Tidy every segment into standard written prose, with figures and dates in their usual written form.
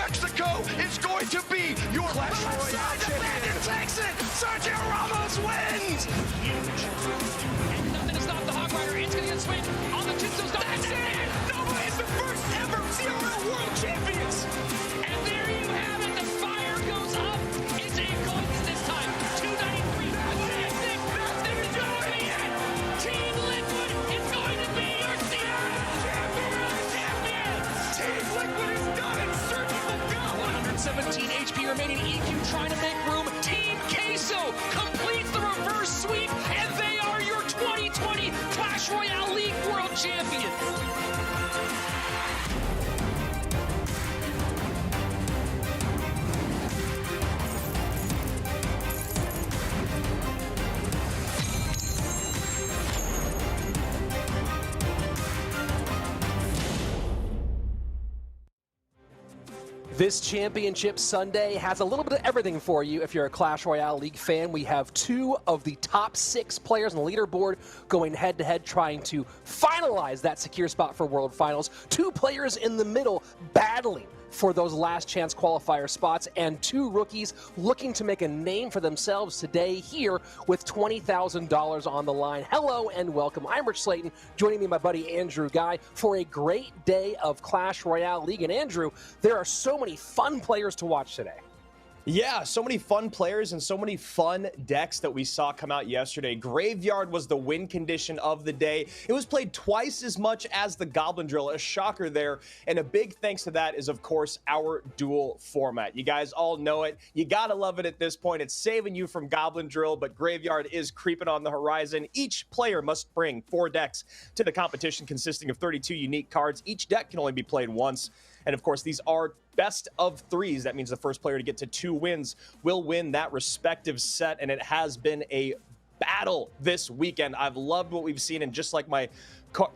Mexico is going to be your Clash Royale champion. Takes it. Sergio Ramos wins. Huge. And nothing to stop the Hog Rider. It's going to get swing on the tombstone. That's it. Nobody is the first ever CRL World Champions. And there you have it. The fire goes up. It's a golden this time. 293. Nothing is doing it. Team Liquid is going to be your CRL champion. Team Liquid is done in surgical goal. 117 HP remaining. EQ trying to make room. Team Queso completes the reverse sweep, and they are your 2020 Clash Royale League World Champions. This Championship Sunday has a little bit of everything for you if you're a Clash Royale League fan. We have two of the top 6 players on the leaderboard going head-to-head trying to finalize that secure spot for World Finals. 2 players in the middle battling for those last chance qualifier spots, and 2 rookies looking to make a name for themselves today here with $20,000 on the line. Hello and welcome. I'm Rich Slayton, joining me my buddy Andrew Guy for a great day of Clash Royale League. And Andrew, there are so many fun players to watch today. Yeah, so many fun players and so many fun decks that we saw come out yesterday. Graveyard was the win condition of the day. It was played twice as much as the Goblin Drill, a shocker there. And a big thanks to that is, of course, our dual format. You guys all know it. You gotta love it at this point. It's saving you from Goblin Drill, but Graveyard is creeping on the horizon. Each player must bring 4 decks to the competition consisting of 32 unique cards. Each deck can only be played once. And of course, these are best of 3s. That means the first player to get to 2 wins will win that respective set. And it has been a battle this weekend. I've loved what we've seen. And just like my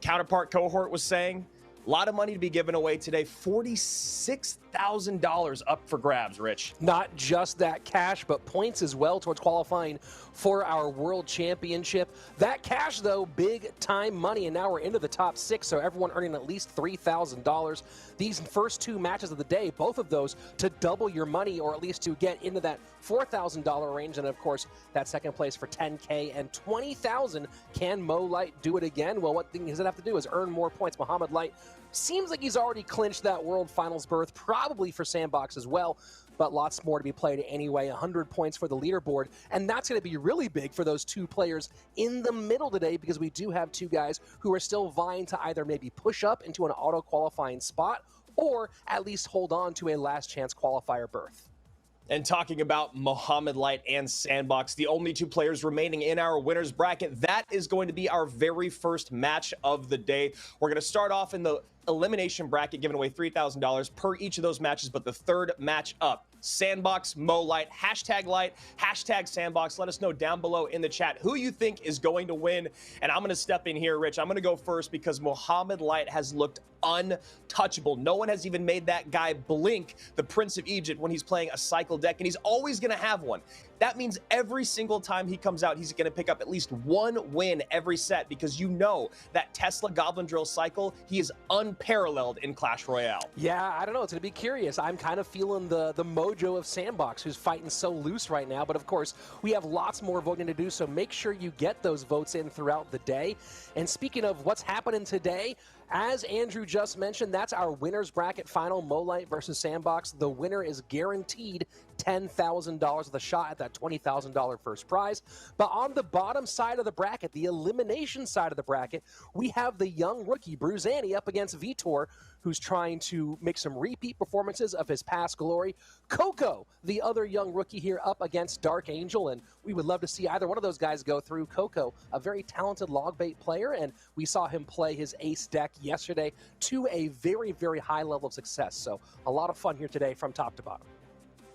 counterpart cohort was saying, a lot of money to be given away today. $46,000 up for grabs, Rich. Not just that cash, but points as well towards qualifying for our World Championship. That cash, though, big time money, and now we're into the top 6, so everyone earning at least $3,000. These first 2 matches of the day, both of those to double your money, or at least to get into that $4,000 range, and of course, that second place for $10K and $20,000. Can Mo Light do it again? Well, what thing does it have to do is earn more points. Muhammad Light seems like he's already clinched that World Finals berth, probably for Sandbox as well, but lots more to be played anyway. 100 points for the leaderboard, and that's going to be really big for those 2 players in the middle today, because we do have 2 guys who are still vying to either maybe push up into an auto-qualifying spot or at least hold on to a last chance qualifier berth. And talking about Muhammad Light and Sandbox, the only 2 players remaining in our winner's bracket, that is going to be our very first match of the day. We're going to start off in the elimination bracket, giving away $3,000 per each of those matches, but the third match up, Sandbox, Mo Light, hashtag Sandbox. Let us know down below in the chat who you think is going to win. And I'm going to step in here, Rich. I'm going to go first because Muhammad Light has looked untouchable. No one has even made that guy blink, the Prince of Egypt, when he's playing a cycle deck, and he's always going to have one. That means every single time he comes out, he's going to pick up at least 1 win every set, because you know that Tesla Goblin Drill cycle, he is unparalleled in Clash Royale. Yeah, I don't know. It's going to be curious. I'm kind of feeling the mojo of Sandbox, who's fighting so loose right now. But of course, we have lots more voting to do, so make sure you get those votes in throughout the day. And speaking of what's happening today, as Andrew just mentioned, that's our winner's bracket final, Mo Light versus Sandbox. The winner is guaranteed $10,000 with a shot at that $20,000 first prize. But on the bottom side of the bracket, the elimination side of the bracket, we have the young rookie Bruzani up against Vitor, who's trying to make some repeat performances of his past glory. Coco, the other young rookie here, up against Dark Angel, and we would love to see either one of those guys go through. Coco, a very talented log bait player, and we saw him play his ace deck yesterday to a very, very high level of success. So a lot of fun here today from top to bottom.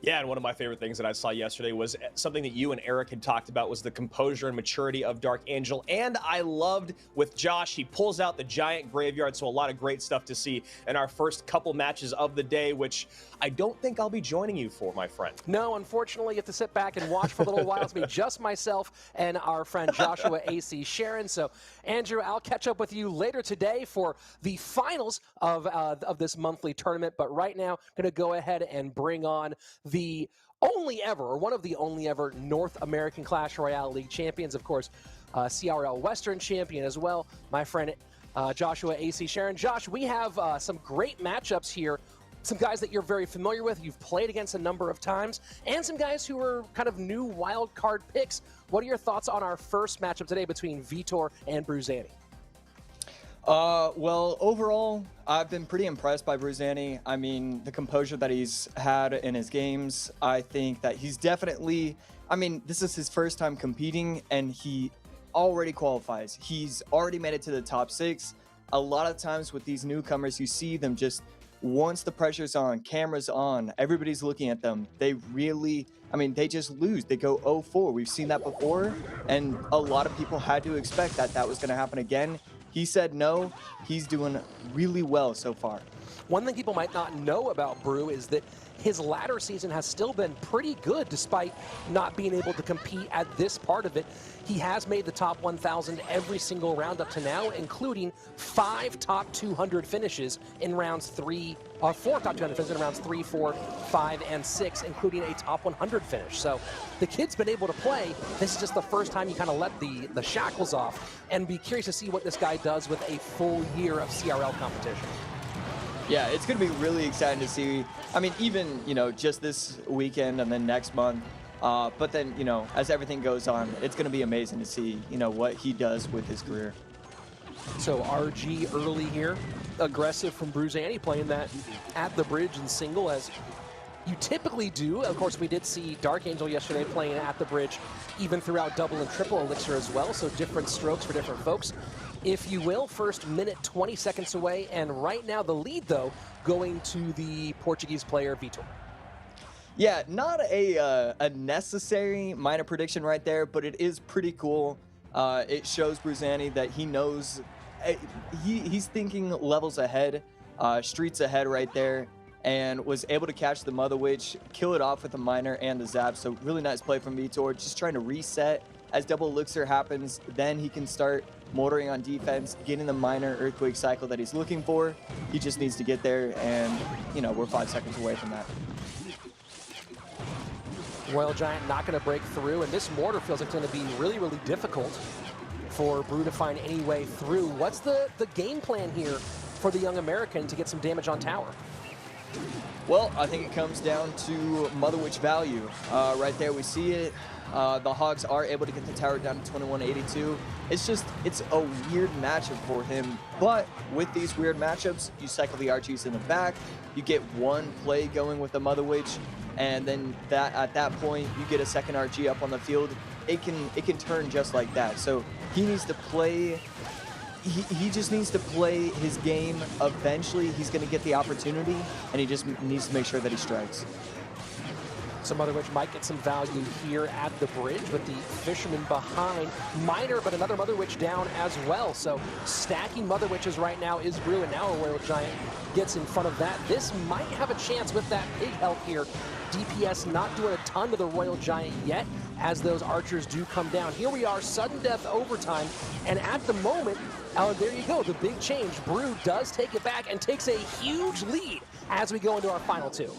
Yeah, and one of my favorite things that I saw yesterday was something that you and Eric had talked about, was the composure and maturity of Dark Angel. And I loved with Josh, he pulls out the giant graveyard, so a lot of great stuff to see in our first couple matches of the day, which I don't think I'll be joining you for, my friend. No, unfortunately, you have to sit back and watch for a little while. It's me, just myself and our friend Joshua AC Sharon. So, Andrew, I'll catch up with you later today for the finals of this monthly tournament. But right now, I'm going to go ahead and bring on the only ever, or one of the only ever, North American Clash Royale League champions, of course, CRL Western champion as well, my friend Joshua AC Sharon. Josh, we have some great matchups here. Some guys that you're very familiar with, you've played against a number of times, and some guys who are kind of new wild card picks. What are your thoughts on our first matchup today between Vitor and Bruzani? Well, overall, I've been pretty impressed by Bruzani. I mean, the composure that he's had in his games, I think that he's definitely, I mean, this is his first time competing, and he already qualifies. He's already made it to the top 6. A lot of times with these newcomers, you see them just, once the pressure's on, cameras on, everybody's looking at them, they really, I mean, they just lose. They go 0-4. We've seen that before, and a lot of people had to expect that that was going to happen again. He said no. He's doing really well so far. One thing people might not know about Brew is that his latter season has still been pretty good despite not being able to compete at this part of it. He has made the top 1,000 every single round up to now, including 5 top 200 finishes in rounds 4 top 200 finishes in rounds 3, 4, 5, and 6, including a top 100 finish. So the kid's been able to play. This is just the first time you kind of let the shackles off, and be curious to see what this guy does with a full year of CRL competition. Yeah, it's going to be really exciting to see. I mean, even, you know, just this weekend and then next month. But then, you know, as everything goes on, it's going to be amazing to see, you know, what he does with his career. So RG early here, aggressive from Bruzani, playing that at the bridge and single as you typically do. Of course, we did see Dark Angel yesterday playing at the bridge, even throughout double and triple elixir as well. So different strokes for different folks, if you will. First minute, 20 seconds away. And right now the lead, though, going to the Portuguese player, Vitor. Yeah, not a necessary minor prediction right there, but it is pretty cool. It shows Bruzani that he knows, he's thinking levels ahead, streets ahead right there, and was able to catch the Mother Witch, kill it off with the minor and the zap. So really nice play from Vitor, just trying to reset as double elixir happens. Then he can start motoring on defense, getting the minor earthquake cycle that he's looking for. He just needs to get there, and, you know, we're 5 seconds away from that. Royal Giant not going to break through, and this mortar feels like it's going to be really, really difficult for Brew to find any way through. What's the game plan here for the young American to get some damage on tower? Well, I think it comes down to Mother Witch value. Right there, we see it. The Hogs are able to get the tower down to 2182. It's a weird matchup for him. But with these weird matchups, you cycle the RGs in the back, you get one play going with the Mother Witch, and then at that point, you get a second RG up on the field. It can turn just like that. So he needs to play. He just needs to play his game. Eventually, he's going to get the opportunity, and he just needs to make sure that he strikes. So Mother Witch might get some value here at the bridge with the Fisherman behind. Minor, but another Mother Witch down as well. So stacking Mother Witches right now is Brew, and now a Royal Giant gets in front of that. This might have a chance with that pig health here. DPS not doing a ton to the Royal Giant yet as those archers do come down. Here we are, sudden death overtime, and at the moment, there you go, the big change. Brew does take it back and takes a huge lead as we go into our final 2.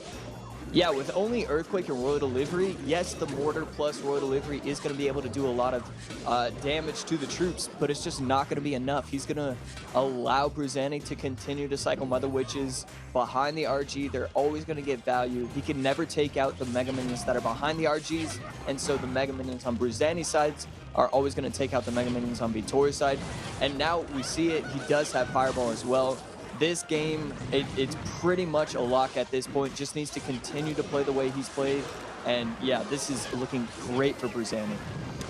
Yeah, with only Earthquake and Royal Delivery, yes, the Mortar plus Royal Delivery is going to be able to do a lot of damage to the troops, but it's just not going to be enough. He's going to allow Bruzani to continue to cycle Mother Witches behind the RG. They're always going to get value. He can never take out the Mega Minions that are behind the RGs, and so the Mega Minions on Bruzani's sides are always going to take out the Mega Minions on Vitor's side. And now we see it. He does have Fireball as well. This game, it's pretty much a lock at this point. Just needs to continue to play the way he's played. And yeah, this is looking great for Bruzani.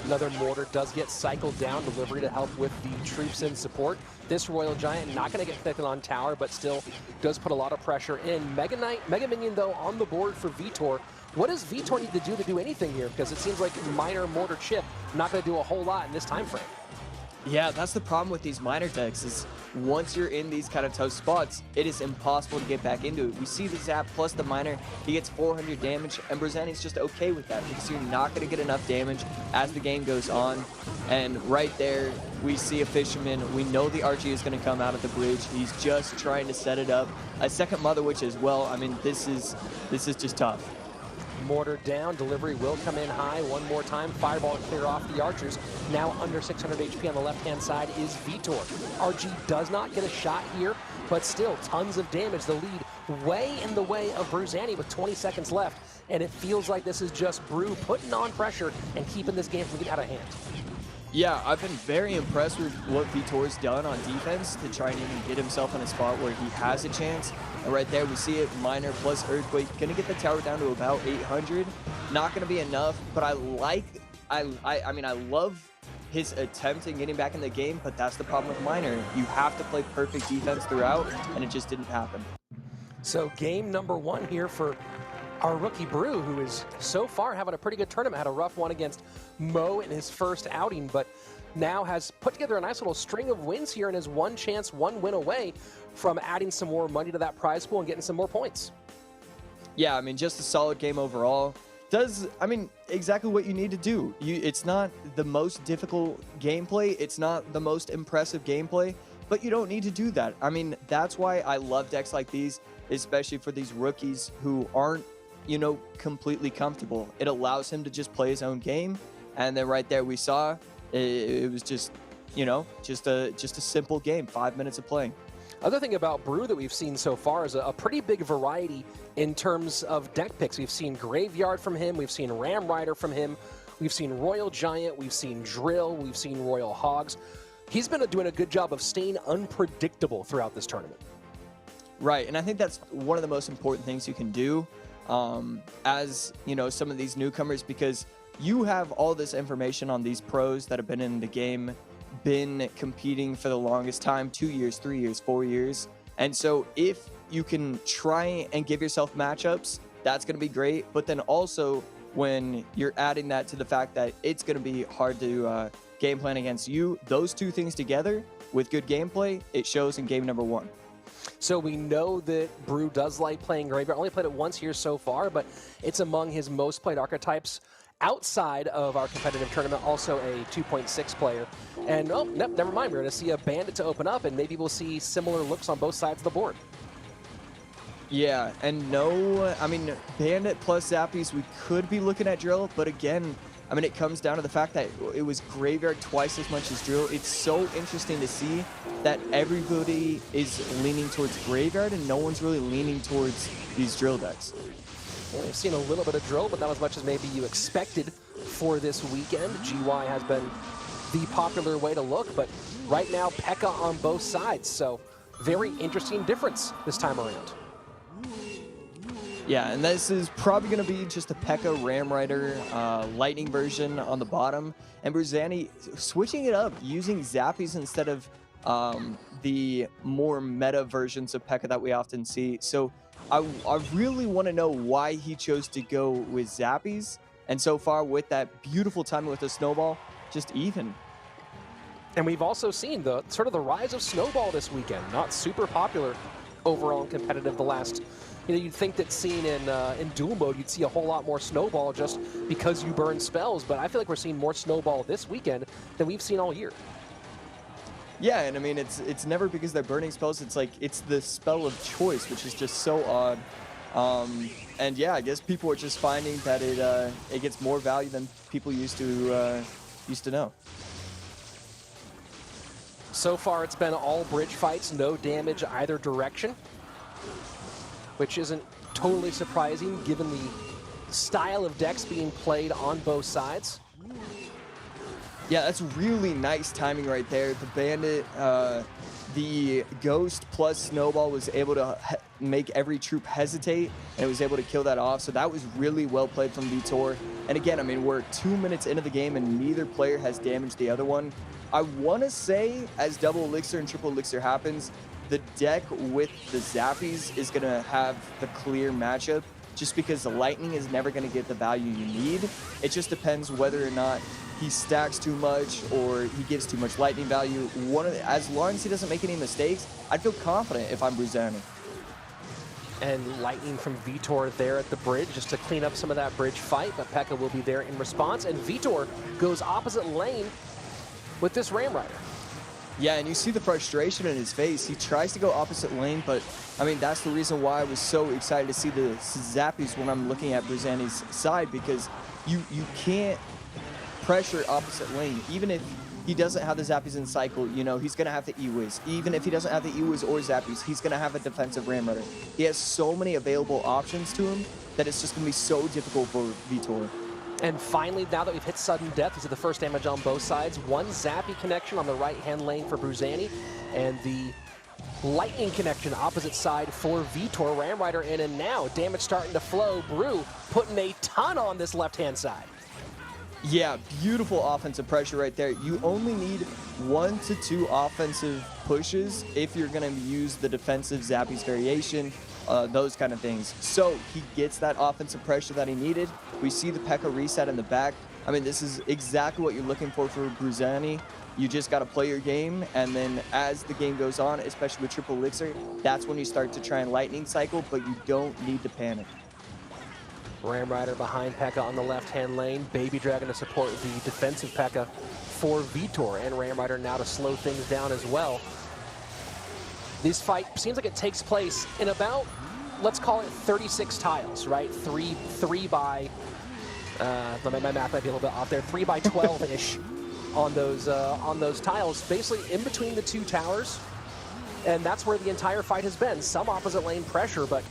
Another mortar does get cycled down, delivery to help with the troops in support. This Royal Giant not going to get connected on tower, but still does put a lot of pressure in. Mega Minion, though, on the board for Vitor. What does Vitor need to do anything here? Because it seems like minor mortar chip not going to do a whole lot in this time frame. Yeah, that's the problem with these minor decks is once you're in these kind of tough spots, it is impossible to get back into it. We see the zap plus the minor, he gets 400 damage, and Brezani's just okay with that because you're not going to get enough damage as the game goes on. And right there, we see a Fisherman. We know the RG is going to come out of the bridge. He's just trying to set it up. A second Mother Witch as well. I mean, this is just tough. Mortar down, delivery will come in high one more time. Fireball and clear off the archers. Now under 600 HP on the left-hand side is Vitor. RG does not get a shot here, but still tons of damage. The lead way in the way of Brezani with 20 seconds left, and it feels like this is just Brew putting on pressure and keeping this game from getting out of hand. Yeah, I've been very impressed with what Vitor's done on defense to try and even get himself in a spot where he has a chance. And right there, we see it, Minor plus Earthquake. Gonna get the tower down to about 800. Not gonna be enough, but I love his attempt in getting back in the game, but that's the problem with Minor. You have to play perfect defense throughout, and it just didn't happen. So game number one here for our rookie Brew, who is so far having a pretty good tournament. Had a rough one against Mo in his first outing, but now has put together a nice little string of wins here and is one chance, one win away from adding some more money to that prize pool and getting some more points. Yeah, I mean, just a solid game overall. Exactly what you need to do. It's not the most difficult gameplay. It's not the most impressive gameplay, but you don't need to do that. I mean, that's why I love decks like these, especially for these rookies who aren't, completely comfortable. It allows him to just play his own game. And then right there we saw it was just, just a simple game, 5 minutes of playing. Other thing about Brew that we've seen so far is a pretty big variety in terms of deck picks. We've seen Graveyard from him, we've seen Ram Rider from him, we've seen Royal Giant, we've seen Drill, we've seen Royal Hogs. He's been doing a good job of staying unpredictable throughout this tournament. Right, and I think that's one of the most important things you can do as, some of these newcomers, because you have all this information on these pros that have been in the game, been competing for the longest time, 2 years, 3 years, 4 years. And so if you can try and give yourself matchups, that's going to be great. But then also when you're adding that to the fact that it's going to be hard to game plan against you, those two things together with good gameplay, it shows in game number one. So we know that Brew does like playing Graveyard. Only played it once here so far, but it's among his most played archetypes outside of our competitive tournament. Also a 2.6 player. And, never mind. We're going to see a Bandit to open up, and maybe we'll see similar looks on both sides of the board. Yeah, and Bandit plus Zappies, we could be looking at Drill, but again, it comes down to the fact that it was Graveyard twice as much as Drill. It's so interesting to see that everybody is leaning towards Graveyard and no one's really leaning towards these Drill decks. Well, we've seen a little bit of Drill, but not as much as maybe you expected for this weekend. GY has been the popular way to look, but right now P.E.K.K.A on both sides, so very interesting difference this time around. Yeah, and this is probably going to be just a P.E.K.K.A Ram Rider Lightning version on the bottom. And Brezani switching it up, using Zappies instead of the more meta versions of P.E.K.K.A that we often see. So I really want to know why he chose to go with Zappies. And so far with that beautiful timing with the Snowball, just even. And we've also seen the rise of Snowball this weekend. Not super popular overall and competitive the last. You'd think that seeing in duel mode, you'd see a whole lot more Snowball just because you burn spells, but I feel like we're seeing more Snowball this weekend than we've seen all year. Yeah, and it's never because they're burning spells. It's like it's the spell of choice, which is just so odd. And yeah, I guess people are just finding that it gets more value than people used to know. So far, it's been all bridge fights, no damage either direction, which isn't totally surprising given the style of decks being played on both sides. Yeah, that's really nice timing right there. The Bandit, the Ghost plus Snowball was able to make every troop hesitate, and it was able to kill that off. So that was really well played from Vitor. And again, we're 2 minutes into the game, and neither player has damaged the other one. I want to say, as double elixir and triple elixir happens, the deck with the Zappies is going to have the clear matchup just because the lightning is never going to get the value you need. It just depends whether or not he stacks too much or he gives too much lightning value. As long as he doesn't make any mistakes, I'd feel confident if I'm Bruzani. And lightning from Vitor there at the bridge just to clean up some of that bridge fight, but P.E.K.K.A will be there in response, and Vitor goes opposite lane with this Ram Rider. Yeah, and you see the frustration in his face. He tries to go opposite lane, but I mean, that's the reason why I was so excited to see the Zappies when I'm looking at Bruzani's side, because you can't pressure opposite lane. Even if he doesn't have the Zappies in cycle, you know, he's going to have the E-Wiz. Even if he doesn't have the E-Wiz or Zappies, he's going to have a defensive Ram Rider. He has so many available options to him that it's just going to be so difficult for Vitor. And finally, now that we've hit sudden death, this is the first damage on both sides. One Zappy connection on the right-hand lane for Bruzani, and the lightning connection opposite side for Vitor. Ram Rider in, and now damage starting to flow. Brew putting a ton on this left-hand side. Yeah, beautiful offensive pressure right there. You only need 1 to 2 offensive pushes if you're going to use the defensive Zappies variation, those kind of things. So he gets that offensive pressure that he needed. We see the P.E.K.K.A reset in the back. I mean, this is exactly what you're looking for Bruzani. You just got to play your game, and then as the game goes on, especially with Triple Elixir, that's when you start to try and lightning cycle, but you don't need to panic. Ram Rider behind P.E.K.K.A on the left-hand lane. Baby Dragon to support the defensive P.E.K.K.A for Vitor, and Ram Rider now to slow things down as well. This fight seems like it takes place in about, let's call it 36 tiles, right? Three by, my math might be a little bit off there, 3 by 12-ish on those tiles, basically in between the two towers, and that's where the entire fight has been. Some opposite lane pressure, but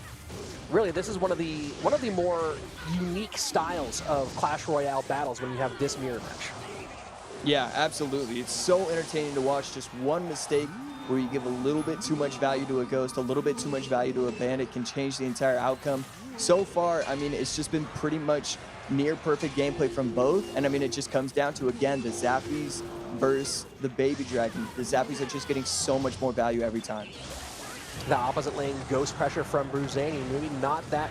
really, this is one of the more unique styles of Clash Royale battles when you have this mirror match. Yeah, absolutely. It's so entertaining to watch. Just one mistake where you give a little bit too much value to a Ghost, a little bit too much value to a Bandit can change the entire outcome. So far, I mean, it's just been pretty much near perfect gameplay from both. And I mean, it just comes down to, again, the Zappies versus the Baby Dragon. The Zappies are just getting so much more value every time. The opposite lane ghost pressure from Bruzani, maybe not that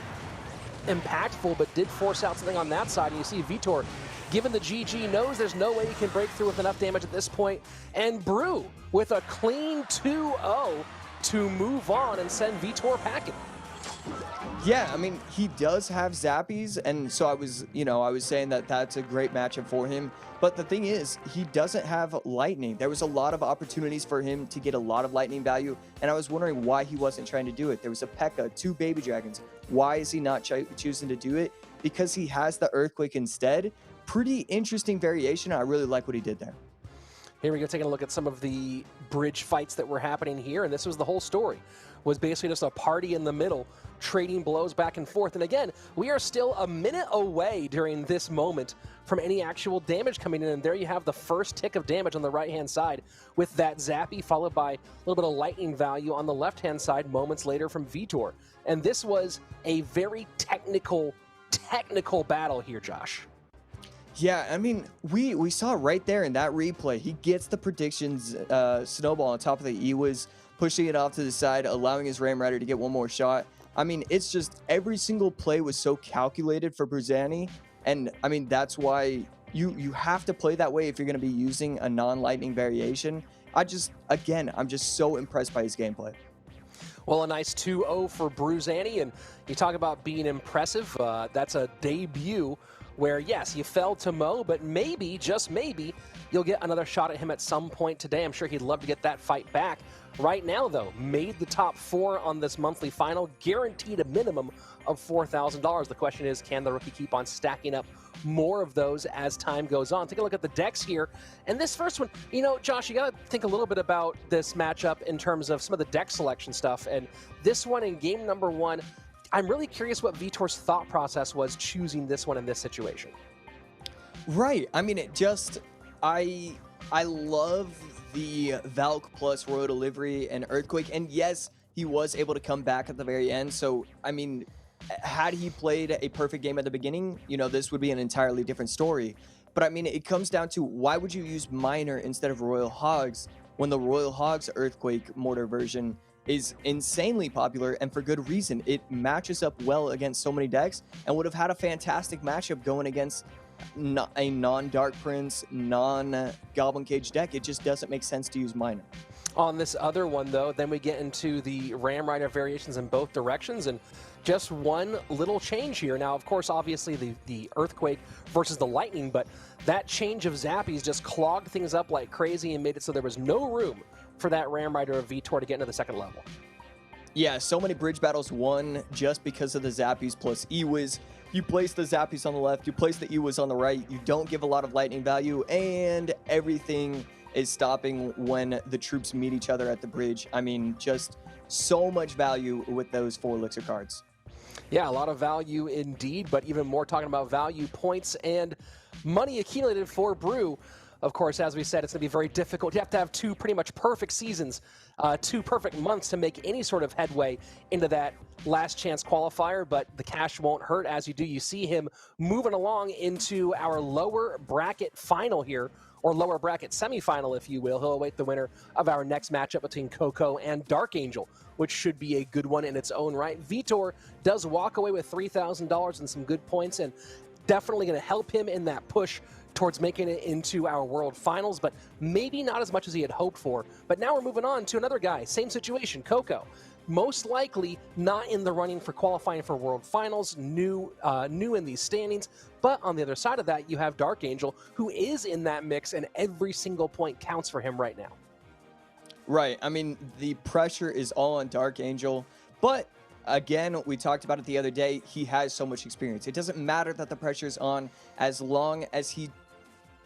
impactful, but did force out something on that side. And you see Vitor, given the GG, knows there's no way he can break through with enough damage at this point. And Brew with a clean 2-0 to move on and send Vitor packing. Yeah, I mean, he does have Zappies, and so I was saying that that's a great matchup for him. But the thing is, he doesn't have Lightning. There was a lot of opportunities for him to get a lot of Lightning value, and I was wondering why he wasn't trying to do it. There was a P.E.K.K.A, 2 Baby Dragons. Why is he not choosing to do it? Because he has the Earthquake instead. Pretty interesting variation. I really like what he did there. Here we go, taking a look at some of the bridge fights that were happening here, and this was the whole story. Was basically just a party in the middle, trading blows back and forth. And again, we are still a minute away during this moment from any actual damage coming in. And there you have the first tick of damage on the right-hand side with that Zappy, followed by a little bit of lightning value on the left-hand side moments later from Vitor. And this was a very technical battle here, Josh. Yeah, I mean, we saw right there in that replay, he gets the predictions snowball on top of the E-Wiz, pushing it off to the side, allowing his Ram Rider to get one more shot. I mean, it's just every single play was so calculated for Bruzani, and I mean, that's why you have to play that way if you're going to be using a non-lightning variation. I'm just so impressed by his gameplay. Well, a nice 2-0 for Bruzani, and you talk about being impressive. That's a debut where, yes, you fell to Mo, but maybe, just maybe, you'll get another shot at him at some point today. I'm sure he'd love to get that fight back. Right now, though, made the top 4 on this monthly final, guaranteed a minimum of $4,000. The question is, can the rookie keep on stacking up more of those as time goes on? Take a look at the decks here. And this first one, you know, Josh, you got to think a little bit about this matchup in terms of some of the deck selection stuff. And this one in game number 1, I'm really curious what Vitor's thought process was choosing this one in this situation. Right. I mean, it just, I love the Valk plus Royal Delivery and Earthquake. And yes, he was able to come back at the very end. So, I mean, had he played a perfect game at the beginning, you know, this would be an entirely different story. But I mean, it comes down to, why would you use Miner instead of Royal Hogs when the Royal Hogs Earthquake Mortar version is insanely popular, and for good reason. It matches up well against so many decks and would have had a fantastic matchup going against a non-Dark Prince, non-Goblin Cage deck. It just doesn't make sense to use Miner. On this other one, though, then we get into the Ram Rider variations in both directions, and just one little change here. Now, of course, obviously the Earthquake versus the Lightning, but that change of Zappies just clogged things up like crazy and made it so there was no room for that Ram Rider of Vitor to get into the second level. Yeah, so many bridge battles won just because of the Zappies plus Ewiz. You place the Zappies on the left, you place the Ewiz on the right, you don't give a lot of lightning value, and everything is stopping when the troops meet each other at the bridge. I mean, just so much value with those 4 Elixir cards. Yeah, a lot of value indeed, but even more talking about value, points, and money accumulated for Brew. Of course, as we said, it's going to be very difficult. You have to have 2 pretty much perfect seasons, 2 perfect months to make any sort of headway into that last chance qualifier, but the cash won't hurt. As you do, you see him moving along into our lower bracket final here, or lower bracket semifinal, if you will. He'll await the winner of our next matchup between Coco and Dark Angel, which should be a good one in its own right. Vitor does walk away with $3,000 and some good points, and definitely going to help him in that push towards making it into our World Finals, but maybe not as much as he had hoped for. But now we're moving on to another guy, same situation, Coco. Most likely not in the running for qualifying for World Finals, new in these standings, but on the other side of that, you have Dark Angel, who is in that mix, and every single point counts for him right now. Right, I mean, the pressure is all on Dark Angel, but again, we talked about it the other day, he has so much experience. It doesn't matter that the pressure's on as long as he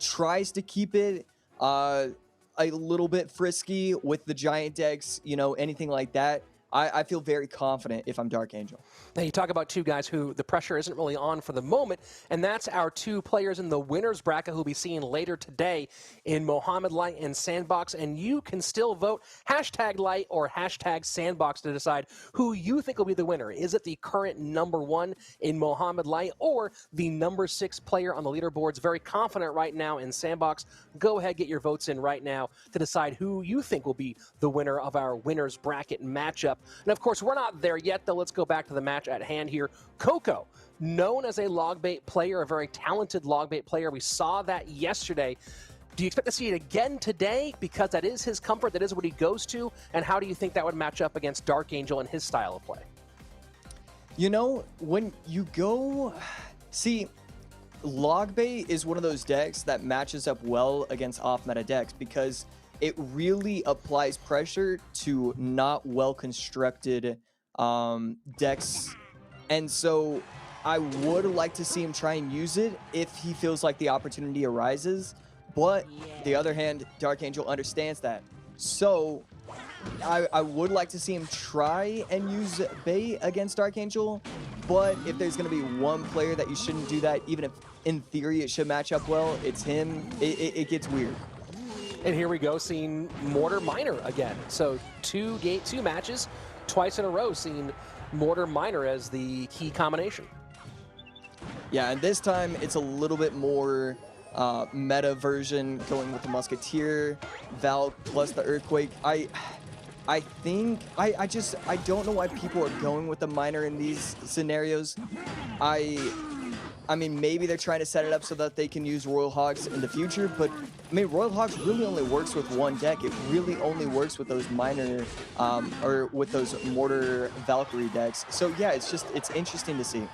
tries to keep it a little bit frisky with the giant decks, you know, anything like that. I feel very confident if I'm Dark Angel. Now, you talk about 2 guys who the pressure isn't really on for the moment, and that's our 2 players in the winner's bracket who we'll be seeing later today in Mohamed Light and Sandbox, and you can still vote #Light or #Sandbox to decide who you think will be the winner. Is it the current #1 in Mohamed Light or the #6 player on the leaderboards? Very confident right now in Sandbox. Go ahead, get your votes in right now to decide who you think will be the winner of our winner's bracket matchup. And of course, we're not there yet, though. Let's go back to the match at hand here. Coco, known as a logbait player, a very talented logbait player. We saw that yesterday. Do you expect to see it again today? Because that is his comfort, that is what he goes to. And how do you think that would match up against Dark Angel and his style of play? You know, when you go... See, logbait is one of those decks that matches up well against off-meta decks because it really applies pressure to not well-constructed decks. And so I would like to see him try and use it if he feels like the opportunity arises. But the other hand, Dark Angel understands that. So I would like to see him try and use bait against Dark Angel. But if there's going to be one player that you shouldn't do that, even if in theory it should match up well, it's him. It gets weird. And here we go, seeing Mortar Miner again. So two matches, twice in a row, seeing Mortar Miner as the key combination. Yeah, and this time it's a little bit more meta version, going with the Musketeer, Valk plus the Earthquake. I don't know why people are going with the Miner in these scenarios. I mean, maybe they're trying to set it up so that they can use Royal Hogs in the future, but I mean, Royal Hogs really only works with one deck. It really only works with those Miner, or with those Mortar Valkyrie decks. So yeah, it's interesting to see.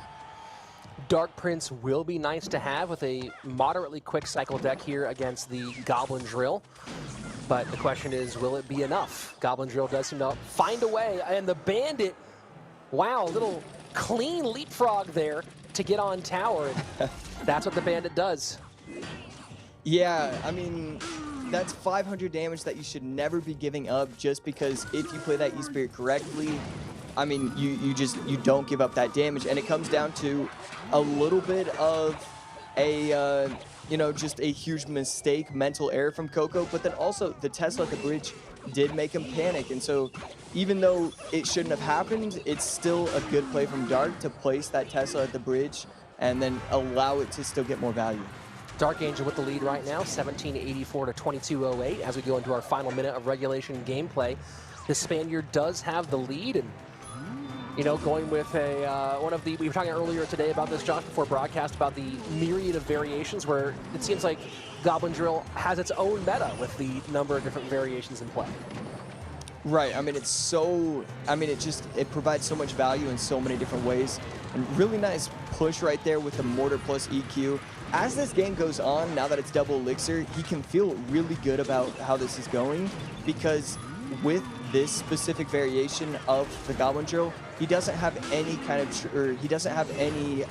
Dark Prince will be nice to have with a moderately quick cycle deck here against the Goblin Drill. But the question is, will it be enough? Goblin Drill does seem to find a way, and the Bandit, wow, a little clean leapfrog there to get on tower. That's what the Bandit does. Yeah, I mean, that's 500 damage that you should never be giving up just because if you play that E-Spirit correctly, I mean, you don't give up that damage, and it comes down to a little bit of a, you know, just a huge mistake, mental error from Coco, but then also the Tesla at the bridge did make him panic, and so even though it shouldn't have happened, it's still a good play from Dark to place that Tesla at the bridge and then allow it to still get more value. Dark Angel with the lead right now, 1784 to 2208 as we go into our final minute of regulation gameplay. the Spaniard does have the lead, and you know, going with one of the, we were talking earlier today about this, Josh, before broadcast, about the myriad of variations where it seems like Goblin Drill has its own meta with the number of different variations in play. Right, I mean, it's so, I mean, it provides so much value in so many different ways. And really nice push right there with the Mortar plus EQ. As this game goes on, now that it's double elixir, he can feel really good about how this is going, because with this specific variation of the Goblin Drill, he doesn't have any kind of, he doesn't have any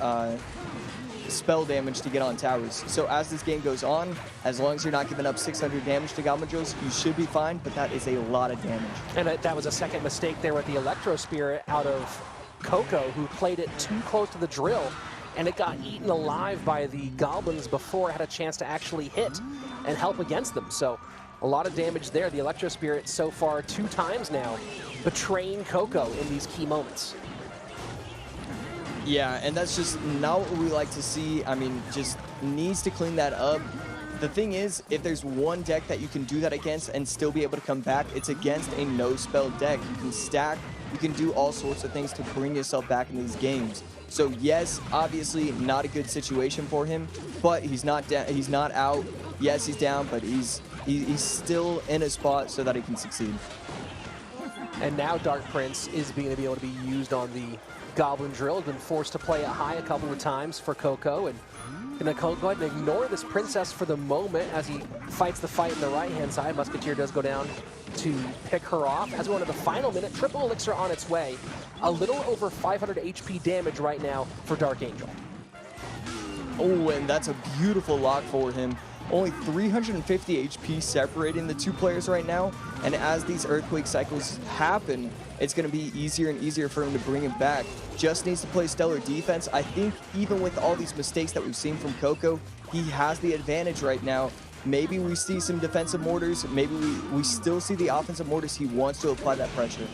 spell damage to get on towers. So as this game goes on, as long as you're not giving up 600 damage to Goblin Drills, you should be fine, but that is a lot of damage. And that was a second mistake there with the Electro Spirit out of Coco, who played it too close to the drill, and it got eaten alive by the Goblins before it had a chance to actually hit and help against them. So a lot of damage there. The Electro Spirit so far 2 times now betraying Coco in these key moments. Yeah, and that's just not what we like to see. I mean, just needs to clean that up. The thing is, if there's one deck that you can do that against and still be able to come back, it's against a no-spell deck. You can stack, you can do all sorts of things to bring yourself back in these games. So yes, obviously not a good situation for him, but he's not down, he's not out. Yes, he's down, but he's still in a spot so that he can succeed. And now Dark Prince is being able to be used on the Goblin Drill. Has been forced to play it high a couple of times for Coco, and gonna go ahead and ignore this Princess for the moment as he fights the fight in the right-hand side. Musketeer does go down to pick her off. As we go into the final minute, triple elixir on its way. A little over 500 HP damage right now for Dark Angel. Oh, and that's a beautiful lock for him. Only 350 HP separating the 2 players right now, and as these Earthquake cycles happen, it's going to be easier and easier for him to bring it back. Just needs to play stellar defense. I think even with all these mistakes that we've seen from Coco, he has the advantage right now. Maybe we see some defensive mortars, maybe we still see the offensive mortars. He wants to apply that pressure.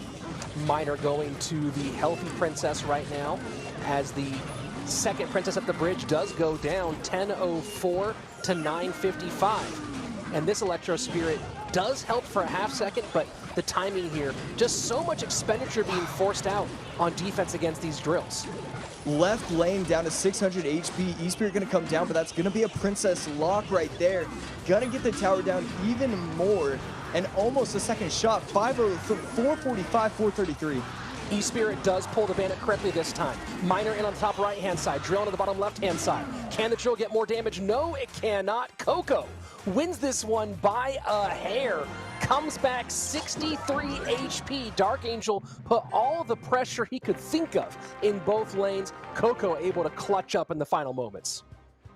Miner going to the healthy Princess right now as the second Princess at the bridge does go down, 10:04 to 9:55. And this Electro Spirit does help for a half second, but the timing here, just so much expenditure being forced out on defense against these drills. Left lane down to 600 HP. E-Spirit gonna come down, but that's gonna be a Princess lock right there. Gonna get the tower down even more, and almost a second shot. 445, 433. E-Spirit does pull the Bandit correctly this time. Miner in on the top right-hand side, Drill on the bottom left-hand side. Can the Drill get more damage? No, it cannot. Coco wins this one by a hair. Comes back 63 HP. Dark Angel put all the pressure he could think of in both lanes. Coco able to clutch up in the final moments.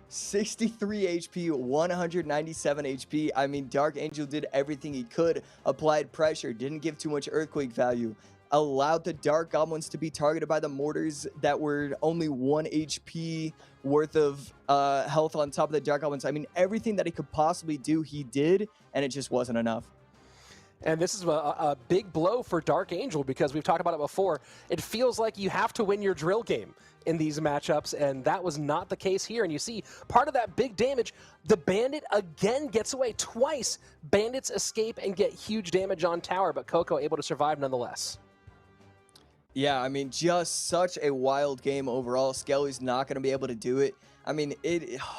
63 HP, 197 HP. I mean, Dark Angel did everything he could. Applied pressure, didn't give too much Earthquake value. Allowed the Dark Goblins to be targeted by the mortars that were only 1 HP worth of health on top of the Dark Goblins. I mean, everything that he could possibly do, he did, and it just wasn't enough. And this is a big blow for Dark Angel, because we've talked about it before. It feels like you have to win your drill game in these matchups, and that was not the case here. And you see part of that big damage, the Bandit again gets away twice. Bandits escape and get huge damage on tower, but Coco able to survive nonetheless. Yeah, I mean, just such a wild game overall. Skelly's not going to be able to do it. I mean,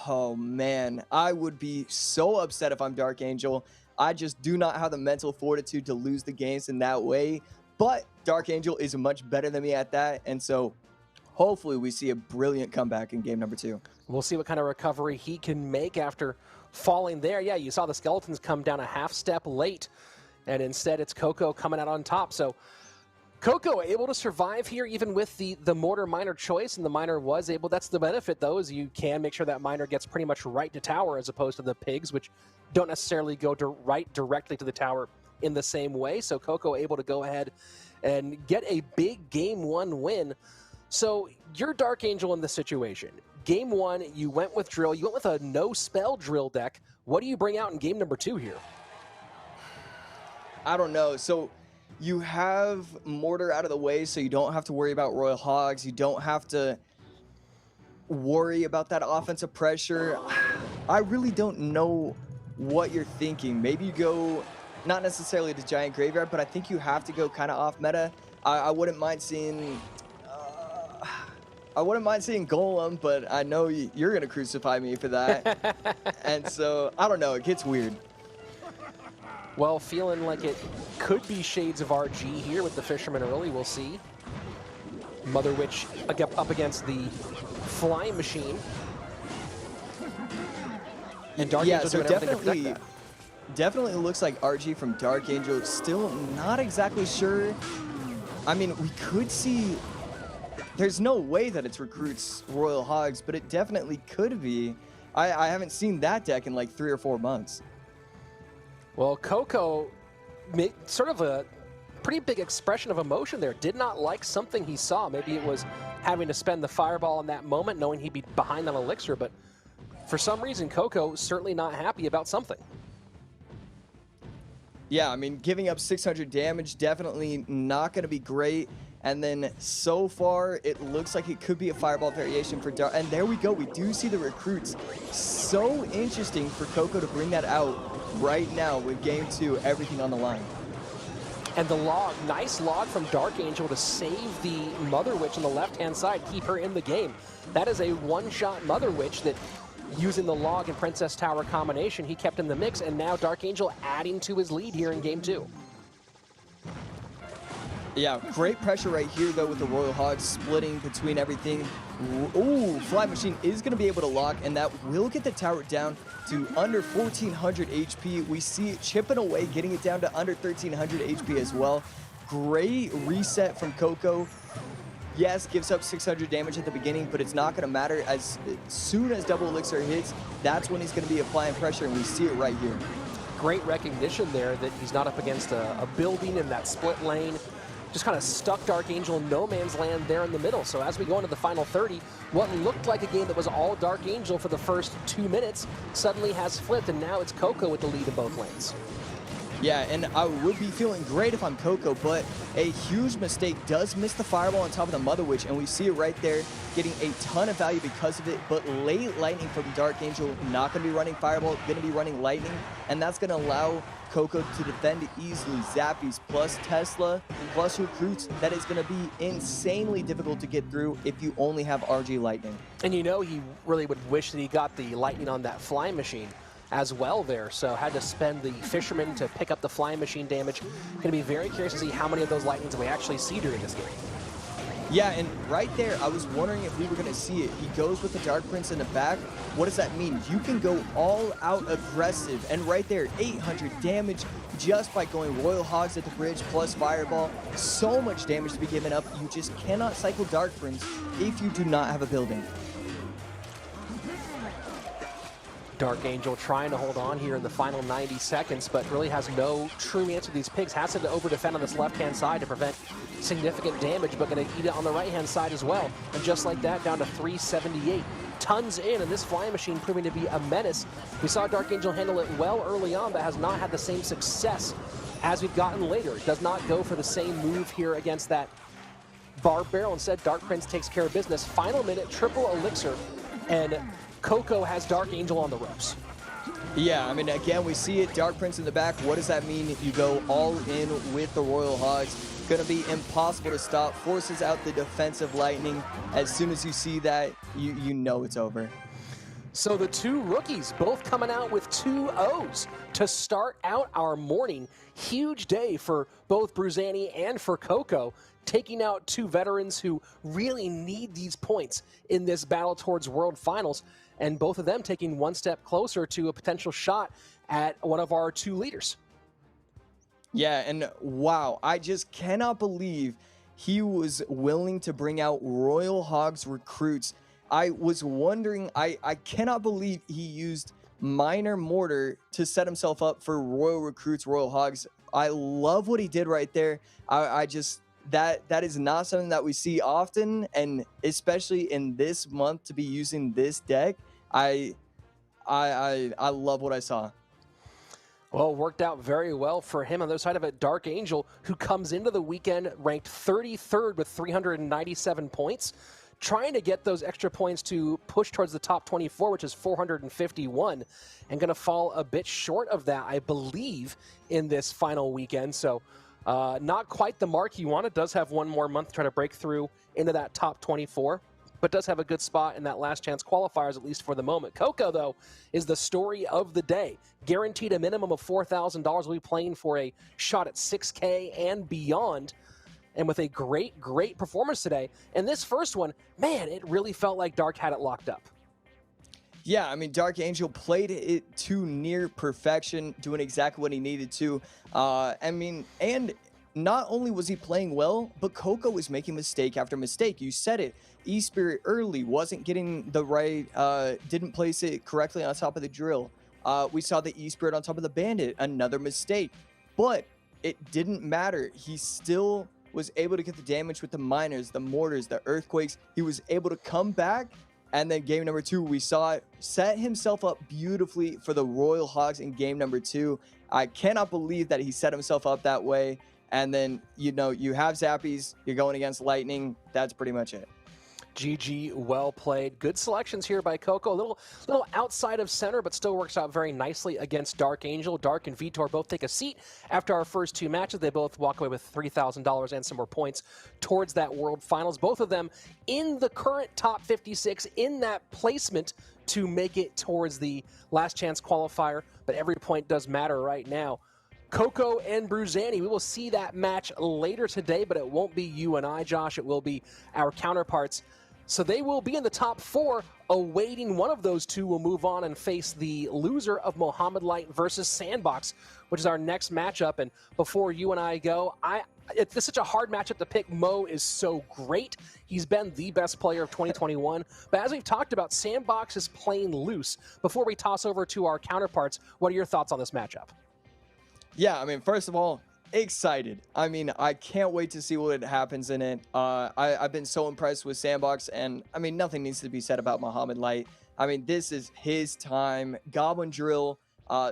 oh man, I would be so upset if I'm Dark Angel. I just do not have the mental fortitude to lose the games in that way. But Dark Angel is much better than me at that. And so hopefully we see a brilliant comeback in game number 2. We'll see what kind of recovery he can make after falling there. Yeah, you saw the Skeletons come down a half step late, and instead it's Coco coming out on top. So Coco able to survive here even with the mortar miner choice, and the miner was able, that's the benefit though, is you can make sure that miner gets pretty much right to tower as opposed to the pigs, which don't necessarily go right directly to the tower in the same way. So Coco able to go ahead and get a big game 1 win. So you're Dark Angel in this situation. Game 1, you went with drill, you went with a no spell drill deck. What do you bring out in game number 2 here? I don't know. So you have mortar out of the way, so you don't have to worry about Royal Hogs. You don't have to worry about that offensive pressure. I really don't know what you're thinking. Maybe you go not necessarily the giant graveyard, but I think you have to go kind of off meta. I wouldn't mind seeing Golem, but I know you're gonna crucify me for that. And so I don't know, it gets weird. Well, feeling like it could be shades of RG here with the Fisherman early. We'll see. Mother Witch up against the Flying Machine. And Dark Angel so doing everything to protect that. Definitely looks like RG from Dark Angel. Still not exactly sure. I mean, we could see. There's no way that it's recruits Royal Hogs, but it definitely could be. I haven't seen that deck in like 3 or 4 months. Well, Coco made sort of a pretty big expression of emotion there. Did not like something he saw. Maybe it was having to spend the fireball in that moment, knowing he'd be behind on Elixir, but for some reason, Coco certainly not happy about something. Yeah, I mean, giving up 600 damage, definitely not going to be great. And then so far, it looks like it could be a fireball variation for Dark. And there we go. We do see the recruits. So interesting for Coco to bring that out right now with game 2, everything on the line. And the log, nice log from Dark Angel to save the Mother Witch on the left-hand side, keep her in the game. That is a one-shot Mother Witch that, using the log and Princess Tower combination, he kept in the mix, and now Dark Angel adding to his lead here in game 2. Yeah, great pressure right here, though, with the Royal Hogs splitting between everything. Ooh, Fly Machine is going to be able to lock, and that will get the tower down to under 1,400 HP. We see it chipping away, getting it down to under 1,300 HP as well. Great reset from Coco. Yes, gives up 600 damage at the beginning, but it's not going to matter. As soon as double elixir hits, that's when he's going to be applying pressure, and we see it right here. Great recognition there that he's not up against a building in that split lane. Just kind of stuck Dark Angel in no man's land there in the middle. So as we go into the final 30, what looked like a game that was all Dark Angel for the first 2 minutes suddenly has flipped, and now it's Coco with the lead in both lanes. Yeah, and I would be feeling great if I'm Coco, but a huge mistake does miss the fireball on top of the Mother Witch, and we see it right there, getting a ton of value because of it, but late lightning from Dark Angel, not going to be running fireball, going to be running lightning, and that's going to allow Coco to defend easily. Zappies plus Tesla plus recruits, that is going to be insanely difficult to get through if you only have RG lightning. And you know he really would wish that he got the lightning on that Flying Machine as well there, so had to spend the Fisherman to pick up the Flying Machine damage. Going to be very curious to see how many of those lightnings we actually see during this game. Yeah, and right there, I was wondering if we were going to see it. He goes with the Dark Prince in the back. What does that mean? You can go all out aggressive, and right there, 800 damage just by going Royal Hogs at the bridge plus Fireball. So much damage to be given up. You just cannot cycle Dark Prince if you do not have a building. Dark Angel trying to hold on here in the final 90 seconds, but really has no true answer to these pigs. Has to over-defend on this left-hand side to prevent significant damage, but going to eat it on the right-hand side as well. And just like that, down to 378. Tons in, and this Flying Machine proving to be a menace. We saw Dark Angel handle it well early on, but has not had the same success as we've gotten later. Does not go for the same move here against that Barb Barrel. Instead, Dark Prince takes care of business. Final minute, triple elixir, and Coco has Dark Angel on the ropes. Yeah, I mean, again, we see it, Dark Prince in the back. What does that mean? You go all in with the Royal Hogs. Going to be impossible to stop. Forces out the defensive lightning. As soon as you see that, you know it's over. So the two rookies both coming out with 2 O's to start out our morning. Huge day for both Bruzani and for Coco, taking out 2 veterans who really need these points in this battle towards World Finals, and both of them taking one step closer to a potential shot at one of our 2 leaders. Yeah, and wow, I just cannot believe he was willing to bring out Royal Hogs recruits. I was wondering, I cannot believe he used Minor Mortar to set himself up for Royal Recruits, Royal Hogs. I love what he did right there. I just, that is not something that we see often, and especially in this month to be using this deck. I love what I saw. Well, worked out very well for him. On the other side of it, Dark Angel, who comes into the weekend ranked 33rd with 397 points. trying to get those extra points to push towards the top 24, which is 451, and going to fall a bit short of that, I believe, in this final weekend. So not quite the mark he wanted. Does have one more month to try to break through into that top 24, but does have a good spot in that last chance qualifiers, at least for the moment. Coco, though, is the story of the day. Guaranteed a minimum of $4,000. Will be playing for a shot at $6K and beyond. And with a great, great performance today. And this first one, man, it really felt like Dark had it locked up. Yeah, I mean, Dark Angel played it to near perfection, doing exactly what he needed to. I mean, and not only was he playing well, but Coco was making mistake after mistake. You said it. E-Spirit early wasn't getting the right, didn't place it correctly on top of the drill. We saw the E-Spirit on top of the Bandit, another mistake. But it didn't matter. He still was able to get the damage with the miners, the mortars, the earthquakes. He was able to come back, and then game number 2, we saw it set himself up beautifully for the Royal Hogs in game number 2. I cannot believe that he set himself up that way. And then, you know, you have Zappies, you're going against Lightning. That's pretty much it. GG, well played. Good selections here by Coco. A little outside of center, but still works out very nicely against Dark Angel. Dark and Vitor both take a seat after our first 2 matches. They both walk away with $3,000 and some more points towards that World Finals. Both of them in the current top 56 in that placement to make it towards the last chance qualifier, but every point does matter right now. Coco and Bruzani, we will see that match later today, but it won't be you and I, Josh. It will be our counterparts. So they will be in the top 4, awaiting one of those 2 will move on and face the loser of Mohamed Light versus Sandbox, which is our next matchup. And before you and I go, it's such a hard matchup to pick. Mo is so great. He's been the best player of 2021. But as we've talked about, Sandbox is playing loose. Before we toss over to our counterparts, what are your thoughts on this matchup? Yeah, I mean, first of all, excited. I mean, I can't wait to see what happens in it. I've been so impressed with Sandbox, and I mean, nothing needs to be said about Mohamed Light. I mean, this is his time. Goblin Drill,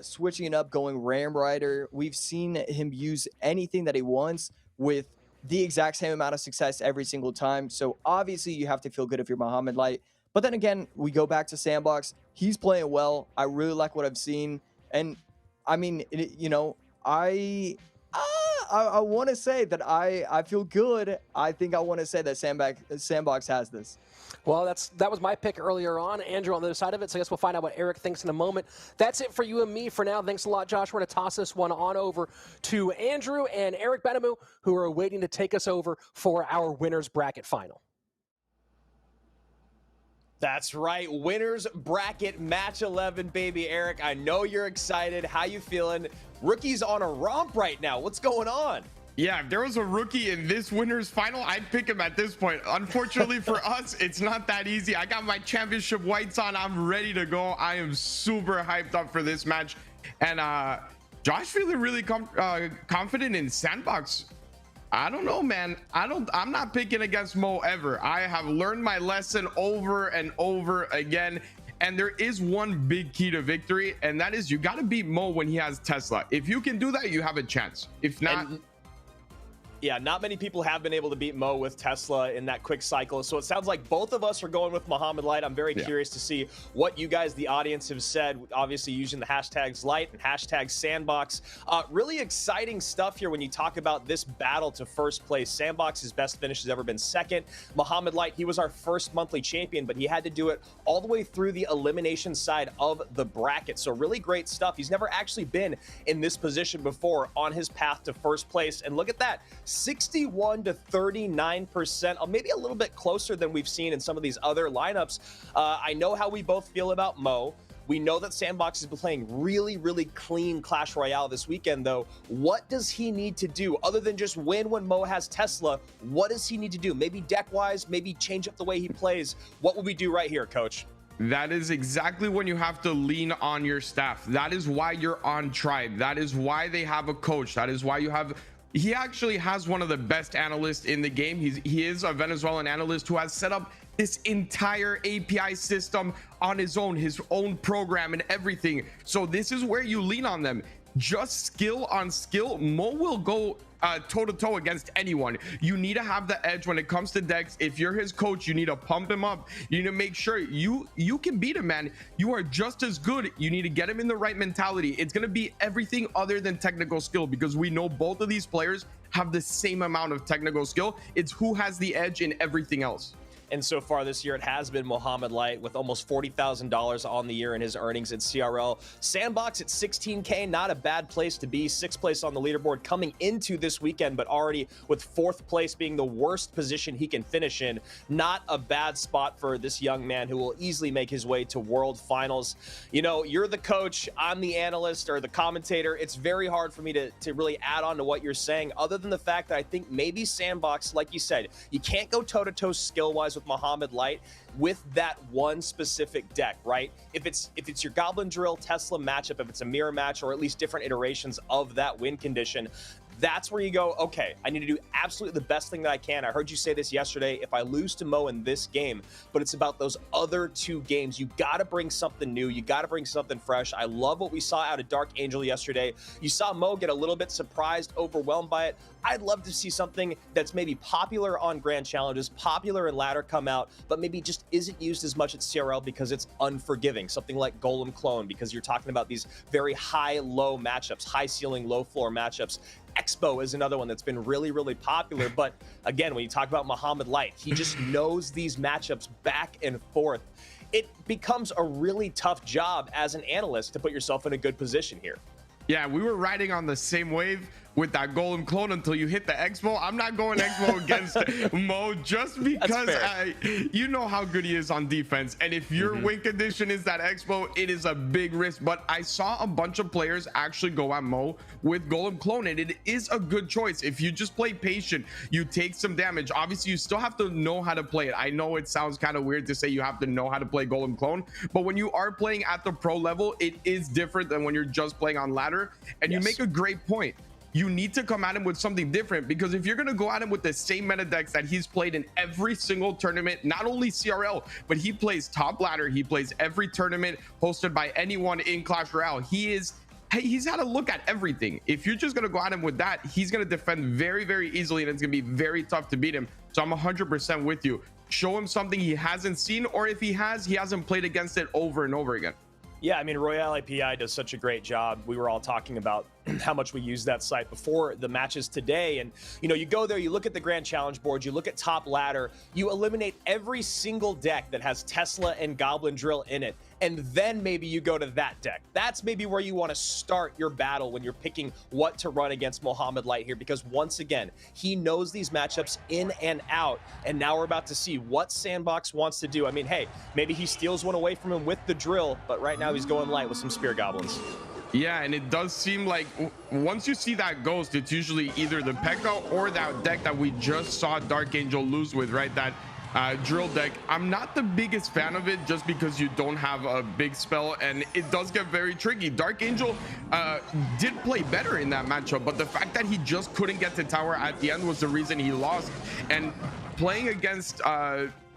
switching it up, going Ram Rider. We've seen him use anything that he wants with the exact same amount of success every single time. So obviously you have to feel good if you're Mohamed Light. But then again, we go back to Sandbox. He's playing well. I really like what I've seen. And I mean, you know, I want to say that I feel good. I think I want to say that Sandbox has this. Well, that was my pick earlier on. Andrew on the other side of it, so I guess we'll find out what Eric thinks in a moment. That's it for you and me for now. Thanks a lot, Josh. We're going to toss this one on over to Andrew and Eric Benamu, who are waiting to take us over for our winners bracket final. That's right, winners bracket match 11, baby. Eric, I know you're excited. How you feeling? Rookie's on a romp right now. What's going on? Yeah, if there was a rookie in this winners final, I'd pick him at this point. Unfortunately for us, it's not that easy. I got my championship whites on. I'm ready to go. I am super hyped up for this match. And Josh feeling really confident in Sandbox. I don't know, man. I'm not picking against Mo ever. I have learned my lesson over and over again. And there is one big key to victory, and that is you got to beat Mo when he has Tesla. If you can do that, you have a chance. If not... Yeah, not many people have been able to beat Mo with Tesla in that quick cycle. So it sounds like both of us are going with Mohamed Light. I'm very curious to see what you guys, the audience, have said, obviously using the hashtags Light and hashtag Sandbox. Really exciting stuff here when you talk about this battle to first place. Sandbox's best finish has ever been second. Mohamed Light, he was our first monthly champion, but he had to do it all the way through the elimination side of the bracket. So really great stuff. He's never actually been in this position before on his path to first place. And look at that. 61 to 39%, maybe a little bit closer than we've seen in some of these other lineups. I know how we both feel about Mo. We know that Sandbox has been playing really, really clean Clash Royale this weekend, though. What does he need to do other than just win when Mo has Tesla? What does he need to do? Maybe deck-wise, maybe change up the way he plays. What will we do right here, Coach? That is exactly when you have to lean on your staff. That is why you're on Tribe. That is why they have a coach. That is why you have... He actually has one of the best analysts in the game. He is a Venezuelan analyst who has set up this entire API system on his own program and everything. So this is where you lean on them. Just skill on skill, Mo will go toe-to-toe against anyone. You need to have the edge when it comes to decks. If you're his coach, you need to pump him up. You need to make sure you can beat him, man. You are just as good. You need to get him in the right mentality. It's going to be everything other than technical skill, because we know both of these players have the same amount of technical skill. It's who has the edge in everything else. And so far this year, it has been Mohamed Light with almost $40,000 on the year in his earnings in CRL. Sandbox at 16K, not a bad place to be. 6th place on the leaderboard coming into this weekend, but already with 4th place being the worst position he can finish in. Not a bad spot for this young man who will easily make his way to World Finals. You know, you're the coach, I'm the analyst or the commentator. It's very hard for me to really add on to what you're saying, other than the fact that I think maybe Sandbox, like you said, you can't go toe-to-toe skill-wise with Mohamed Light with that one specific deck, right? If it's your Goblin Drill Tesla matchup, if it's a mirror match, or at least different iterations of that win condition, that's where you go, okay, I need to do absolutely the best thing that I can. I heard you say this yesterday, if I lose to Mo in this game, but it's about those other 2 games. You got to bring something new. You got to bring something fresh. I love what we saw out of Dark Angel yesterday. You saw Mo get a little bit surprised, overwhelmed by it. I'd love to see something that's maybe popular on Grand Challenges, popular in ladder come out, but maybe just isn't used as much at CRL because it's unforgiving. Something like Golem Clone, because you're talking about these very high-low matchups, high ceiling, low floor matchups. Expo is another one that's been really, really popular. But again, when you talk about Mohamed Light, he just knows these matchups back and forth. It becomes a really tough job as an analyst to put yourself in a good position here. Yeah, we were riding on the same wave with that Golem Clone until you hit the Expo. I'm not going Expo against Mo just because you know how good he is on defense. And if your win condition is that Expo, it is a big risk. But I saw a bunch of players actually go at Mo with Golem Clone, and it is a good choice. If you just play patient, you take some damage. Obviously, you still have to know how to play it. I know it sounds kind of weird to say you have to know how to play Golem Clone, but when you are playing at the pro level, it is different than when you're just playing on ladder. And you make a great point. You need to come at him with something different, because if you're going to go at him with the same meta decks that he's played in every single tournament, not only CRL, but he plays top ladder, he plays every tournament hosted by anyone in Clash Royale. He's had a look at everything. If you're just going to go at him with that, he's going to defend very, very easily, and it's going to be very tough to beat him. So I'm 100% with you. Show him something he hasn't seen, or if he hasn't played against it over and over again. Yeah, I mean, Royale API does such a great job. We were all talking about how much we use that site before the matches today. And, you know, you go there, you look at the Grand Challenge board, you look at top ladder, you eliminate every single deck that has Tesla and Goblin Drill in it. And then maybe you go to that deck. That's maybe where you want to start your battle when you're picking what to run against Mohamed Light here, because once again, he knows these matchups in and out. And now we're about to see what Sandbox wants to do. I mean, hey, maybe he steals one away from him with the drill, but right now he's going light with some Spear Goblins. Yeah, and it does seem like once you see that ghost, it's usually either the P.E.K.K.A or that deck that we just saw Dark Angel lose with, right? That drill deck. I'm not the biggest fan of it, just because you don't have a big spell, and it does get very tricky. Dark Angel did play better in that matchup, but the fact that he just couldn't get to tower at the end was the reason he lost. And playing against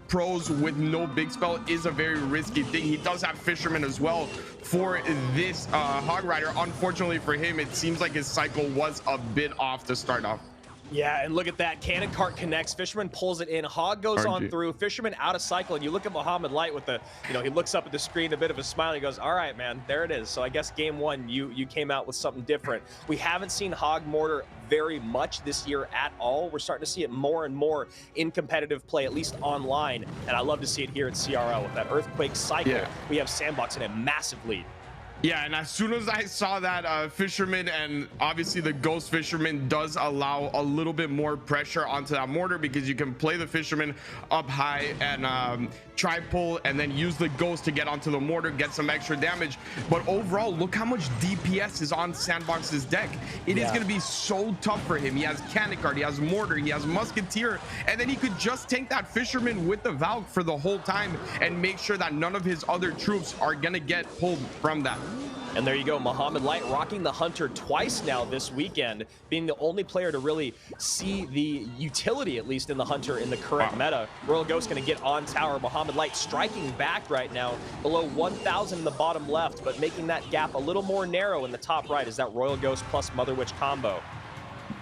pros with no big spell is a very risky thing. He does have Fisherman as well for this Hog Rider. Unfortunately for him, it seems like his cycle was a bit off to start off. Yeah, and look at that. Cannon Cart connects. Fisherman pulls it in. Hog goes on through. Fisherman out of cycle. And you look at Mohamed Light with the, you know, he looks up at the screen, a bit of a smile. He goes, all right, man, there it is. So I guess game one, you came out with something different. We haven't seen Hog Mortar very much this year at all. We're starting to see it more and more in competitive play, at least online. And I love to see it here at CRL with that Earthquake cycle. Yeah. We have Sandbox in a massive lead. Yeah, and as soon as I saw that Fisherman, and obviously the Ghost Fisherman does allow a little bit more pressure onto that mortar, because you can play the Fisherman up high and try pull, and then use the Ghost to get onto the mortar, get some extra damage. But overall, look how much DPS is on Sandbox's deck. It is going to be so tough for him. He has Cannon Cart, he has Mortar, he has Musketeer, and then he could just tank that Fisherman with the Valk for the whole time and make sure that none of his other troops are going to get pulled from that. And there you go, Mohamed Light rocking the Hunter twice now this weekend, being the only player to really see the utility, at least in the Hunter in the current meta. Royal Ghost going to get on tower. Mohamed Light striking back right now, below 1,000 in the bottom left, but making that gap a little more narrow in the top right is that Royal Ghost plus Mother Witch combo.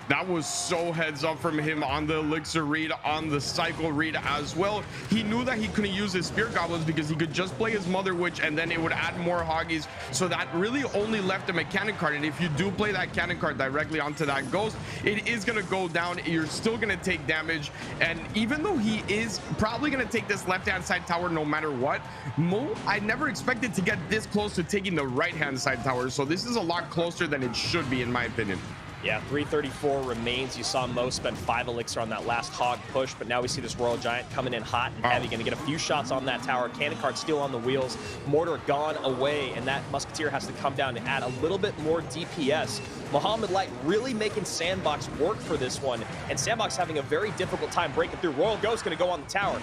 That was so heads up from him on the elixir read, on the cycle read as well. He knew that he couldn't use his Spirit Goblins because he could just play his Mother Witch and then it would add more Hoggies. So that really only left him a cannon card. And if you do play that cannon card directly onto that Ghost, it is going to go down. You're still going to take damage. And even though he is probably going to take this left-hand side tower no matter what, Mo, I never expected to get this close to taking the right-hand side tower. So this is a lot closer than it should be, in my opinion. Yeah, 334 remains. You saw Mo spend 5 elixir on that last hog push, but now we see this Royal Giant coming in hot and heavy. Going to get a few shots on that tower. Cannon card still on the wheels. Mortar gone away, and that Musketeer has to come down to add a little bit more DPS. Mohamed Light really making Sandbox work for this one, and Sandbox having a very difficult time breaking through. Royal Ghost going to go on the tower.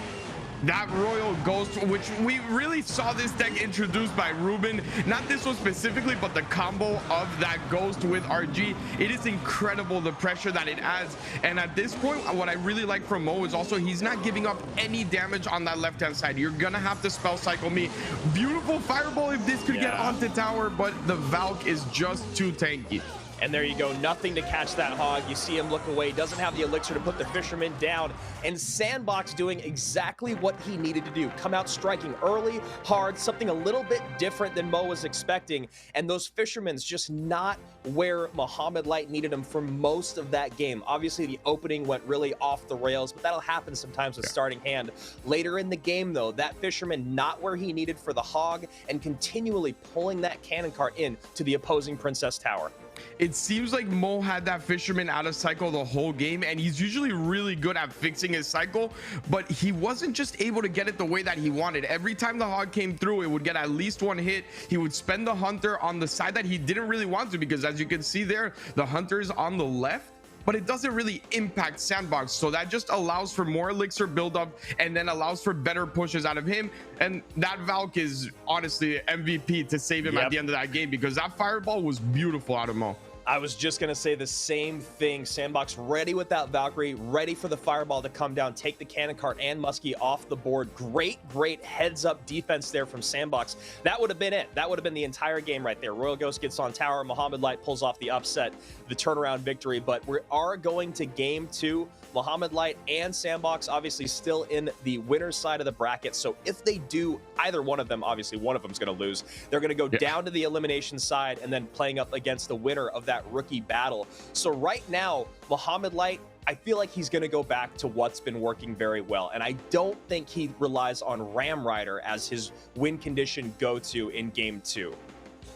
That Royal Ghost, which we really saw this deck introduced by Ruben, not this one specifically, but the combo of that Ghost with RG, it is incredible the pressure that it adds. And at this point, what I really like from Mo is also he's not giving up any damage on that left-hand side. You're gonna have to spell cycle me. Beautiful fireball if this could get onto tower, but the Valk is just too tanky. And there you go, nothing to catch that hog. You see him look away, doesn't have the elixir to put the fisherman down, and Sandbox doing exactly what he needed to do. Come out striking early, hard, something a little bit different than Mo was expecting, and those fishermen's just not where Mohamed Light needed him for most of that game. Obviously, the opening went really off the rails, but that'll happen sometimes with starting hand. Later in the game, though, that fisherman not where he needed for the hog, and continually pulling that cannon cart in to the opposing Princess Tower. It seems like Mo had that fisherman out of cycle the whole game, and he's usually really good at fixing his cycle, but he wasn't just able to get it the way that he wanted. Every time the hog came through, it would get at least one hit. He would spend the Hunter on the side that he didn't really want to, because as you can see there, the Hunter's on the left, but it doesn't really impact Sandbox. So that just allows for more elixir buildup and then allows for better pushes out of him. And that Valk is honestly MVP to save him at the end of that game, because that fireball was beautiful out of Mo. I was just going to say the same thing. Sandbox ready with that Valkyrie, ready for the fireball to come down, take the cannon cart and Muskie off the board. Great heads up defense there from Sandbox. That would have been it. That would have been the entire game right there. Royal Ghost gets on tower. Mohamed Light pulls off the upset, the turnaround victory. But we are going to game 2. Mohamed Light and Sandbox obviously still in the winner's side of the bracket. So if they do, either one of them, obviously one of them is going to lose. They're going to go down to the elimination side and then playing up against the winner of that rookie battle. So right now, Mohamed Light, I feel like he's going to go back to what's been working very well. And I don't think he relies on Ram Rider as his win condition go-to in game 2.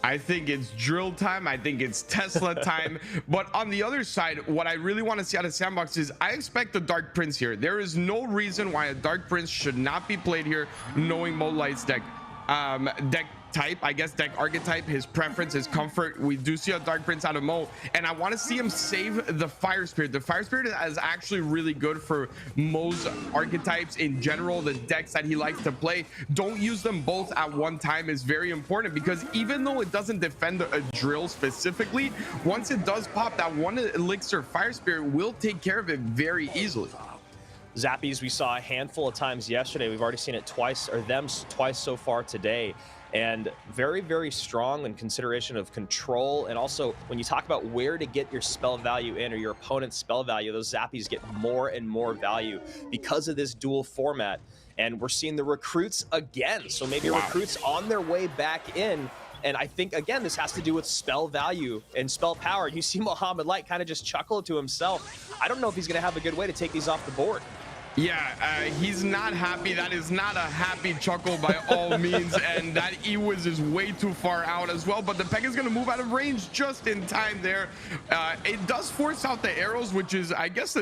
I think it's drill time. I think it's Tesla time. But on the other side, what I really want to see out of Sandbox is I expect the Dark Prince here. There is no reason why a Dark Prince should not be played here, knowing Mo Light's deck type, I guess deck archetype, his preference, his comfort. We do see a Dark Prince out of Mo, and I want to see him save the Fire Spirit. The Fire Spirit is actually really good for Mo's archetypes in general. The decks that he likes to play, don't use them both at one time is very important, because even though it doesn't defend a drill specifically, once it does pop, that one elixir Fire Spirit will take care of it very easily. Zappies we saw a handful of times yesterday. We've already seen it twice, or them twice so far today. And very strong in consideration of control. And also, when you talk about where to get your spell value in, or your opponent's spell value, those Zappies get more and more value because of this dual format. And we're seeing the recruits again. So maybe recruits on their way back in. And I think, again, this has to do with spell value and spell power. You see Mohamed Light kind of just chuckle to himself. I don't know if he's going to have a good way to take these off the board. Yeah, he's not happy. That is not a happy chuckle by all means, and that E-Wiz is way too far out as well, but the Peg is going to move out of range just in time there. It does force out the arrows, which is, I guess,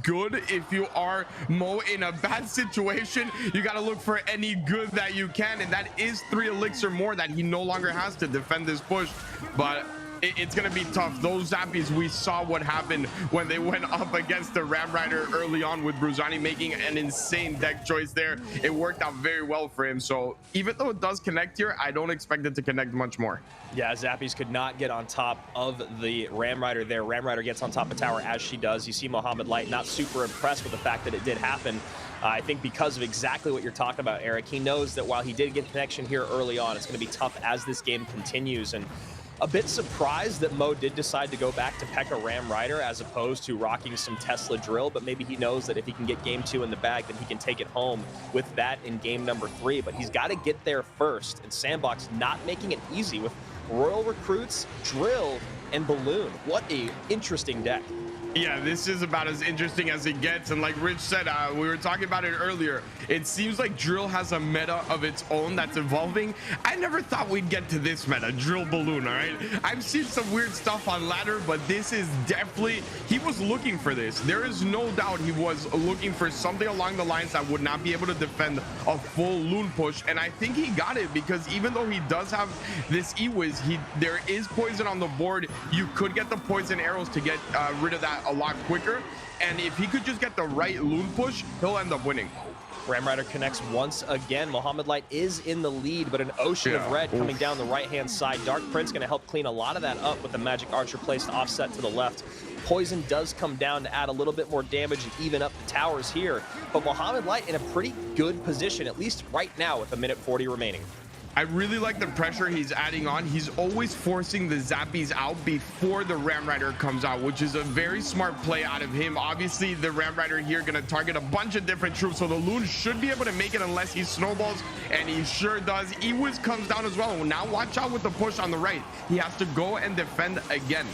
good if you are Mo in a bad situation. You got to look for any good that you can, and that is 3 elixir more that he no longer has to defend this push. But it's going to be tough. Those Zappies, we saw what happened when they went up against the Ram Rider early on, with Bruzani making an insane deck choice there. It worked out very well for him. So even though it does connect here, I don't expect it to connect much more. Yeah, Zappies could not get on top of the Ram Rider there. Ram Rider gets on top of tower as she does. You see Mohamed Light not super impressed with the fact that it did happen. I think because of exactly what you're talking about, Eric. He knows that while he did get connection here early on, it's going to be tough as this game continues. And a bit surprised that Mo did decide to go back to P.E.K.K.A. Ram Rider as opposed to rocking some Tesla Drill, but maybe he knows that if he can get game 2 in the bag, then he can take it home with that in game number 3. But he's got to get there first, and Sandbox not making it easy with Royal Recruits, Drill, and Balloon. What a interesting deck. Yeah, this is about as interesting as it gets. And like Rich said, we were talking about it earlier, it seems like Drill has a meta of its own that's evolving. I never thought we'd get to this meta, Drill Balloon. All right, I've seen some weird stuff on ladder, but this is definitely, he was looking for this. There is no doubt he was looking for something along the lines that would not be able to defend a full Loon push, and I think he got it, because even though he does have this E-Wiz, there is poison on the board. You could get the poison arrows to get rid of that a lot quicker, and if he could just get the right Loon push, he'll end up winning. Ram Rider connects once again. Mohamed Light is in the lead, but an ocean of red coming down the right-hand side. Dark Prince going to help clean a lot of that up with the Magic Archer placed offset to the left. Poison does come down to add a little bit more damage and even up the towers here, but Mohamed Light in a pretty good position, at least right now with 1:40 remaining. I really like the pressure he's adding on. He's always forcing the Zappies out before the Ram Rider comes out, which is a very smart play out of him. Obviously, the Ram Rider here going to target a bunch of different troops, so the Loon should be able to make it unless he snowballs, and he sure does. E-Wiz comes down as well. Now watch out with the push on the right. He has to go and defend again.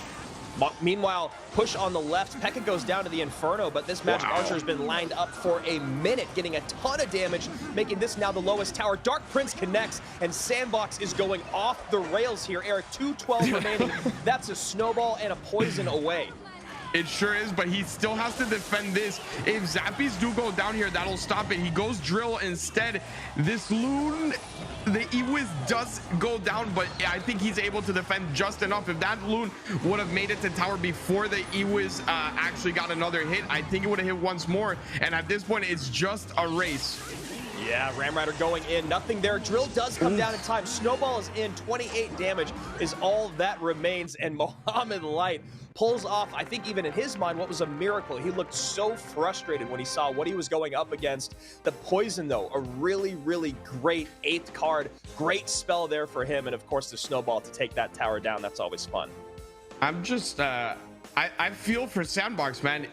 Meanwhile, push on the left. P.E.K.K.A. goes down to the Inferno, but this Magic Archer has been lined up for a minute, getting a ton of damage, making this now the lowest tower. Dark Prince connects, and Sandbox is going off the rails here. Eric, 212 remaining. That's a snowball and a poison away. It sure is, but he still has to defend this. If Zappies do go down here, that'll stop it. He goes Drill instead. This Loon, the E-Wiz does go down, but I think he's able to defend just enough. If that Loon would have made it to tower before the E-Wiz actually got another hit, I think it would have hit once more. And at this point, it's just a race. Yeah, Ram Rider going in, nothing there. Drill does come down in time. Snowball is in, 28 damage is all that remains, and Mohamed Light pulls off, I think even in his mind, what was a miracle. He looked so frustrated when he saw what he was going up against. The poison, though, a really, really great 8th card. Great spell there for him, and of course the snowball to take that tower down. That's always fun. I'm just, I feel for Sandbox, man.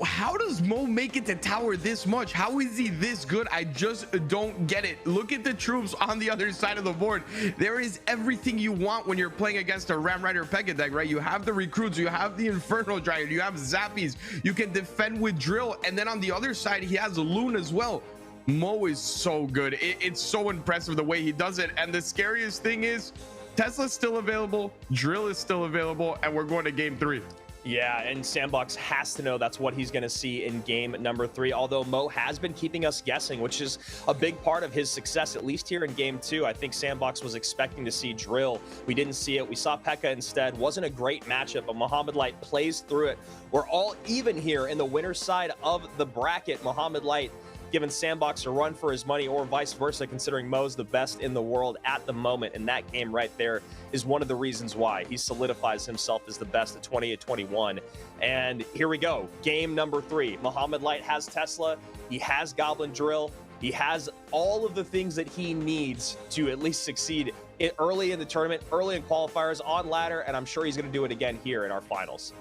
How does Mo make it to tower this much? How is he this good? I just don't get it. Look at the troops on the other side of the board. There is everything you want when you're playing against a Ram Rider P.E.K.K.A. deck, right? You have the recruits, you have the Inferno Dryad, you have Zappies, you can defend with Drill, and then on the other side he has Loon as well. Mo is so good. It's so impressive the way he does it. And the scariest thing is Tesla's still available, Drill is still available, and we're going to game 3. Yeah, and Sandbox has to know that's what he's going to see in game number 3, although Mo has been keeping us guessing, which is a big part of his success, at least here in game 2. I think Sandbox was expecting to see Drill. We didn't see it. We saw P.E.K.K.A. instead. Wasn't a great matchup, but Mohamed Light plays through it. We're all even here in the winner's side of the bracket. Mohamed Light giving Sandbox a run for his money, or vice versa, considering Mo's the best in the world at the moment. And that game right there is one of the reasons why he solidifies himself as the best at 20-21. And here we go. Game number 3. Mohamed Light has Tesla. He has Goblin Drill. He has all of the things that he needs to at least succeed early in the tournament, early in qualifiers, on ladder, and I'm sure he's going to do it again here in our finals.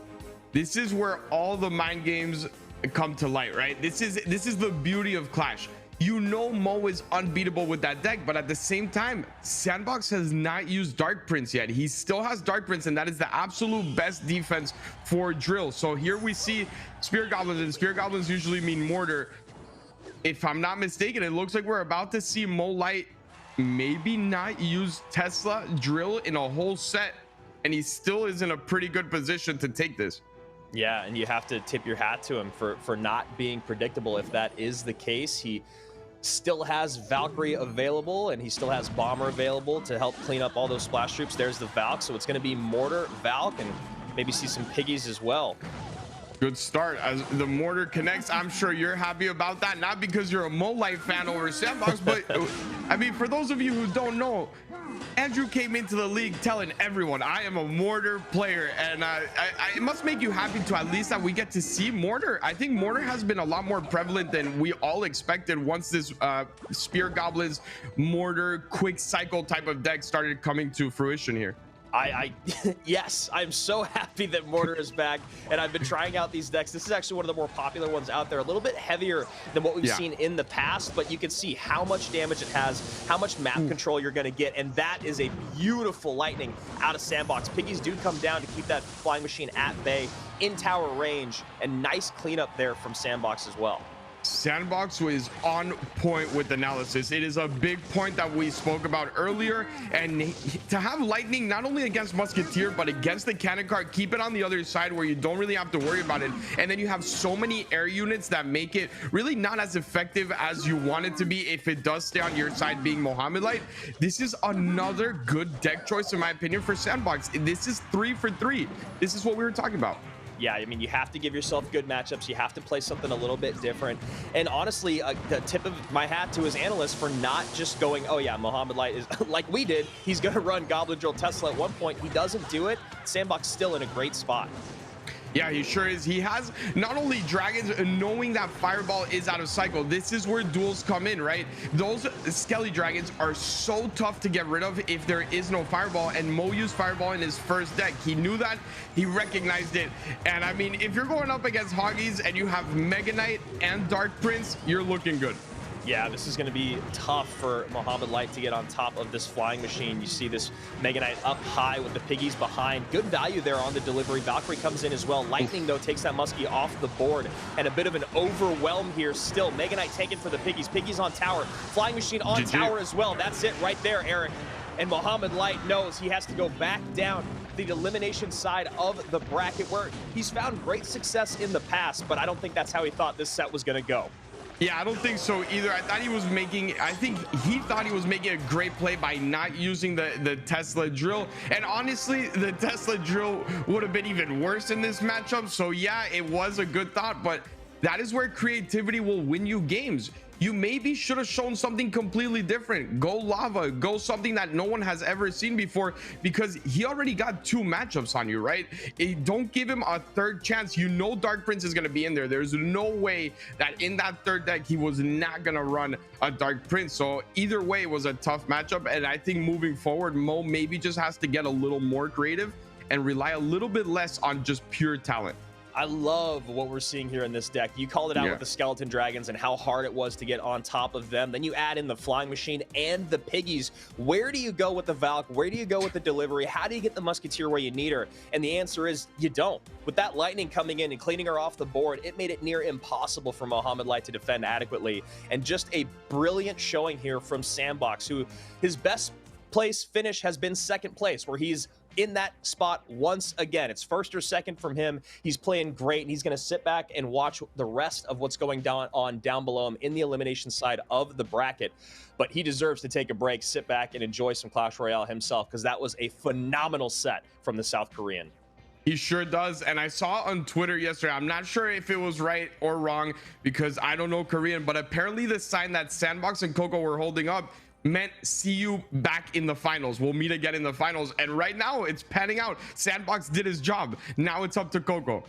This is where all the mind games come to light, right? This is the beauty of Clash. You know Mo is unbeatable with that deck, but at the same time, Sandbox has not used Dark Prince yet. He still has Dark Prince, and that is the absolute best defense for Drill. So here we see Spear Goblins, and Spear Goblins usually mean Mortar. If I'm not mistaken, it looks like we're about to see Mo Light maybe not use Tesla Drill in a whole set, and he still is in a pretty good position to take this. Yeah, and you have to tip your hat to him for not being predictable. If that is the case, he still has Valkyrie available, and he still has Bomber available to help clean up all those splash troops. There's the Valk, so it's going to be Mortar, Valk, and maybe see some Piggies as well. Good start as the mortar connects. I'm sure you're happy about that, not because you're a Molite fan over Sandbox, but I mean, for those of you who don't know, Andrew came into the league telling everyone I am a mortar player, and it must make you happy to at least that we get to see mortar. I think mortar has been a lot more prevalent than we all expected once this Spear Goblins mortar quick cycle type of deck started coming to fruition here. Yes, I'm so happy that Mortar is back, and I've been trying out these decks. This is actually one of the more popular ones out there, a little bit heavier than what we've seen in the past, but you can see how much damage it has, how much map control you're going to get, and that is a beautiful lightning out of Sandbox. Piggies do come down to keep that flying machine at bay, in tower range, and nice cleanup there from Sandbox as well. Sandbox was on point with analysis. It is a big point that we spoke about earlier, and to have lightning not only against Musketeer but against the cannon cart, keep it on the other side where you don't really have to worry about it, and then you have so many air units that make it really not as effective as you want it to be if it does stay on your side being Mohamed Light. This is another good deck choice in my opinion for Sandbox. This is 3 for 3. This is what we were talking about. Yeah, I mean, you have to give yourself good matchups. You have to play something a little bit different. And honestly, the tip of my hat to his analysts for not just going, oh yeah, Mohamed Light is like we did. He's going to run Goblin Drill Tesla at one point. He doesn't do it. Sandbox still in a great spot. Yeah, he sure is. He has not only dragons, knowing that fireball is out of cycle. This is where duels come in, right? Those Skelly dragons are so tough to get rid of if there is no fireball, and Mo used fireball in his first deck. He knew that, he recognized it, and I mean, if you're going up against Hoggies and you have Mega Knight and Dark Prince, you're looking good. Yeah, this is going to be tough for Mohamed Light to get on top of this flying machine. You see this Mega Knight up high with the Piggies behind. Good value there on the delivery. Valkyrie comes in as well. Lightning, though, takes that Muskie off the board. And a bit of an overwhelm here still. Mega Knight taken for the Piggies. Piggies on tower. Flying machine on tower as well. That's it right there, Eric. And Mohamed Light knows he has to go back down the elimination side of the bracket where he's found great success in the past, but I don't think that's how he thought this set was going to go. Yeah, I don't think so either. I think he thought he was making a great play by not using the Tesla drill. And honestly, the Tesla drill would have been even worse in this matchup. So yeah, it was a good thought, but that is where creativity will win you games. You maybe should have shown something completely different. Go lava, go something that no one has ever seen before, because he already got 2 matchups on you, right? Don't give him a third chance. You know Dark Prince is going to be in there. There's no way that in that third deck he was not going to run a Dark Prince. So either way, it was a tough matchup, and I think moving forward, Mo maybe just has to get a little more creative and rely a little bit less on just pure talent. I love what we're seeing here in this deck. You called it out with the Skeleton Dragons and how hard it was to get on top of them. Then you add in the Flying Machine and the Piggies. Where do you go with the Valk? Where do you go with the delivery? How do you get the Musketeer where you need her? And the answer is you don't. With that Lightning coming in and cleaning her off the board, it made it near impossible for Mohamed Light to defend adequately. And just a brilliant showing here from Sandbox, who his best place finish has been second place, where he's in that spot once again. It's first or second from him. He's playing great, and he's going to sit back and watch the rest of what's going down below him in the elimination side of the bracket. But he deserves to take a break, sit back, and enjoy some Clash Royale himself, because that was a phenomenal set from the South Korean. He sure does. And I saw on Twitter yesterday, I'm not sure if it was right or wrong because I don't know Korean, but apparently the sign that Sandbox and Coco were holding up meant see you back in the finals. We'll meet again in the finals. And right now it's panning out. Sandbox did his job. Now it's up to Coco.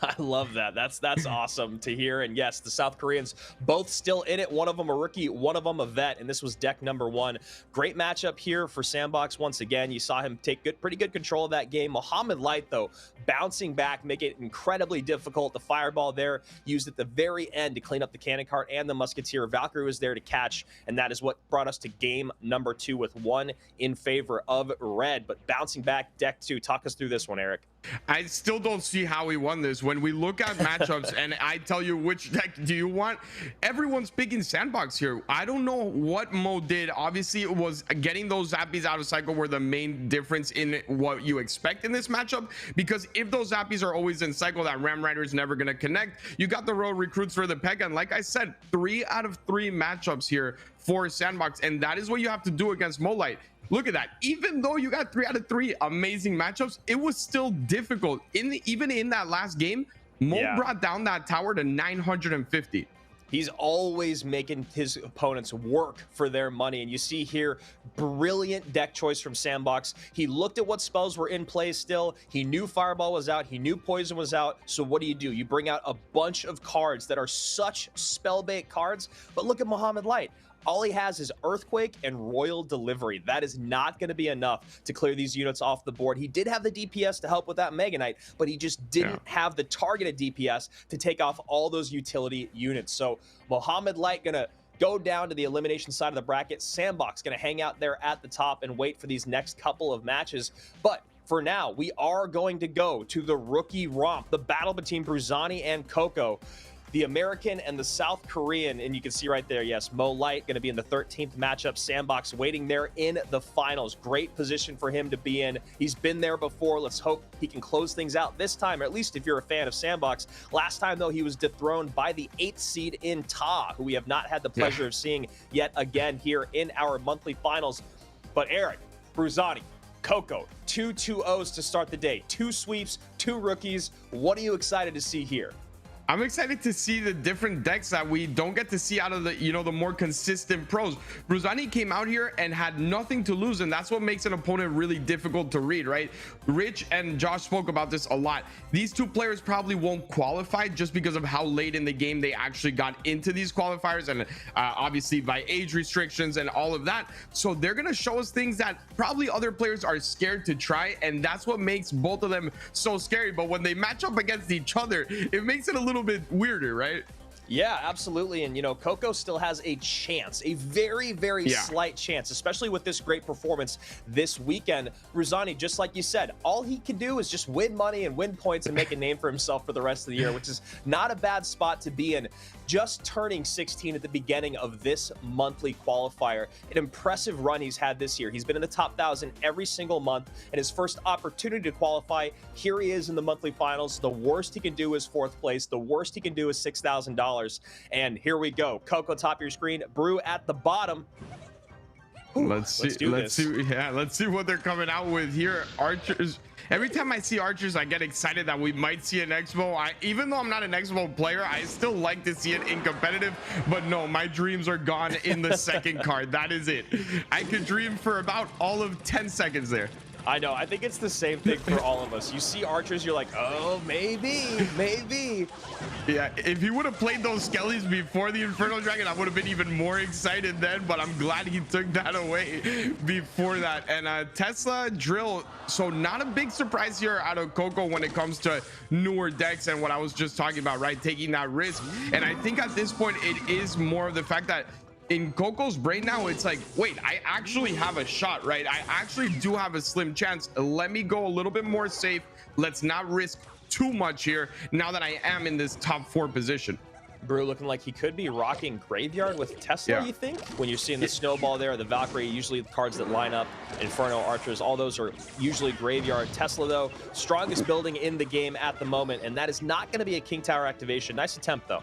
I love that. That's awesome to hear. And yes, the South Koreans both still in it. One of them a rookie, one of them a vet, and this was deck number 1. Great matchup here for Sandbox once again. You saw him take pretty good control of that game. Mohamed Light, though, bouncing back, make it incredibly difficult. The fireball there used at the very end to clean up the cannon cart and the Musketeer. Valkyrie was there to catch, and that is what brought us to game number 2 with 1 in favor of red. But bouncing back, deck 2. Talk us through this one, Eric. I still don't see how he won won this. When we look at matchups and I tell you which deck do you want, everyone's picking Sandbox here. I don't know what Mo did. Obviously, it was getting those Zappies out of cycle were the main difference in what you expect in this matchup, because if those Zappies are always in cycle, that Ram Rider is never going to connect. You got the road recruits for the Pekka, and like I said, 3 out of 3 matchups here for Sandbox, and that is what you have to do against Molite. Look at that. Even though you got 3 out of 3 amazing matchups, it was still difficult. Even in that last game, Mo brought down that tower to 950. He's always making his opponents work for their money. And you see here, brilliant deck choice from Sandbox. He looked at what spells were in play still. He knew Fireball was out. He knew Poison was out. So what do? You bring out a bunch of cards that are such spell bait cards. But look at Mohamed Light. All he has is Earthquake and Royal Delivery. That is not going to be enough to clear these units off the board. He did have the DPS to help with that Mega Knight, but he just didn't have the targeted DPS to take off all those utility units. So Mohamed Light going to go down to the elimination side of the bracket. Sandbox going to hang out there at the top and wait for these next couple of matches. But for now, we are going to go to the rookie romp, the battle between Bruzani and Coco. The American and the South Korean, and you can see right there, yes, Mo Light going to be in the 13th matchup. Sandbox waiting there in the finals. Great position for him to be in. He's been there before. Let's hope he can close things out this time, or at least if you're a fan of Sandbox. Last time, though, he was dethroned by the 8th seed in Ta, who we have not had the pleasure of seeing yet again here in our monthly finals. But Eric, Bruzani, Coco, 2 2-0s to start the day. 2 sweeps, 2 rookies. What are you excited to see here? I'm excited to see the different decks that we don't get to see out of the, the more consistent pros. Bruzani came out here and had nothing to lose, and that's what makes an opponent really difficult to read, right? Rich and Josh spoke about this a lot. These 2 players probably won't qualify just because of how late in the game they actually got into these qualifiers, and obviously by age restrictions and all of that. So they're going to show us things that probably other players are scared to try, and that's what makes both of them so scary. But when they match up against each other, it makes it a little bit weirder, right? Yeah, absolutely. And, Coco still has a chance, a very, very slight chance, especially with this great performance this weekend. Bruzani, just like you said, all he can do is just win money and win points and make a name for himself for the rest of the year, which is not a bad spot to be in. Just turning 16 at the beginning of this monthly qualifier. An impressive run he's had this year. He's been in the top 1,000 every single month, and his first opportunity to qualify, here he is in the monthly finals. The worst he can do is 4th place. The worst he can do is $6,000. And here we go. Coco, top of your screen. Brew at the bottom. Let's see what they're coming out with here. Archers. Every time I see Archers, I get excited that we might see an Expo. Even though I'm not an Expo player, I still like to see it in competitive. But no, my dreams are gone in the second card. That is it. I could dream for about all of 10 seconds there. I know. I think it's the same thing for all of us. You see Archers, you're like, oh, maybe. Yeah, if he would have played those skellies before the Infernal Dragon, I would have been even more excited then, but I'm glad he took that away before that. And Tesla Drill, so not a big surprise here out of Coco when it comes to newer decks and what I was just talking about, right? Taking that risk. And I think at this point, it is more of the fact that in Coco's brain now, it's like, wait, I actually have a shot, right? I actually do have a slim chance. Let me go a little bit more safe. Let's not risk too much here now that I am in this top 4 position. Brew looking like he could be rocking Graveyard with Tesla, you think? When you're seeing the Snowball there, the Valkyrie, usually the cards that line up, Inferno, Archers, all those are usually Graveyard. Tesla, though, strongest building in the game at the moment, and that is not going to be a King Tower activation. Nice attempt, though.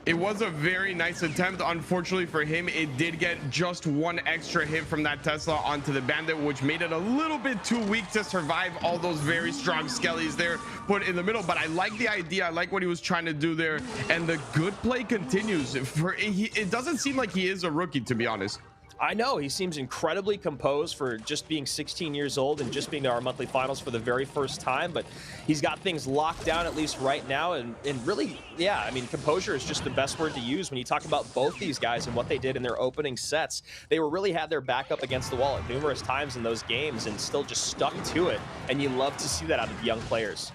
It was a very nice attempt. Unfortunately for him, it did get just 1 extra hit from that Tesla onto the Bandit, which made it a little bit too weak to survive all those very strong skellies there put in the middle. But I like the idea. I like what he was trying to do there. And the good play continues. It doesn't seem like he is a rookie, to be honest. I know, he seems incredibly composed for just being 16 years old and just being to our monthly finals for the very first time, but he's got things locked down, at least right now, and really, yeah, I mean, composure is just the best word to use when you talk about both these guys and what they did in their opening sets. They really had their back up against the wall numerous times in those games and still just stuck to it, and you love to see that out of young players.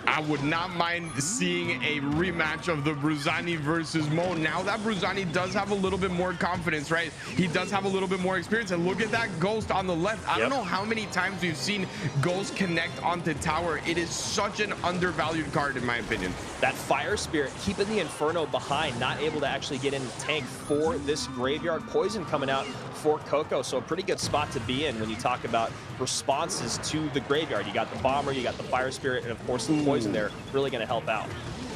I would not mind seeing a rematch of the Bruzani versus Mo. Now that Bruzani does have a little bit more confidence, right? He does have a little bit more experience. And look at that Ghost on the left. I don't know how many times we've seen Ghost connect onto tower. It is such an undervalued card, in my opinion. That Fire Spirit keeping the Inferno behind, not able to actually get in the tank for this graveyard. Poison coming out for Coco, so a pretty good spot to be in when you talk about responses to the graveyard. You got the Bomber, you got the Fire Spirit, and of course the Poison there, really going to help out.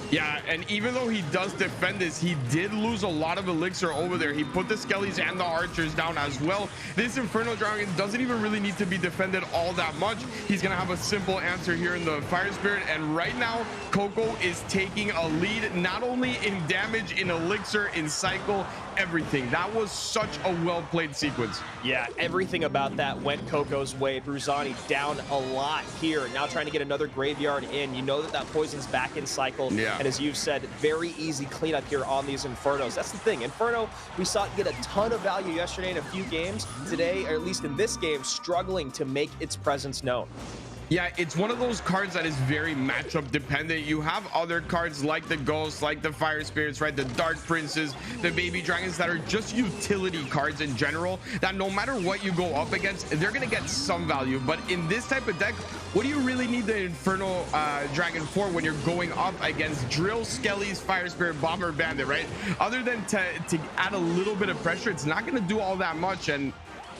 Yeah, and even though he does defend this, he did lose a lot of elixir over there. He put the Skellies and the Archers down as well. This Inferno Dragon doesn't even really need to be defended all that much. He's going to have a simple answer here in the Fire Spirit. And right now, Coco is taking a lead, not only in damage, in elixir, in cycle, everything. That was such a well-played sequence. Yeah, everything about that went Coco's way. Bruzani down a lot here. Now trying to get another graveyard in. You know that that Poison's back in cycle. Yeah. And as you've said, very easy cleanup here on these Infernos. That's the thing. Inferno, we saw it get a ton of value yesterday in a few games. Today, or at least in this game, struggling to make its presence known. Yeah, it's one of those cards that is very matchup dependent. You have other cards like the Ghosts, like the Fire Spirits, right? The Dark Princes, the Baby Dragons that are just utility cards in general that no matter what you go up against, they're going to get some value. But in this type of deck, what do you really need the Inferno Dragon for when you're going up against Drill, Skellies, Fire Spirit, Bomber, Bandit, right? Other than to add a little bit of pressure, it's not going to do all that much. And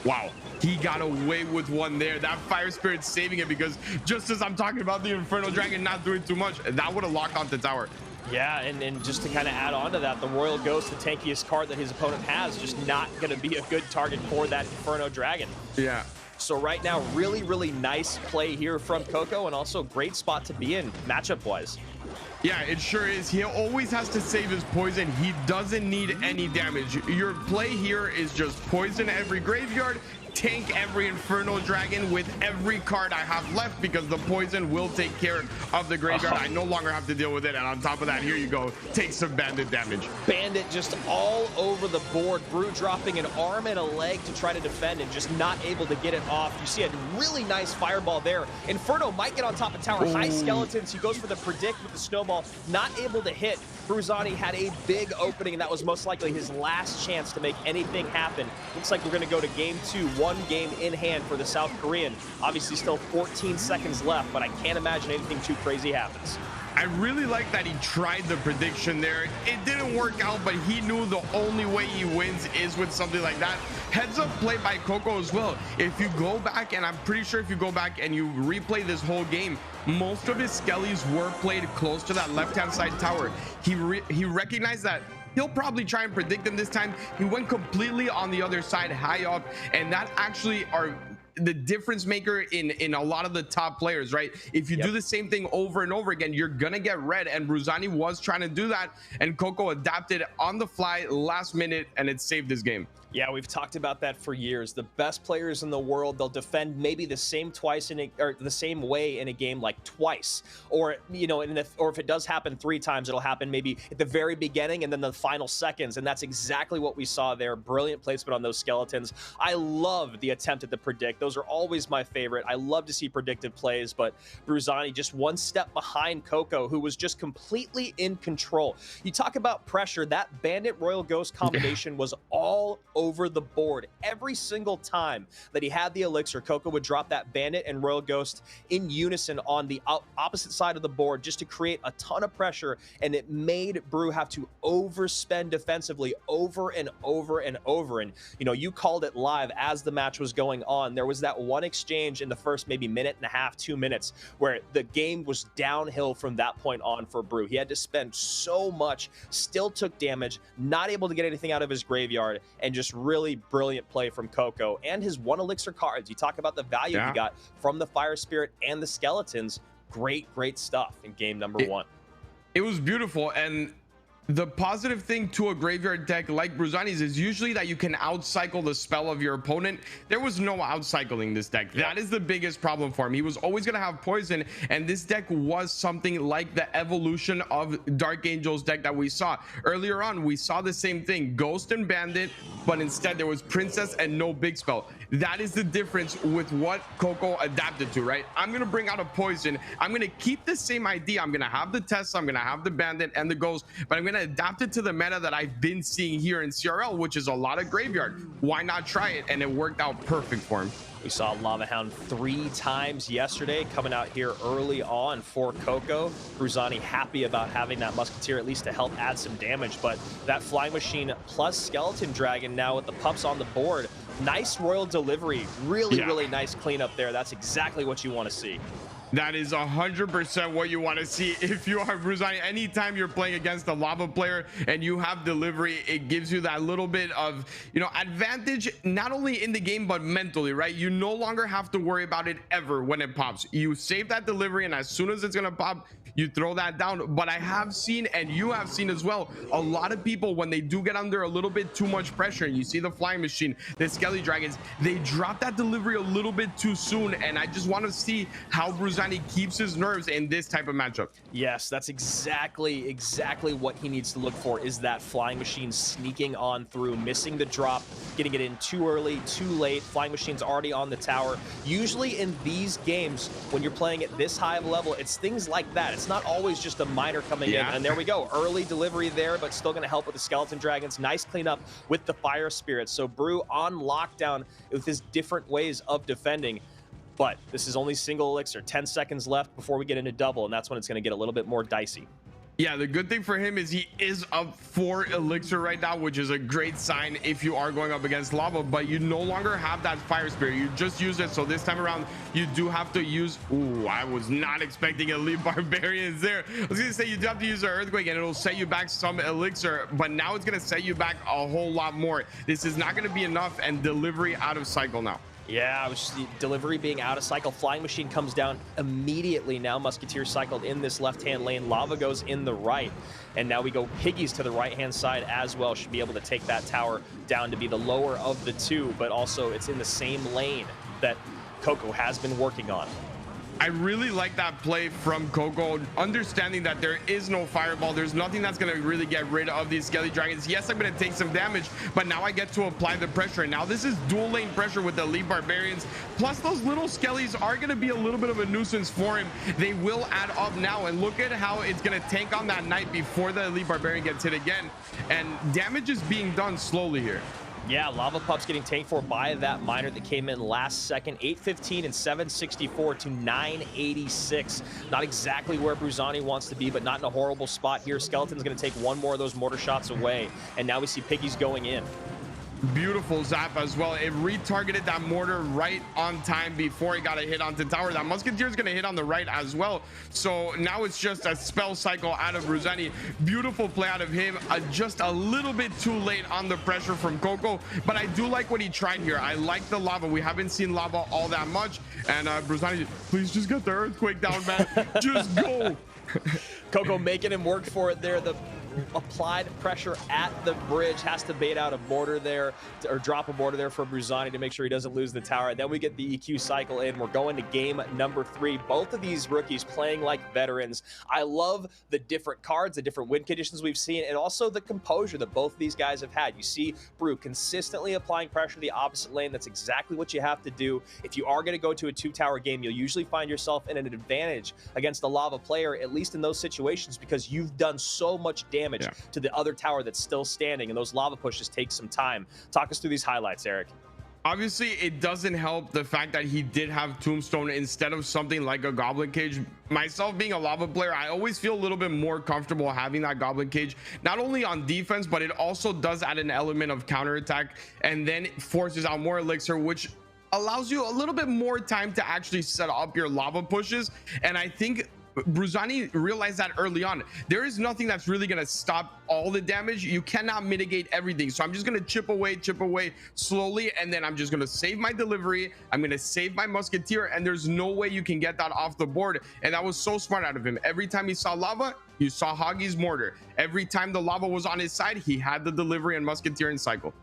wow, he got away with one there. That Fire Spirit saving it, because just as I'm talking about the Inferno Dragon not doing too much, that would have locked onto tower. Yeah, and just to kind of add on to that, the Royal Ghost, the tankiest card that his opponent has, just not going to be a good target for that Inferno Dragon. Yeah. So right now, really, really nice play here from Coco, and also great spot to be in matchup-wise. Yeah, it sure is. He always has to save his poison. He doesn't need any damage. Your play here is just poison every graveyard, tank every Inferno Dragon with every card I have left, because the poison will take care of the graveyard. I no longer have to deal with it. And on top of that, here you go, take some Bandit damage. Bandit just all over the board. Brew dropping an arm and a leg to try to defend and just not able to get it off. You see a really nice fireball there. Inferno might get on top of tower. High skeletons. He goes for the predict with the snowball. Not able to hit. Bruzani had a big opening, and that was most likely his last chance to make anything happen. Looks like we're going to go to game 2. One game in hand for the South Korean. Obviously still 14 seconds left, but I can't imagine anything too crazy happens. I really like that he tried the prediction there. It didn't work out, but he knew the only way he wins is with something like that. Heads up play by Coco as well. If you go back, and I'm pretty sure if you go back and you replay this whole game, most of his Skellies were played close to that left-hand side tower. He recognized that he'll probably try and predict them this time. He went completely on the other side, high up, and that actually are the difference maker in a lot of the top players, right? If you do the same thing over and over again, you're gonna get red, and Bruzani was trying to do that, and Coco adapted on the fly last minute, and it saved his game. Yeah, we've talked about that for years. The best players in the world, they'll defend maybe the same or the same way in a game, like twice, or you know, or if it does happen 3 times, it'll happen maybe at the very beginning and then the final seconds, and that's exactly what we saw there. Brilliant placement on those skeletons. I love the attempt at the predict. Those are always my favorite. I love to see predictive plays, but Bruzani just one step behind Coco, who was just completely in control. You talk about pressure. That Bandit Royal Ghost combination was all over the board. Every single time that he had the elixir, Coco would drop that Bandit and Royal Ghost in unison on the opposite side of the board just to create a ton of pressure, and it made Brew have to overspend defensively over and over and over. And you know, you called it live as the match was going on. There was that one exchange in the first maybe minute and a half, 2 minutes, where the game was downhill from that point on for Brew. He had to spend so much, still took damage, not able to get anything out of his graveyard, and just really brilliant play from Coco and his 1 elixir cards. You talk about the value he got from the Fire Spirit and the skeletons. Great stuff in game number 1. It was beautiful, and The positive thing to a graveyard deck like Bruzani's is usually that you can outcycle the spell of your opponent. There was no outcycling this deck. That is the biggest problem for him. He was always going to have poison, and this deck was something like the evolution of Dark Angel's deck that we saw earlier on. We saw the same thing, Ghost and Bandit, but instead there was Princess and no big spell. That is the difference with what Coco adapted to, right? I'm going to bring out a poison. I'm going to keep the same idea. I'm going to have the Tessa, I'm going to have the Bandit and the Ghost, but I'm going to adapt it to the meta that I've been seeing here in CRL, which is a lot of graveyard. Why not try it? And it worked out perfect for him. We saw Lava Hound 3 times yesterday coming out here early on for Coco. Bruzani happy about having that Musketeer at least to help add some damage, but that Flying Machine plus Skeleton Dragon now with the pups on the board. Nice Royal Delivery. Really nice cleanup there. That's exactly what you want to see. That is 100% what you want to see if you are Bruzani. Anytime you're playing against a Lava player and you have delivery, it gives you that little bit of, you know, advantage, not only in the game, but mentally, right? You no longer have to worry about it ever when it pops. You save that delivery, and as soon as it's going to pop, you throw that down. But I have seen, and you have seen as well, a lot of people, when they do get under a little bit too much pressure, and you see the Flying Machine, the Skelly Dragons, they drop that delivery a little bit too soon. And I just want to see how Bruzani keeps his nerves in this type of matchup. Yes, that's exactly what he needs to look for, is that Flying Machine sneaking on through, missing the drop, getting it in too early, too late. Flying Machine's already on the tower. Usually in these games, when you're playing at this high of a level, it's things like that. It's not always just a miner coming in. And there we go. Early delivery there, but still going to help with the Skeleton Dragons. Nice cleanup with the Fire Spirits. So Brew on lockdown with his different ways of defending. But this is only single elixir, 10 seconds left before we get into double, and that's when it's going to get a little bit more dicey. Yeah, the good thing for him is he is up 4 elixir right now, which is a great sign if you are going up against Lava, but you no longer have that Fire Spirit. You just use it, so this time around you do have to use, ooh, I was not expecting Elite Barbarians there. I was gonna say you do have to use an Earthquake and it'll set you back some elixir, but now it's gonna set you back a whole lot more. This is not gonna be enough, and delivery out of cycle now. Yeah, delivery being out of cycle. Flying Machine comes down immediately. Now Musketeer cycled in this left-hand lane. Lava goes in the right. And now we go Piggies to the right-hand side as well. Should be able to take that tower down to be the lower of the two, but also it's in the same lane that Coco has been working on. I really like that play from Coco, understanding that there is no fireball. There's nothing that's going to really get rid of these Skelly Dragons. Yes, I'm going to take some damage, but now I get to apply the pressure. And now this is dual lane pressure with the Elite Barbarians. Plus, those little Skellies are going to be a little bit of a nuisance for him. They will add up now, and look at how it's going to tank on that Knight before the Elite Barbarian gets hit again. And damage is being done slowly here. Yeah, Lava Pups getting tanked for by that miner that came in last second. 815 and 764 to 986. Not exactly where Bruzani wants to be, but not in a horrible spot here. Skeleton's going to take one more of those mortar shots away, and now we see Piggies going in. Beautiful zap as well. It retargeted that mortar right on time before it got a hit onto tower. That Musketeer is going to hit on the right as well. So now it's just a spell cycle out of Bruzani. Beautiful play out of him. Just a little bit too late on the pressure from Coco, but I do like what he tried here. I like the Lava. We haven't seen Lava all that much, and Bruzani, please just get the Earthquake down, man. Just go. Coco making him work for it there. The applied pressure at the bridge has to bait out a border there, or drop a border there for Bruzani to make sure he doesn't lose the tower. Then we get the EQ cycle in. We're going to game number 3. Both of these rookies playing like veterans. I love the different cards, the different win conditions we've seen, and also the composure that both of these guys have had. You see Brew consistently applying pressure to the opposite lane. That's exactly what you have to do. If you are going to go to a 2-tower game, you'll usually find yourself in an advantage against a Lava player, at least in those situations, because you've done so much damage to the other tower that's still standing, and those Lava pushes take some time. Talk us through these highlights, Eric. Obviously, it doesn't help the fact that he did have Tombstone instead of something like a Goblin Cage. Myself being a Lava player, I always feel a little bit more comfortable having that Goblin Cage, not only on defense, but it also does add an element of counterattack, and then it forces out more elixir, which allows you a little bit more time to actually set up your Lava pushes. And I think Bruzani realized that early on. There is nothing that's really going to stop all the damage. You cannot mitigate everything. So I'm just going to chip away slowly, and then I'm just going to save my delivery. I'm going to save my musketeer, and there's no way you can get that off the board. And that was so smart out of him. Every time he saw lava, you saw Hoggy's mortar. Every time the lava was on his side, he had the delivery and musketeer in cycle.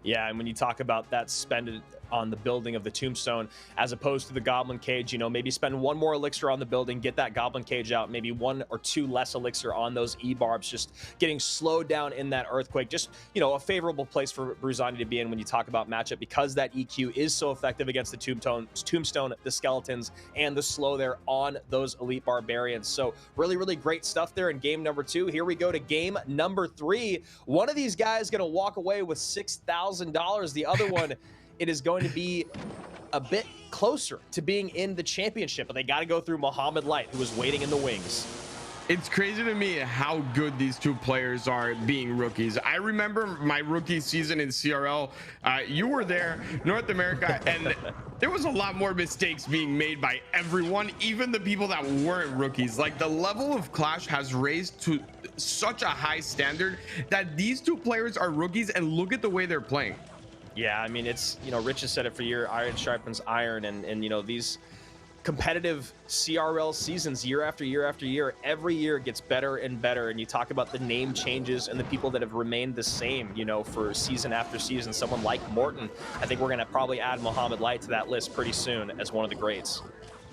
Yeah, and when you talk about that spend on the building of the tombstone as opposed to the goblin cage, you know, maybe spend one more elixir on the building, get that goblin cage out, maybe 1 or 2 less elixir on those e-barbs, just getting slowed down in that earthquake. Just, you know, a favorable place for Bruzani to be in when you talk about matchup, because that EQ is so effective against the tombstone, the skeletons, and the slow there on those elite barbarians. So really great stuff there in game number 2. Here we go to game number 3. One of these guys going to walk away with $6,000. The other one, it is going to be a bit closer to being in the championship, but they got to go through Mohamed Light, who is waiting in the wings. It's crazy to me how good these two players are being rookies. I remember my rookie season in CRL. You were there, North America, and there was a lot more mistakes being made by everyone, even the people that weren't rookies. Like, the level of Clash has raised to such a high standard that these two players are rookies, and look at the way they're playing. Yeah, I mean, it's, you know, Rich has said it for years, iron sharpens iron, and you know, these competitive CRL seasons year after year after year, every year gets better and better. And you talk about the name changes and the people that have remained the same, you know, for season after season. Someone like Morton, I think we're going to probably add Mohamed Light to that list pretty soon as one of the greats.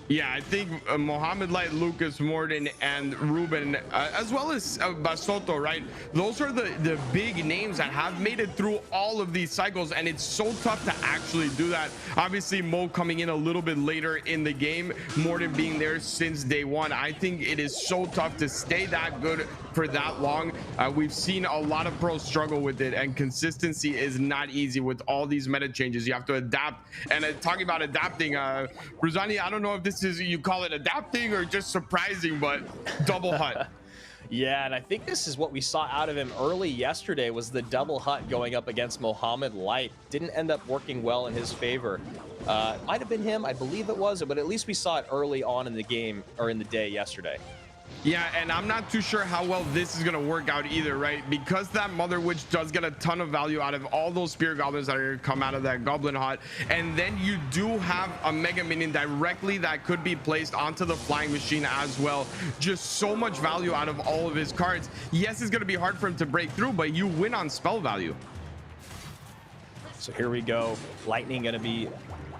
Yeah, I think Mohamed Light, Lucas Morton, and Ruben, as well as Basoto, right? Those are the big names that have made it through all of these cycles, and it's so tough to actually do that. Obviously, Mo coming in a little bit later in the game, Morton being there since day one. I think it is so tough to stay that good for that long. We've seen a lot of pros struggle with it, and consistency is not easy with all these meta changes. You have to adapt. And talking about adapting, Bruzani, I don't know if this is, you call it adapting or just surprising, but double hut. Yeah, and I think this is what we saw out of him early yesterday, was the double hut going up against Mohamed Light. Didn't end up working well in his favor. Might have been him, I believe it was, but at least we saw it early on in the game, or in the day yesterday. Yeah, and I'm not too sure how well this is going to work out either, right? Because that Mother Witch does get a ton of value out of all those Spear Goblins that are going to come out of that Goblin Hut. And then you do have a Mega Minion directly that could be placed onto the Flying Machine as well. Just so much value out of all of his cards. Yes, it's going to be hard for him to break through, but you win on spell value. So here we go. Lightning going to be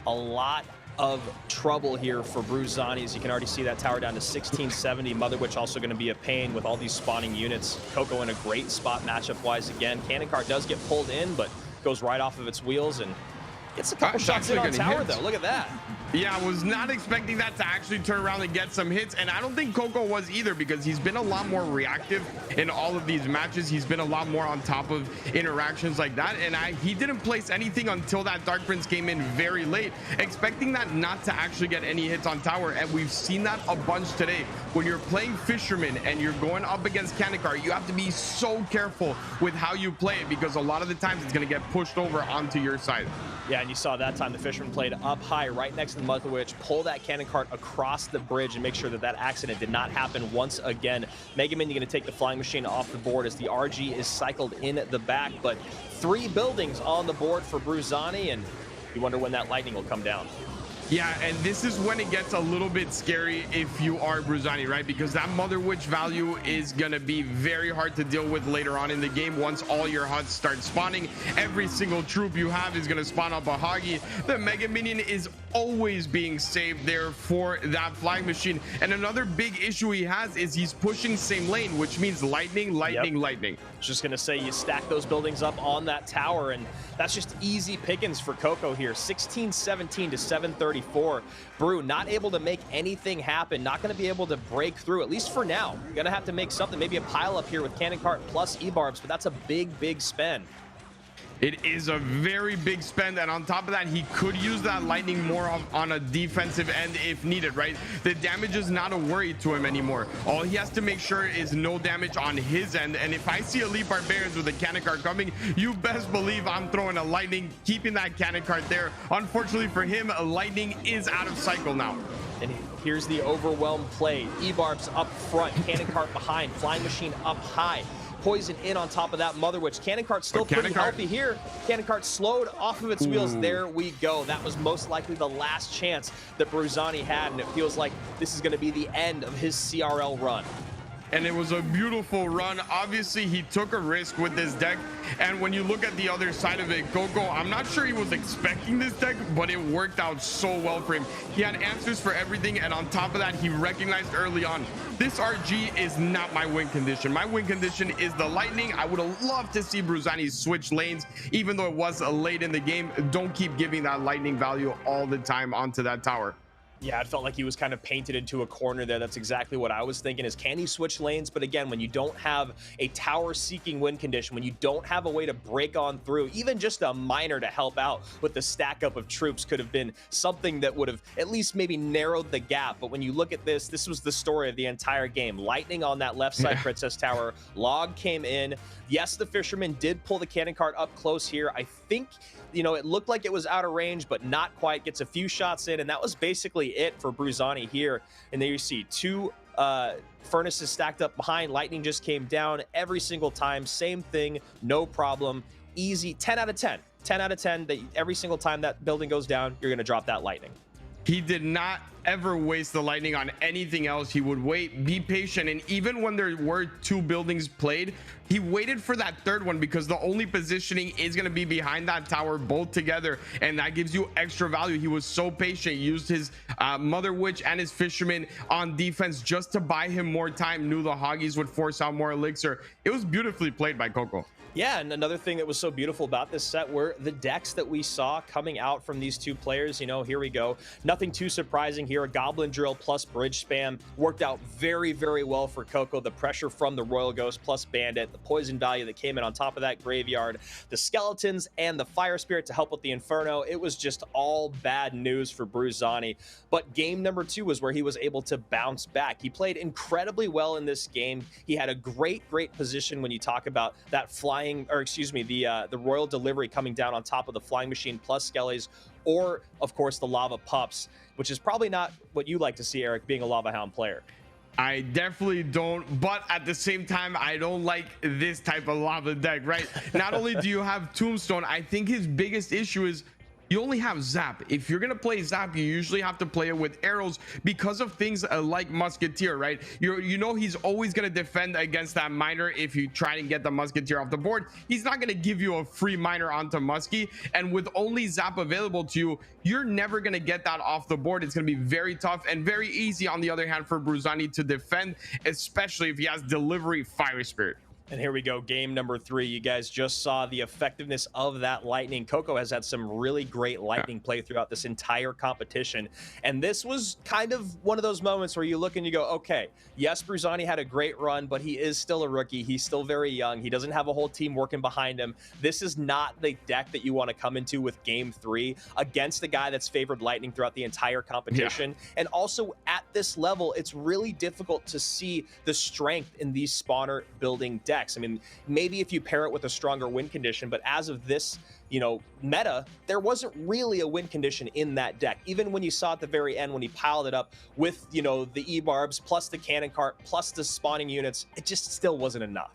a lot of trouble here for Bruzani, as you can already see that tower down to 1670. Mother Witch also going to be a pain with all these spawning units. Coco in a great spot matchup wise again. Cannon Cart does get pulled in, but goes right off of its wheels and gets a couple shots in on tower though. Look at that. Yeah, I was not expecting that to actually turn around and get some hits, and I don't think Coco was either, because he's been a lot more reactive in all of these matches. He's been a lot more on top of interactions like that, and he didn't place anything until that Dark Prince came in very late, expecting that not to actually get any hits on tower. And we've seen that a bunch today. When you're playing Fisherman and you're going up against Cannon Cart, you have to be so careful with how you play it, because a lot of the times it's going to get pushed over onto your side. Yeah, and you saw that time the Fisherman played up high right next to the Mother Witch, pull that Cannon Cart across the bridge and make sure that that accident did not happen once again. Mega Minion going to take the Flying Machine off the board as the RG is cycled in the back, but 3 buildings on the board for Bruzani, and you wonder when that lightning will come down. Yeah, and this is when it gets a little bit scary if you are Bruzani, right? Because that Mother Witch value is going to be very hard to deal with later on in the game. Once all your huts start spawning, every single troop you have is going to spawn up a Hoggy. The Mega Minion is always being saved there for that Flying Machine. And another big issue he has is he's pushing same lane, which means lightning. Just going to say, you stack those buildings up on that tower, and that's just easy pickings for Coco here. 16-17 to 734. Brew not able to make anything happen, not going to be able to break through, at least for now. Going to have to make something, maybe a pile up here with Cannon Cart plus E-Barbs, but that's a big spend. It is a very big spend, and on top of that, he could use that lightning more on a defensive end if needed, right? The damage is not a worry to him anymore. All he has to make sure is no damage on his end, and if I see elite barbarians with a Cannon Cart coming, you best believe I'm throwing a lightning, keeping that Cannon Cart there. Unfortunately for him, a lightning is out of cycle now. And here's the overwhelmed play. E-Barb's up front, Cannon Cart behind, Flying Machine up high. Poison in on top of that Mother Witch. Cannon Cart's still pretty healthy here. Cannon Cart slowed off of its wheels. There we go. That was most likely the last chance that Bruzani had, and it feels like this is going to be the end of his CRL run. And it was a beautiful run. Obviously, he took a risk with this deck. And when you look at the other side of it, Coco, I'm not sure he was expecting this deck, but it worked out so well for him. He had answers for everything. And on top of that, he recognized early on, this RG is not my win condition. My win condition is the Lightning. I would have loved to see Bruzani switch lanes, even though it was late in the game. Don't keep giving that Lightning value all the time onto that tower. Yeah, it felt like he was kind of painted into a corner there. That's exactly what I was thinking, is can he switch lanes? But again, when you don't have a tower-seeking win condition, when you don't have a way to break on through, even just a miner to help out with the stack up of troops could have been something that would have at least maybe narrowed the gap. But when you look at this, this was the story of the entire game. Lightning on that left side Princess Tower. Log came in. Yes, the Fisherman did pull the Cannon Cart up close here. I think, you know, it looked like it was out of range, but not quite. Gets a few shots in, and that was basically it for Bruzani here. And there you see two furnaces stacked up behind. Lightning just came down every single time. Same thing, no problem. Easy, 10 out of 10. 10 out of 10, that every single time that building goes down, you're going to drop that Lightning. He did not ever waste the Lightning on anything else. He would wait, be patient, and even when there were two buildings played, he waited for that third one because the only positioning is going to be behind that tower both together, and that gives you extra value. He was so patient, used his Mother Witch and his Fisherman on defense just to buy him more time. Knew the Hoggies would force out more elixir. It was beautifully played by Coco. Yeah, and another thing that was so beautiful about this set were the decks that we saw coming out from these two players. You know, here we go. Nothing too surprising here. A Goblin Drill plus Bridge Spam worked out very, very well for Coco. The pressure from the Royal Ghost plus Bandit, the poison value that came in on top of that Graveyard, the Skeletons, and the Fire Spirit to help with the Inferno. It was just all bad news for Bruzani. But game number 2 was where he was able to bounce back. He played incredibly well in this game. He had a great position when you talk about that flying, or excuse me, the Royal Delivery coming down on top of the Flying Machine plus Skellies, or of course the Lava Pups, which is probably not what you like to see, Eric, being a Lava Hound player. I definitely don't, but at the same time, I don't like this type of lava deck, right? Not only do you have Tombstone, I think his biggest issue is you only have Zap. If you're gonna play Zap, you usually have to play it with arrows because of things like Musketeer, right? You know he's always gonna defend against that miner. If you try and get the Musketeer off the board, he's not gonna give you a free miner onto Muskie, and with only Zap available to you, you're never gonna get that off the board. It's gonna be very tough and very easy, on the other hand, for Bruzani to defend, especially if he has Delivery Fire Spirit. And here we go, game number 3. You guys just saw the effectiveness of that Lightning. Coco has had some really great Lightning play throughout this entire competition. And this was kind of one of those moments where you look and you go, okay, yes, Bruzani had a great run, but he is still a rookie. He's still very young. He doesn't have a whole team working behind him. This is not the deck that you want to come into with game 3 against a guy that's favored Lightning throughout the entire competition. Yeah. And also at this level, it's really difficult to see the strength in these spawner building decks. I mean, maybe if you pair it with a stronger win condition, but as of this, you know, meta, there wasn't really a win condition in that deck. Even when you saw at the very end, when he piled it up with, you know, the E-Barbs plus the Cannon Cart plus the spawning units, it just still wasn't enough.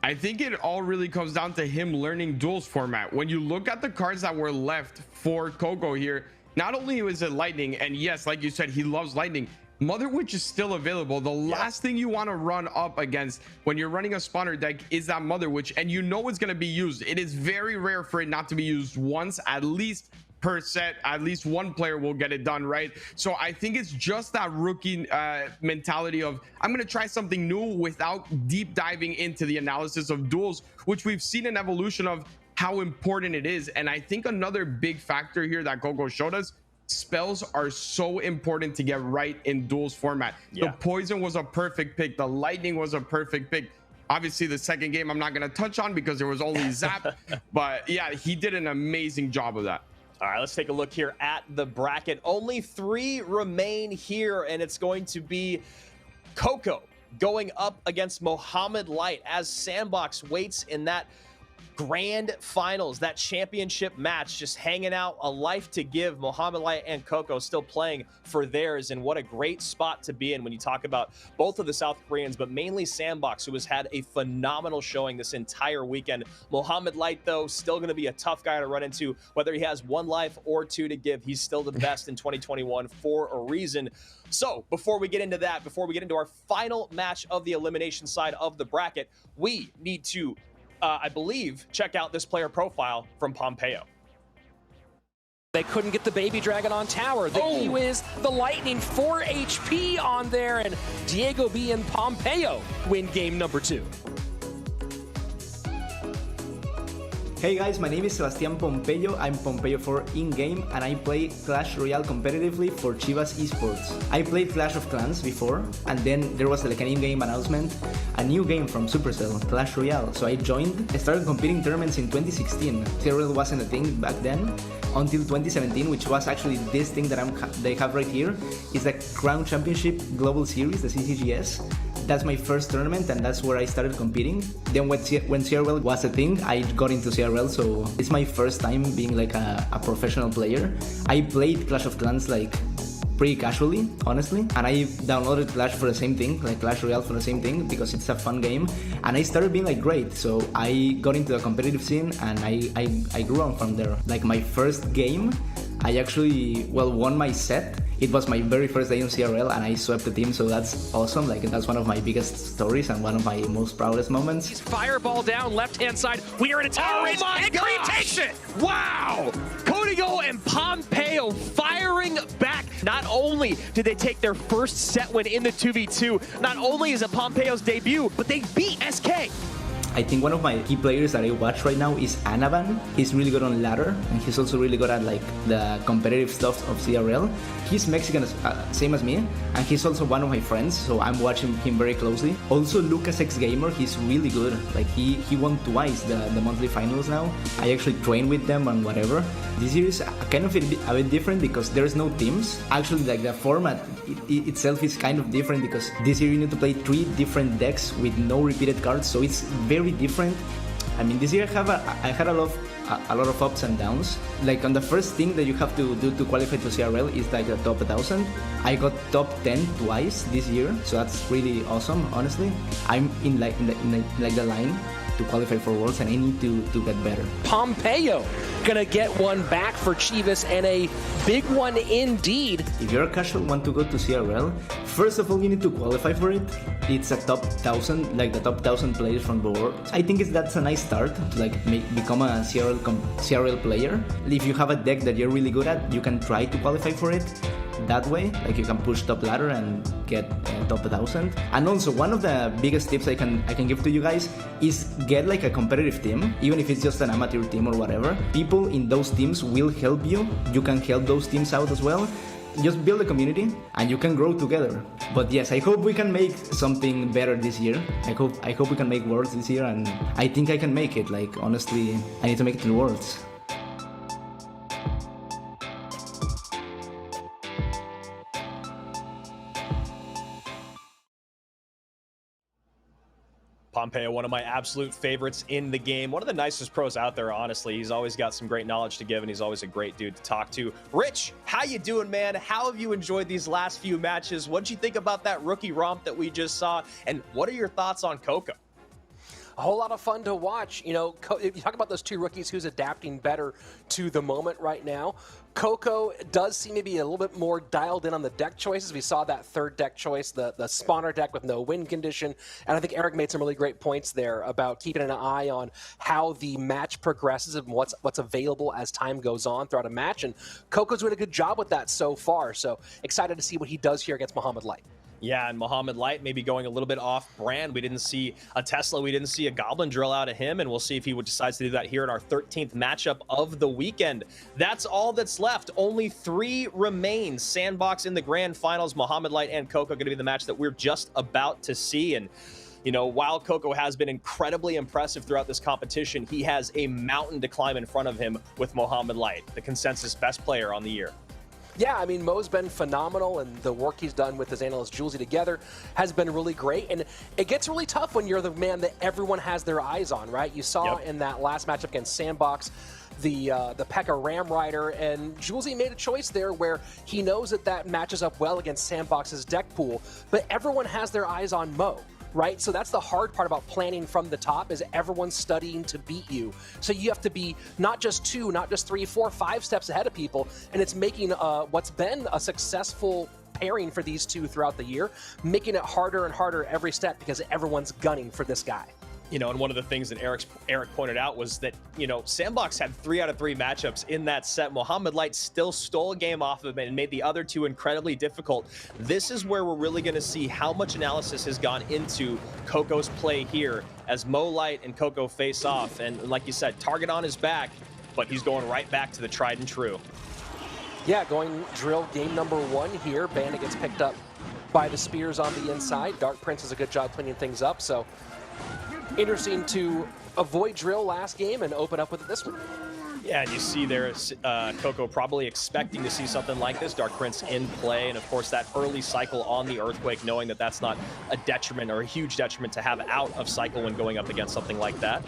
I think it all really comes down to him learning duels format. When you look at the cards that were left for Coco here, not only was it Lightning, and yes, like you said, he loves Lightning, Mother Witch is still available. The last thing you want to run up against when you're running a spawner deck is that Mother Witch, and you know it's going to be used. It is very rare for it not to be used once, at least per set. At least one player will get it done, right? So I think it's just that rookie mentality of, I'm going to try something new without deep diving into the analysis of duels, which we've seen an evolution of how important it is. And I think another big factor here that Coco showed us, spells are so important to get right in duels format. The poison was a perfect pick. The lightning was a perfect pick. Obviously the second game I'm not going to touch on because there was only Zap, but yeah, he did an amazing job of that. All right, let's take a look here at the bracket. Only 3 remain here, and it's going to be Coco going up against Mohamed Light as Sandbox waits in that grand finals, that championship match, just hanging out, a life to give. Mohamed Light and Coco still playing for theirs, and what a great spot to be in when you talk about both of the South Koreans, but mainly Sandbox, who has had a phenomenal showing this entire weekend. Mohamed Light, though, still going to be a tough guy to run into, whether he has one life or two to give. He's still the best in 2021 for a reason. So before we get into that, before we get into our final match of the elimination side of the bracket, we need to I believe, check out this player profile from Pompeo. They couldn't get the Baby Dragon on tower. The Kiwis, the Lightning, 4 HP on there, and Diego B and Pompeo win game number 2. Hey guys, my name is Sebastián Pompeyo. I'm Pompeyo4 in-game, and I play Clash Royale competitively for CRL Esports. I played Clash of Clans before, and then there was like an in-game announcement, a new game from Supercell, Clash Royale. So I joined. I started competing tournaments in 2016. CRL wasn't a thing back then, until 2017, which was actually this thing that they have right here. It's the Crown Championship Global Series, the CCGS. That's my first tournament, and that's where I started competing. Then when CRL was a thing, I got into CRL, so it's my first time being like a professional player. I played Clash of Clans like pretty casually, honestly, and I downloaded Clash for the same thing, like Clash Royale for the same thing, because it's a fun game, and I started being like great, so I got into the competitive scene, and I grew on from there. Like my first game, I actually, won my set. It was my very first day in CRL, and I swept the team, so that's awesome. Like, that's one of my biggest stories and one of my most proudest moments. Fireball down, left-hand side. We are in a tower race, and Cream takes it! Wow! Código and Pompeo firing back. Not only did they take their first set win in the 2v2, not only is it Pompeo's debut, but they beat SK. I think one of my key players that I watch right now is Anavan. He's really good on ladder, and he's also really good at like the competitive stuff of CRL. He's Mexican, same as me, and he's also one of my friends, so I'm watching him very closely. Also, Lucas X Gamer, he's really good. Like he won twice the monthly finals now. I actually train with them and whatever. This year is kind of a bit different because there's no teams. Actually, like the format itself is kind of different because this year you need to play 3 different decks with no repeated cards, so it's very different. I mean, this year I had a lot of ups and downs. Like on the first thing that you have to do to qualify to CRL is like the top 1000. I got top 10 twice this year, so that's really awesome. Honestly, I'm in the line to qualify for Worlds, and I need to get better. Pompeo gonna get one back for Chivas, and a big one indeed. If you're a casual want to go to CRL, first of all you need to qualify for it. It's a top 1000, like the top 1000 players from the world. I think that's a nice start to like become a CRL player. If you have a deck that you're really good at, you can try to qualify for it. That way, like you can push top ladder and get top 1000. And also, one of the biggest tips I can give to you guys is get like a competitive team, even if it's just an amateur team or whatever. People in those teams will help you. You can help those teams out as well. Just build a community and you can grow together. But yes, I hope we can make something better this year. I hope we can make Worlds this year, and I think I can make it. Like honestly, I need to make it to Worlds. Pompeo, one of my absolute favorites in the game. One of the nicest pros out there, honestly. He's always got some great knowledge to give, and he's always a great dude to talk to. Rich, how you doing, man? How have you enjoyed these last few matches? What did you think about that rookie romp that we just saw? And what are your thoughts on Coco? A whole lot of fun to watch. You know, you talk about those 2 rookies, who's adapting better to the moment right now. Coco does seem to be a little bit more dialed in on the deck choices. We saw that 3rd deck choice, the spawner deck with no win condition. And I think Eric made some really great points there about keeping an eye on how the match progresses and what's available as time goes on throughout a match. And Coco's doing a good job with that so far. So excited to see what he does here against Mohamed Light. Yeah, and Mohamed Light maybe going a little bit off brand. We didn't see a Tesla. We didn't see a Goblin drill out of him, and we'll see if he decides to do that here in our 13th matchup of the weekend. That's all that's left. Only 3 remain. Sandbox in the grand finals. Mohamed Light and Coco going to be the match that we're just about to see. And you know, while Coco has been incredibly impressive throughout this competition, he has a mountain to climb in front of him with Mohamed Light, the consensus best player on the year. Yeah, I mean, Mo's been phenomenal, and the work he's done with his analyst Julesy together has been really great. And it gets really tough when you're the man that everyone has their eyes on, right? You saw in that last matchup against Sandbox, the P.E.K.K.A. Ram Rider, and Julesy made a choice there where he knows that that matches up well against Sandbox's deck pool, but everyone has their eyes on Mo. Right? So that's the hard part about planning from the top, is everyone's studying to beat you. So you have to be not just 2, not just 3, 4, 5 steps ahead of people, and it's making what's been a successful pairing for these two throughout the year, making it harder and harder every step because everyone's gunning for this guy. You know, and one of the things that Eric pointed out was that, you know, Sandbox had 3 out of 3 matchups in that set. Mohamed Light still stole a game off of him and made the other 2 incredibly difficult. This is where we're really going to see how much analysis has gone into Coco's play here as Mo Light and Coco face off. And like you said, target on his back, but he's going right back to the tried and true. Yeah, going drill game number 1 here. Bandit gets picked up by the spears on the inside. Dark Prince does a good job cleaning things up, so interesting to avoid drill last game and open up with it this one. Yeah, and you see there, Coco probably expecting to see something like this. Dark Prince in play, and of course that early cycle on the Earthquake, knowing that that's not a detriment or a huge detriment to have out of cycle when going up against something like that.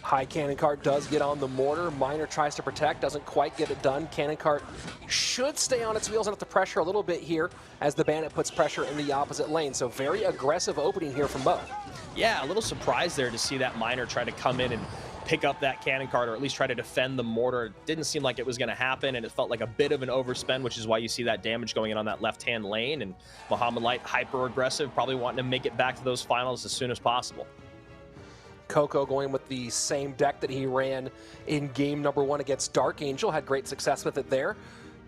High Cannon Cart does get on the mortar. Miner tries to protect, doesn't quite get it done. Cannon Cart should stay on its wheels and have to pressure a little bit here as the Bandit puts pressure in the opposite lane. So very aggressive opening here from Mo. Yeah, a little surprised there to see that Miner try to come in and pick up that Cannon Cart, or at least try to defend the mortar. It didn't seem like it was going to happen, and it felt like a bit of an overspend, which is why you see that damage going in on that left-hand lane. And Mohamed Light hyper aggressive, probably wanting to make it back to those finals as soon as possible. Coco going with the same deck that he ran in game number 1 against Dark Angel. Had great success with it there.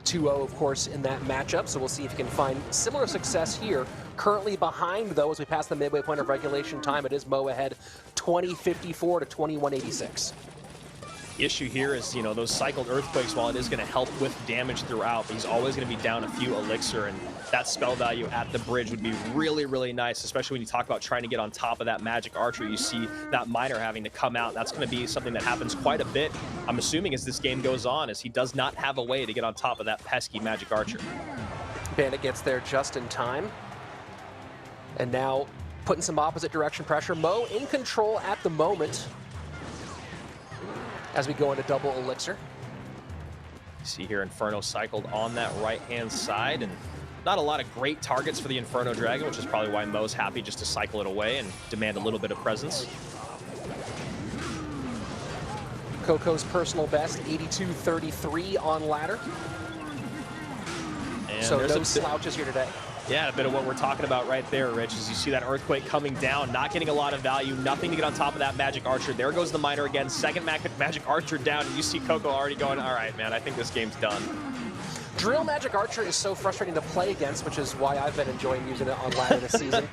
2-0, of course, in that matchup, so we'll see if he can find similar success here. Currently behind, though, as we pass the midway point of regulation time, it is Mo ahead 20-54 to 21-86. The issue here is, you know, those cycled Earthquakes, while it is going to help with damage throughout, he's always going to be down a few elixir, and that spell value at the bridge would be really, really nice, especially when you talk about trying to get on top of that Magic Archer. You see that Miner having to come out. That's going to be something that happens quite a bit, I'm assuming, as this game goes on, as he does not have a way to get on top of that pesky Magic Archer. Bandit gets there just in time. And now putting some opposite direction pressure. Mo in control at the moment as we go into double elixir. You see here Inferno cycled on that right-hand side, and not a lot of great targets for the Inferno Dragon, which is probably why Mo's happy just to cycle it away and demand a little bit of presence. Coco's personal best, 82-33 on ladder. And so no slouches here today. Yeah, a bit of what we're talking about right there, Rich, as you see that Earthquake coming down, not getting a lot of value, nothing to get on top of that Magic Archer. There goes the Miner again, second Magic Archer down, and you see Coco already going, all right, man, I think this game's done. Drill Magic Archer is so frustrating to play against, which is why I've been enjoying using it on ladder this season.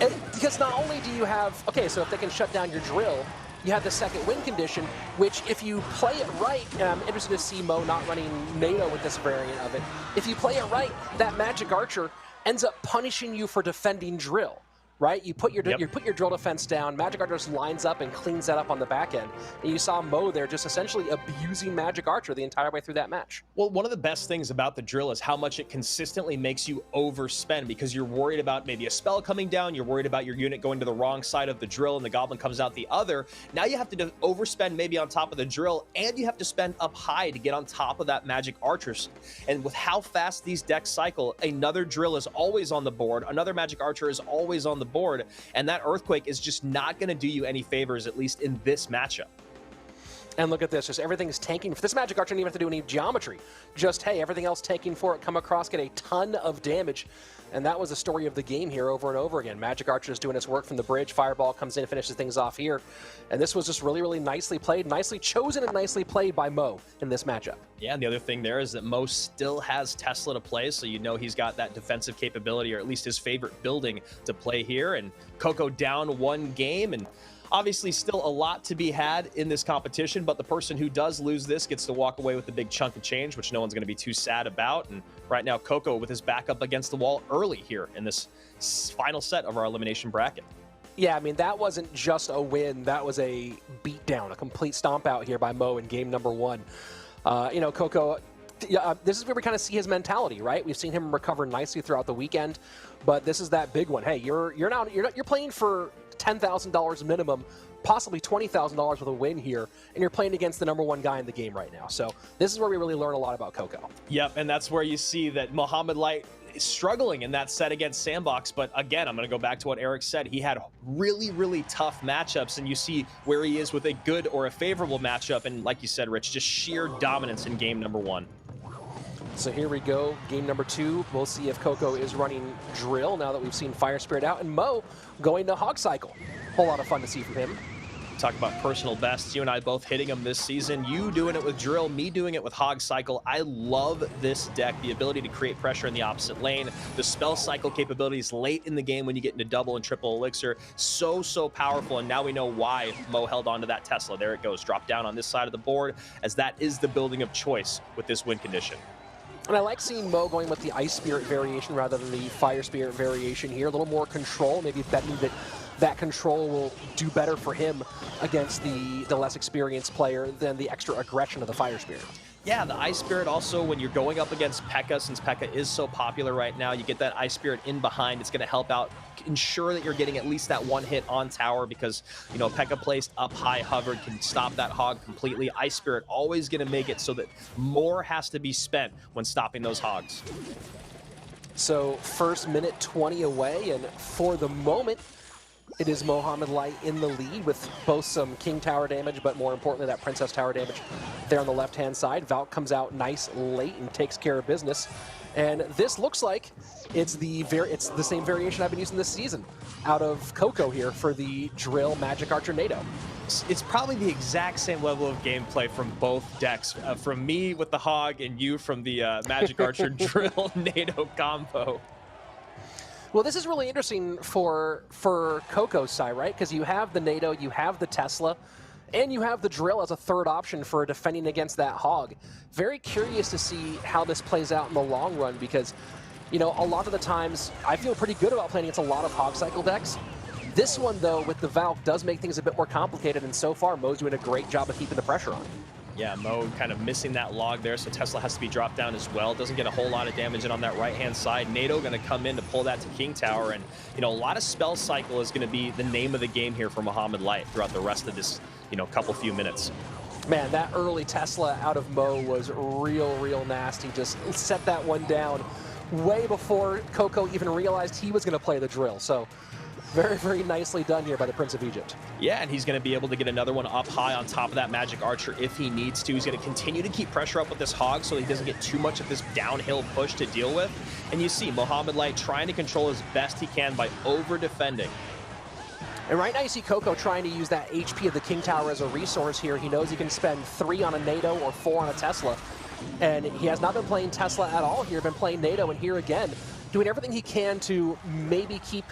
And because not only do you have, okay, so if they can shut down your drill, you have the second win condition, which if you play it right, and I'm interested to see Mo not running NATO with this variant of it, if you play it right, that Magic Archer ends up punishing you for defending drill, right? You put your drill defense down, Magic Archer just lines up and cleans that up on the back end. And you saw Mo there just essentially abusing Magic Archer the entire way through that match. Well, one of the best things about the drill is how much it consistently makes you overspend, because you're worried about maybe a spell coming down, you're worried about your unit going to the wrong side of the drill and the Goblin comes out the other. Now you have to overspend maybe on top of the drill, and you have to spend up high to get on top of that Magic Archer. And with how fast these decks cycle, another drill is always on the board, another Magic Archer is always on the board, and that Earthquake is just not going to do you any favors, at least in this matchup. And look at this, just everything is tanking. For this Magic Archer, didn't even have to do any geometry. Just, hey, everything else tanking for it, come across, get a ton of damage. And that was the story of the game here over and over again. Magic Archer is doing its work from the bridge. Fireball comes in and finishes things off here. And this was just really, really nicely played, nicely chosen and nicely played by Mo in this matchup. Yeah, and the other thing there is that Mo still has Tesla to play, so you know he's got that defensive capability, or at least his favorite building to play here. And Coco down 1 game, and obviously still a lot to be had in this competition, but the person who does lose this gets to walk away with a big chunk of change, which no one's going to be too sad about. And right now, Coco with his back up against the wall early here in this final set of our elimination bracket. Yeah, I mean, that wasn't just a win. That was a beatdown, a complete stomp out here by Mo in game number 1. You know, Coco, Yeah, this is where we kind of see his mentality, right? We've seen him recover nicely throughout the weekend, but this is that big one. Hey, you're playing for $10,000 minimum, possibly $20,000 with a win here, and you're playing against the #1 guy in the game right now. So this is where we really learn a lot about Coco. Yep, and that's where you see that Mohamed Light is struggling in that set against Sandbox. But again, I'm going to go back to what Eric said. He had really, really tough matchups, and you see where he is with a good or a favorable matchup. And like you said, Rich, just sheer dominance in game #1. So here we go, game #2. We'll see if Coco is running Drill now that we've seen Fire Spirit out, and Mo going to Hog Cycle. Whole lot of fun to see from him. Talk about personal bests. You and I both hitting them this season. You doing it with Drill, me doing it with Hog Cycle. I love this deck. The ability to create pressure in the opposite lane. The spell cycle capabilities late in the game when you get into double and triple elixir. So powerful, and now we know why Mo held on to that Tesla. There it goes, drop down on this side of the board, as that is the building of choice with this win condition. And I like seeing Mo going with the Ice Spirit variation rather than the Fire Spirit variation here. A little more control, maybe betting that control will do better for him against the less experienced player than the extra aggression of the Fire Spirit. Yeah, the Ice Spirit also, when you're going up against P.E.K.K.A, since P.E.K.K.A is so popular right now, you get that Ice Spirit in behind. It's going to help out, ensure that you're getting at least that one hit on tower, because, you know, P.E.K.K.A placed up high, hovered, can stop that hog completely. Ice Spirit always going to make it so that more has to be spent when stopping those hogs. So first minute 20 away, and for the moment, it is Mohamed Light in the lead with both some King Tower damage, but more importantly, that Princess Tower damage there on the left-hand side. Valk comes out nice late and takes care of business. And this looks like it's the same variation I've been using this season out of Coco here for the Drill Magic Archer NATO. It's probably the exact same level of gameplay from both decks. From me with the Hog and you from the Magic Archer Drill NATO combo. Well, this is really interesting for Coco's side, right? Because you have the NATO, you have the Tesla, and you have the Drill as a third option for defending against that Hog. Very curious to see how this plays out in the long run, because, you know, a lot of the times I feel pretty good about playing against a lot of Hog Cycle decks. This one, though, with the Valk, does make things a bit more complicated, and so far, Mo's doing a great job of keeping the pressure on. Yeah, Mo kind of missing that log there, so Tesla has to be dropped down as well. Doesn't get a whole lot of damage in on that right-hand side. NATO going to come in to pull that to King Tower, and, you know, a lot of spell cycle is going to be the name of the game here for Mohamed Light throughout the rest of this, you know, few minutes. Man, that early Tesla out of Mo was real nasty. Just set that one down way before Coco even realized he was going to play the Drill. So very nicely done here by the Prince of Egypt. Yeah, and he's going to be able to get another one up high on top of that Magic Archer if he needs to. He's going to continue to keep pressure up with this Hog so he doesn't get too much of this downhill push to deal with. And you see Mohamed Light trying to control as best he can by over-defending. And right now you see Coco trying to use that HP of the King Tower as a resource here. He knows he can spend 3 on a NATO or 4 on a Tesla. And he has not been playing Tesla at all here, been playing NATO, and here again, doing everything he can to maybe keep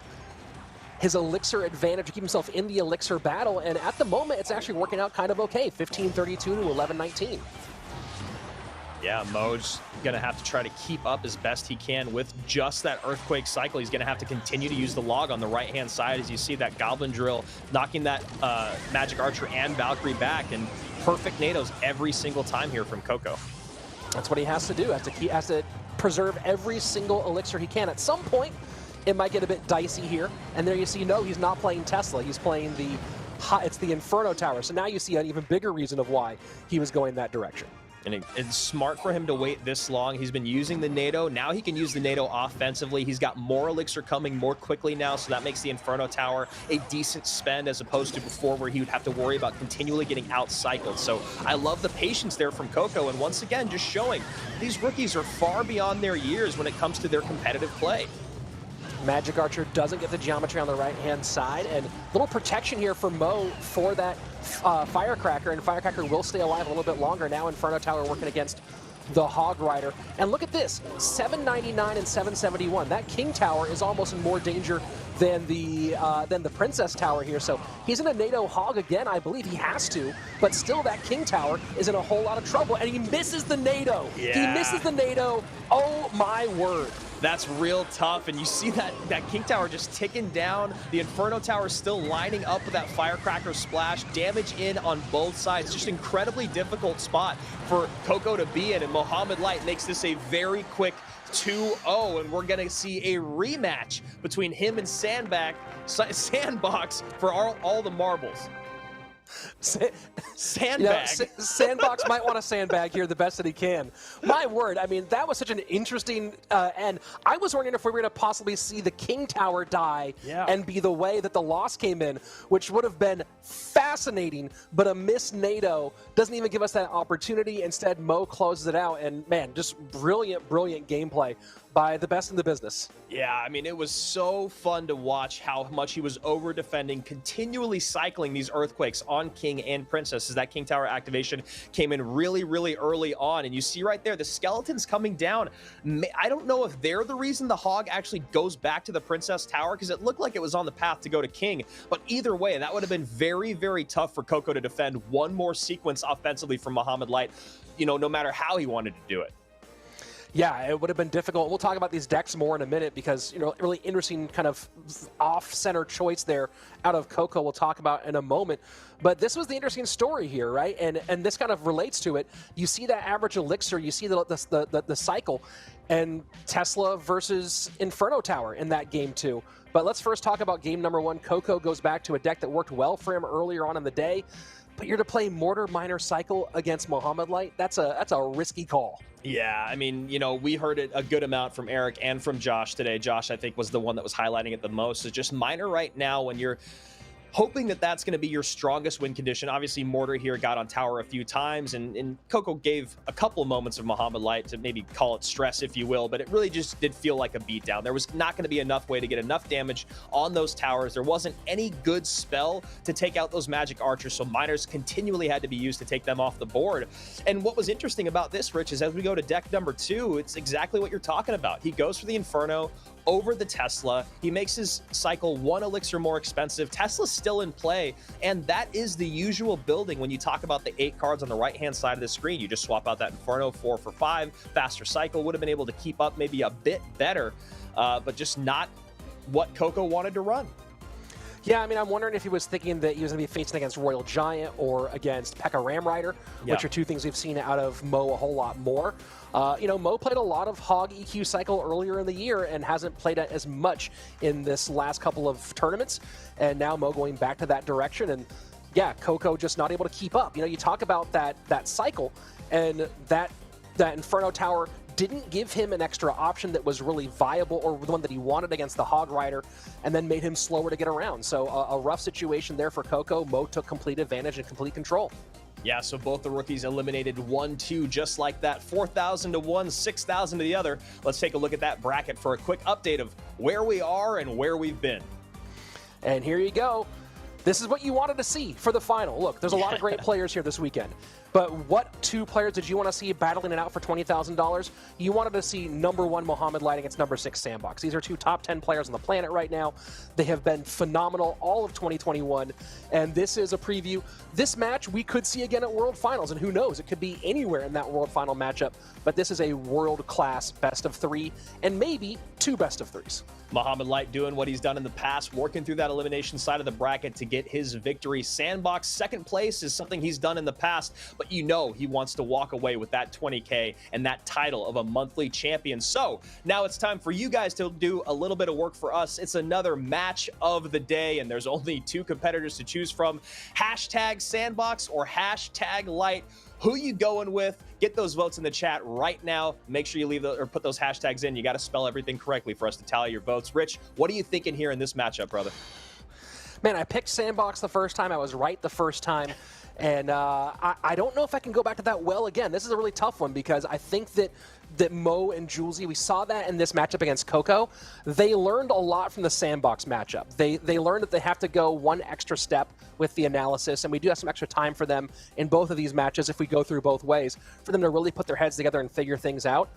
his elixir advantage, to keep himself in the elixir battle, and at the moment it's actually working out kind of okay. 15-32 to 11-19. Yeah, Mo's gonna have to try to keep up as best he can with just that Earthquake cycle. He's gonna have to continue to use the log on the right-hand side, as you see that Goblin Drill knocking that Magic Archer and Valkyrie back, and perfect NATOs every single time here from Coco. That's what he has to do. Has to preserve every single elixir he can. At some point, it might get a bit dicey here, and there you see, no, he's not playing Tesla. He's playing it's the Inferno Tower. So now you see an even bigger reason of why he was going that direction. And it's smart for him to wait this long. He's been using the NATO. Now he can use the NATO offensively. He's got more elixir coming more quickly now, so that makes the Inferno Tower a decent spend as opposed to before where he would have to worry about continually getting out-cycled. So I love the patience there from Coco, and once again, just showing these rookies are far beyond their years when it comes to their competitive play. Magic Archer doesn't get the geometry on the right-hand side, and little protection here for Mo for that Firecracker, and Firecracker will stay alive a little bit longer. Now Inferno Tower working against the Hog Rider. And look at this, 799 and 771. That King Tower is almost in more danger than the Princess Tower here. So he's in a NATO Hog again. I believe he has to, but still that King Tower is in a whole lot of trouble, and he misses the NATO. Yeah. He misses the NATO. Oh my word. That's real tough, and you see that King Tower just ticking down. The Inferno Tower still lining up with that Firecracker splash. Damage in on both sides. Just incredibly difficult spot for Coco to be in, and Mohamed Light makes this a very quick 2-0, and we're going to see a rematch between him and Sandbox for all the marbles. Sandbag. You know, Sandbox might want to sandbag here the best that he can. My word, I mean, that was such an interesting end. I was wondering if we were going to possibly see the King Tower die and be the way that the loss came in, which would have been fascinating, but a missed NATO doesn't even give us that opportunity. Instead, Mo closes it out, and man, just brilliant, brilliant gameplay by the best in the business. Yeah, I mean, it was so fun to watch how much he was over-defending, continually cycling these Earthquakes on King and Princess as that King Tower activation came in really, really early on. And you see right there, the Skeletons coming down. I don't know if they're the reason the Hog actually goes back to the Princess Tower, because it looked like it was on the path to go to King. But either way, that would have been very, very tough for Coco to defend one more sequence offensively from Mohamed Light, you know, no matter how he wanted to do it. Yeah, it would have been difficult. We'll talk about these decks more in a minute because, you know, really interesting kind of off-center choice there out of Coco we'll talk about in a moment. But this was the interesting story here, right? And this kind of relates to it. You see that average elixir, you see the cycle, and Tesla versus Inferno Tower in that game too. But let's first talk about game number one. Coco goes back to a deck that worked well for him earlier on in the day. But you're to play Mortar Miner Cycle against Mohamed Light. That's a risky call. Yeah, I mean, you know, we heard it a good amount from Eric and from Josh today. Josh, I think, was the one that was highlighting it the most. It's just Miner right now, when you're hoping that that's going to be your strongest win condition. Obviously, Mortar here got on tower a few times, and Coco gave a couple of moments of Mohamed Light to maybe call it stress, if you will, but it really just did feel like a beatdown. There was not going to be enough way to get enough damage on those towers. There wasn't any good spell to take out those magic archers, so miners continually had to be used to take them off the board. And what was interesting about this, Rich, is as we go to deck number two, it's exactly what you're talking about. He goes for the Inferno over the Tesla. He makes his cycle one elixir more expensive. Tesla's still in play, and that is the usual building when you talk about the 8 cards on the right-hand side of the screen. You just swap out that Inferno 4 for 5, faster cycle, would have been able to keep up maybe a bit better, but just not what Coco wanted to run. Yeah, I mean, I'm wondering if he was thinking that he was going to be facing against Royal Giant or against P.E.K.K.A. Ram Rider, which are two things we've seen out of Mo a whole lot more. You know, Mo played a lot of Hog EQ cycle earlier in the year and hasn't played it as much in this last couple of tournaments. And now Mo going back to that direction. And yeah, Coco just not able to keep up. You know, you talk about that cycle, and that Inferno Tower didn't give him an extra option that was really viable or the one that he wanted against the Hog Rider, and then made him slower to get around. So a rough situation there for Coco. Mo took complete advantage and complete control. Yeah, so both the rookies eliminated 1-2 just like that. 4,000 to one, 6,000 to the other. Let's take a look at that bracket for a quick update of where we are and where we've been. And here you go. This is what you wanted to see for the final. Look, there's a lot of great players here this weekend. But what two players did you want to see battling it out for $20,000? You wanted to see number 1 Mohamed Light against number 6 Sandbox. These are two top 10 players on the planet right now. They have been phenomenal all of 2021. And this is a preview. This match we could see again at World Finals. And who knows, it could be anywhere in that World Final matchup. But this is a world-class best of 3 and maybe 2 best of 3s. Mohamed Light doing what he's done in the past, working through that elimination side of the bracket to get his victory. Sandbox second place is something he's done in the past, but you know he wants to walk away with that 20K and that title of a monthly champion. So now it's time for you guys to do a little bit of work for us. It's another match of the day, and there's only 2 competitors to choose from. Hashtag Sandbox or hashtag Light. Who you going with? Get those votes in the chat right now. Make sure you leave or put those hashtags in. You got to spell everything correctly for us to tally your votes. Rich, what are you thinking here in this matchup, brother? Man, I picked Sandbox the first time. I was right the first time. And I don't know if I can go back to that well again. This is a really tough one because I think that Mo and Julesy, we saw that in this matchup against Coco. They learned a lot from the Sandbox matchup. They learned that they have to go one extra step with the analysis, and we do have some extra time for them in both of these matches if we go through both ways, for them to really put their heads together and figure things out.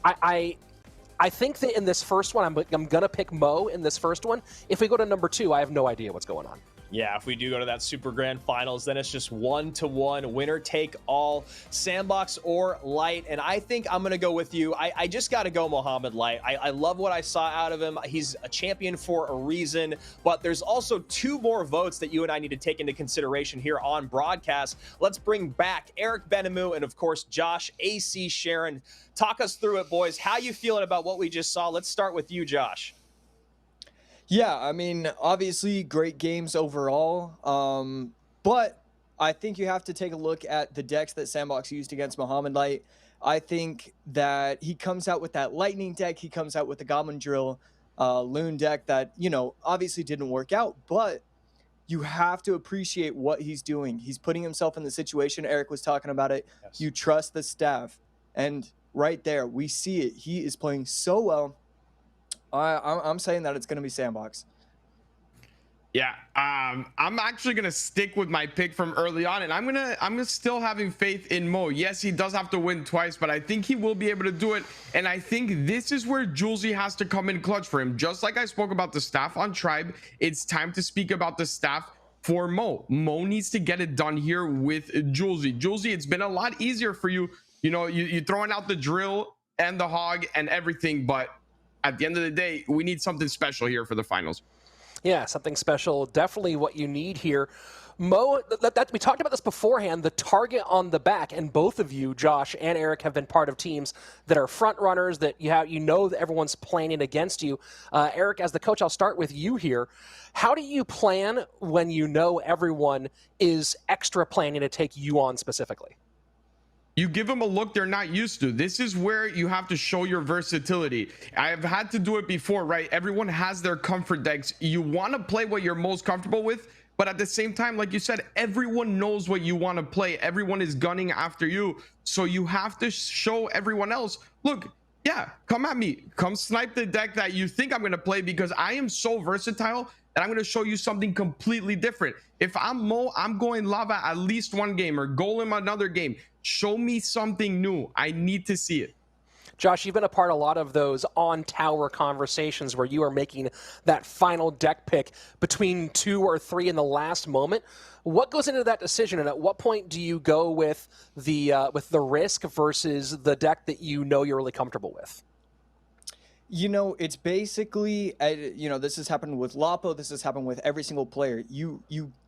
I think that in this first one, I'm going to pick Mo in this first one. If we go to number 2, I have no idea what's going on. Yeah, if we do go to that Super Grand Finals, then it's just 1-to-1, winner take all, Sandbox or Light. And I think I'm going to go with you. I just got to go Mohamed Light. I love what I saw out of him. He's a champion for a reason, but there's also 2 more votes that you and I need to take into consideration here on broadcast. Let's bring back Eric Benamou and, of course, Josh AC Sharon. Talk us through it, boys. How you feeling about what we just saw? Let's start with you, Josh. Yeah, I mean, obviously great games overall, but I think you have to take a look at the decks that Sandbox used against Mohamed Light. I think that he comes out with that Lightning deck, he comes out with the Goblin Drill Loon deck that, you know, obviously didn't work out, but you have to appreciate what he's doing. He's putting himself in the situation. Eric was talking about it. Yes. You trust the staff, and right there, we see it. He is playing so well. I'm saying that it's going to be Sandbox. Yeah, I'm actually gonna stick with my pick from early on, and I'm still having faith in Mo. Yes, he does have to win twice, but I think he will be able to do it. And I think this is where Julesy has to come in clutch for him. Just like I spoke about the staff on Tribe, it's time to speak about the staff for Mo. Mo needs to get it done here with Julesy. Julesy, it's been a lot easier for you. You know, you're throwing out the drill and the hog and everything, but at the end of the day, we need something special here for the finals. Yeah, something special. Definitely what you need here. Mo, we talked about this beforehand, the target on the back, and both of you, Josh and Eric, have been part of teams that are front runners, that you know that everyone's planning against you. Eric, as the coach, I'll start with you here. How do you plan when you know everyone is extra planning to take you on specifically? You give them a look they're not used to. This is where you have to show your versatility. I've had to do it before, right? Everyone has their comfort decks. You want to play what you're most comfortable with, but at the same time, like you said, everyone knows what you want to play. Everyone is gunning after you. So you have to show everyone else, look, yeah, come at me. Come snipe the deck that you think I'm going to play, because I am so versatile that I'm going to show you something completely different. If I'm Mo, I'm going Lava at least one game, or Golem another game. Show me something new. I need to see it. Josh, you've been a part of a lot of those on-tower conversations where you are making that final deck pick between 2 or 3 in the last moment. What goes into that decision, and at what point do you go with the risk versus the deck that you know you're really comfortable with? You know, it's basically, you know, this has happened with Lapo. This has happened with every single player. You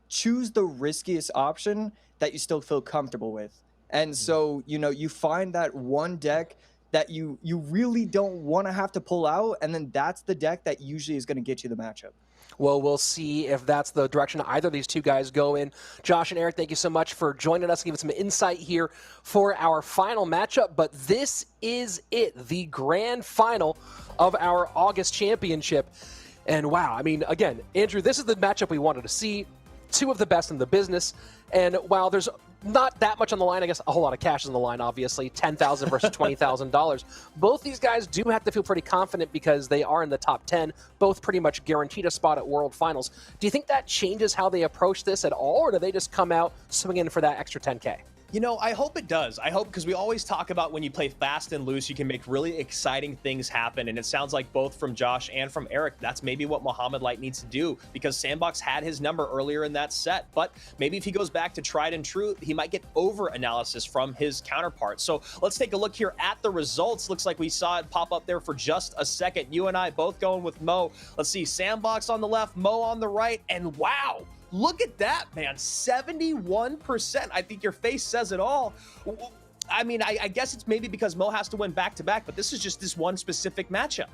choose the riskiest option that you still feel comfortable with. And so, you know, you find that one deck that you really don't want to have to pull out, and then that's the deck that usually is going to get you the matchup. Well, we'll see if that's the direction either of these two guys go in. Josh and Eric, thank you so much for joining us and giving some insight here for our final matchup. But this is it, the grand final of our August championship. And wow, I mean, again, Andrew, this is the matchup we wanted to see. 2 of the best in the business. And while there's not that much on the line, I guess a whole lot of cash is on the line, obviously, $10,000 versus $20,000. Both these guys do have to feel pretty confident because they are in the top 10, both pretty much guaranteed a spot at World Finals. Do you think that changes how they approach this at all, or do they just come out swinging for that extra 10K? You know, I hope it does. I hope, because we always talk about when you play fast and loose, you can make really exciting things happen. And it sounds like both from Josh and from Eric, that's maybe what Mohamed Light needs to do, because Sandbox had his number earlier in that set. But maybe if he goes back to tried and true, he might get over analysis from his counterpart. So let's take a look here at the results. Looks like we saw it pop up there for just a second. You and I both going with Mo. Let's see, Sandbox on the left, Mo on the right, and wow. Look at that, man, 71%. I think your face says it all. I mean, I guess it's maybe because Mo has to win back-to-back, but this is just this one specific matchup.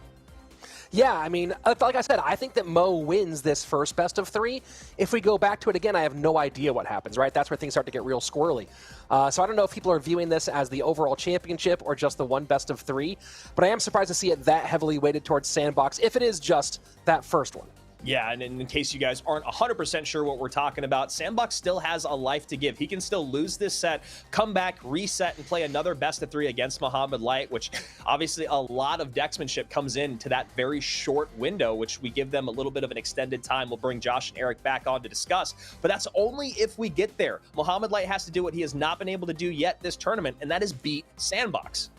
Yeah, I mean, like I said, I think that Mo wins this first best of 3. If we go back to it again, I have no idea what happens, right? That's where things start to get real squirrely. So I don't know if people are viewing this as the overall championship or just the one best of 3, but I am surprised to see it that heavily weighted towards Sandbox, if it is just that first one. Yeah, and in case you guys aren't 100% sure what we're talking about, Sandbox still has a life to give. He can still lose this set, come back, reset, and play another best of 3 against Mohamed Light, which obviously a lot of decksmanship comes into that very short window, which we give them a little bit of an extended time. We'll bring Josh and Eric back on to discuss, but that's only if we get there. Mohamed Light has to do what he has not been able to do yet this tournament, and that is beat Sandbox.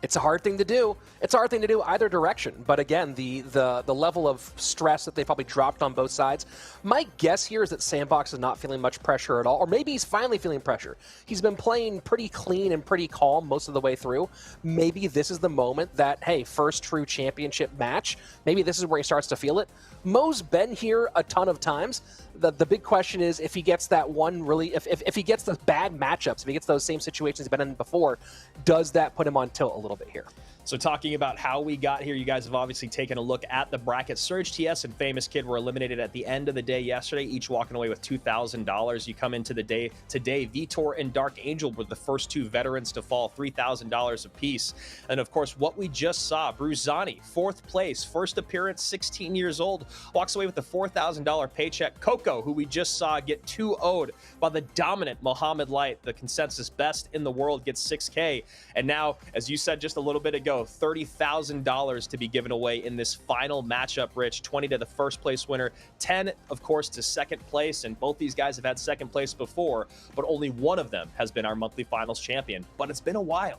It's a hard thing to do. It's a hard thing to do either direction. But again, the level of stress that they probably dropped on both sides. My guess here is that Sandbox is not feeling much pressure at all, or maybe he's finally feeling pressure. He's been playing pretty clean and pretty calm most of the way through. Maybe this is the moment that, hey, first true championship match, maybe this is where he starts to feel it. Mo's been here a ton of times. The big question is if he gets that one really, if he gets the bad matchups, if he gets those same situations he's been in before, does that put him on tilt a little bit here? So talking about how we got here, you guys have obviously taken a look at the bracket. Surge TS and Famous Kid were eliminated at the end of the day yesterday, each walking away with $2,000. You come into the day today, Vitor and Dark Angel were the first two veterans to fall, $3,000 apiece. And of course, what we just saw, Bruzani, 4th place, first appearance, 16 years old, walks away with a $4,000 paycheck. Coco, who we just saw get 2-0'd by the dominant Mohamed Light, the consensus best in the world, gets $6K. And now, as you said just a little bit ago, $30,000 to be given away in this final matchup, Rich. 20 to the first place winner, 10, of course, to second place. And both these guys have had second place before, but only one of them has been our monthly finals champion. But it's been a while.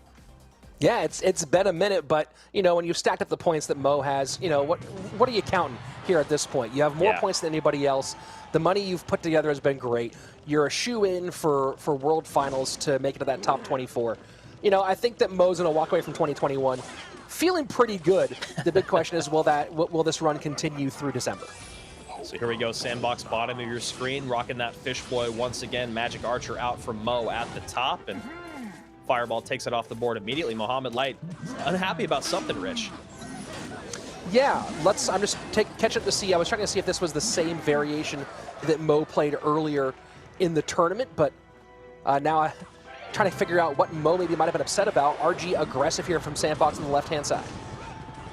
Yeah, it's been a minute, but, you know, when you've stacked up the points that Mo has, you know, what are you counting here at this point? You have more points than anybody else. The money you've put together has been great. You're a shoe-in for World Finals to make it to that top 24. You know, I think that Mo's going to walk away from 2021 feeling pretty good. The big question is, will this run continue through December? So here we go, Sandbox bottom of your screen, rocking that fish boy once again. Magic Archer out from Mo at the top, and Fireball takes it off the board immediately. Mohamed Light unhappy about something, Rich. Yeah, I'm just catching up to see. I was trying to see if this was the same variation that Mo played earlier in the tournament, but now I'm trying to figure out what Mo maybe might have been upset about. RG aggressive here from Sandbox on the left-hand side.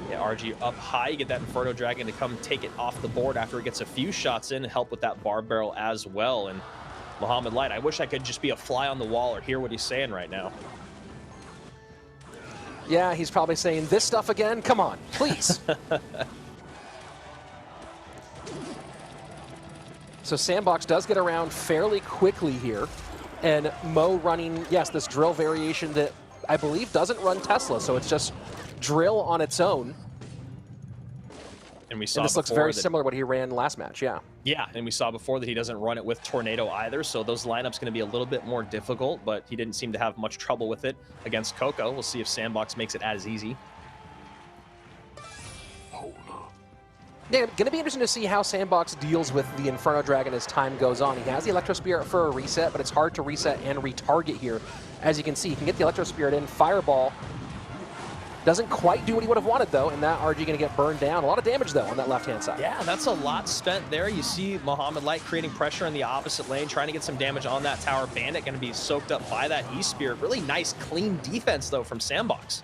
Yeah, RG up high. You get that Inferno Dragon to come take it off the board after it gets a few shots in, help with that bar barrel as well. And Mohamed Light, I wish I could just be a fly on the wall or hear what he's saying right now. Yeah, he's probably saying, this stuff again? Come on, please. So Sandbox does get around fairly quickly here. And Mo running, yes, this drill variation that I believe doesn't run Tesla, so it's just drill on its own. And we saw this looks very similar to what he ran last match, yeah. Yeah, and we saw before that he doesn't run it with Tornado either, so those lineups going to be a little bit more difficult, but he didn't seem to have much trouble with it against Coco. We'll see if Sandbox makes it as easy. Yeah, going to be interesting to see how Sandbox deals with the Inferno Dragon as time goes on. He has the Electro Spirit for a reset, but it's hard to reset and retarget here. As you can see, he can get the Electro Spirit in. Fireball doesn't quite do what he would have wanted, though, and that RG going to get burned down. A lot of damage, though, on that left-hand side. Yeah, that's a lot spent there. You see Mohamed Light creating pressure in the opposite lane, trying to get some damage on that tower. Bandit going to be soaked up by that E-Spirit. Really nice, clean defense, though, from Sandbox.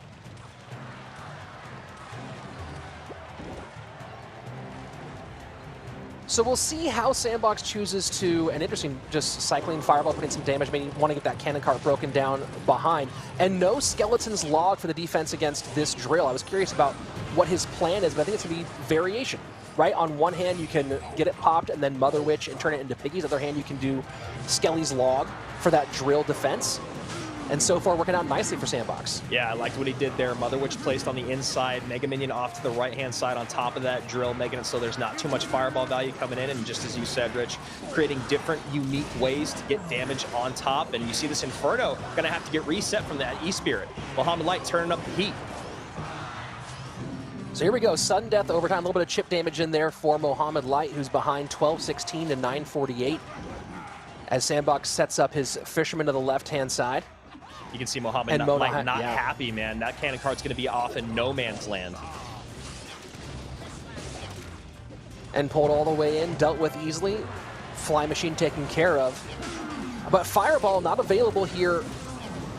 So we'll see how Sandbox chooses to, and interesting, just cycling Fireball, putting some damage, maybe want to get that cannon cart broken down behind. And no Skeleton's log for the defense against this drill. I was curious about what his plan is, but I think it's going to be variation, right? On one hand, you can get it popped and then Mother Witch and turn it into piggies. On the other hand, you can do Skelly's log for that drill defense. And so far, working out nicely for Sandbox. Yeah, I liked what he did there. Mother Witch placed on the inside, Mega Minion off to the right-hand side on top of that drill, making it so there's not too much Fireball value coming in. And just as you said, Rich, creating different, unique ways to get damage on top. And you see this Inferno going to have to get reset from that E-Spirit. Mohamed Light turning up the heat. So here we go, sudden death overtime, a little bit of chip damage in there for Mohamed Light, who's behind 12-16 to 9-48. As Sandbox sets up his Fisherman to the left-hand side. You can see Mohamed Light not happy, man. That cannon cart's going to be off in no man's land. And pulled all the way in, dealt with easily. Fly Machine taken care of. But Fireball not available here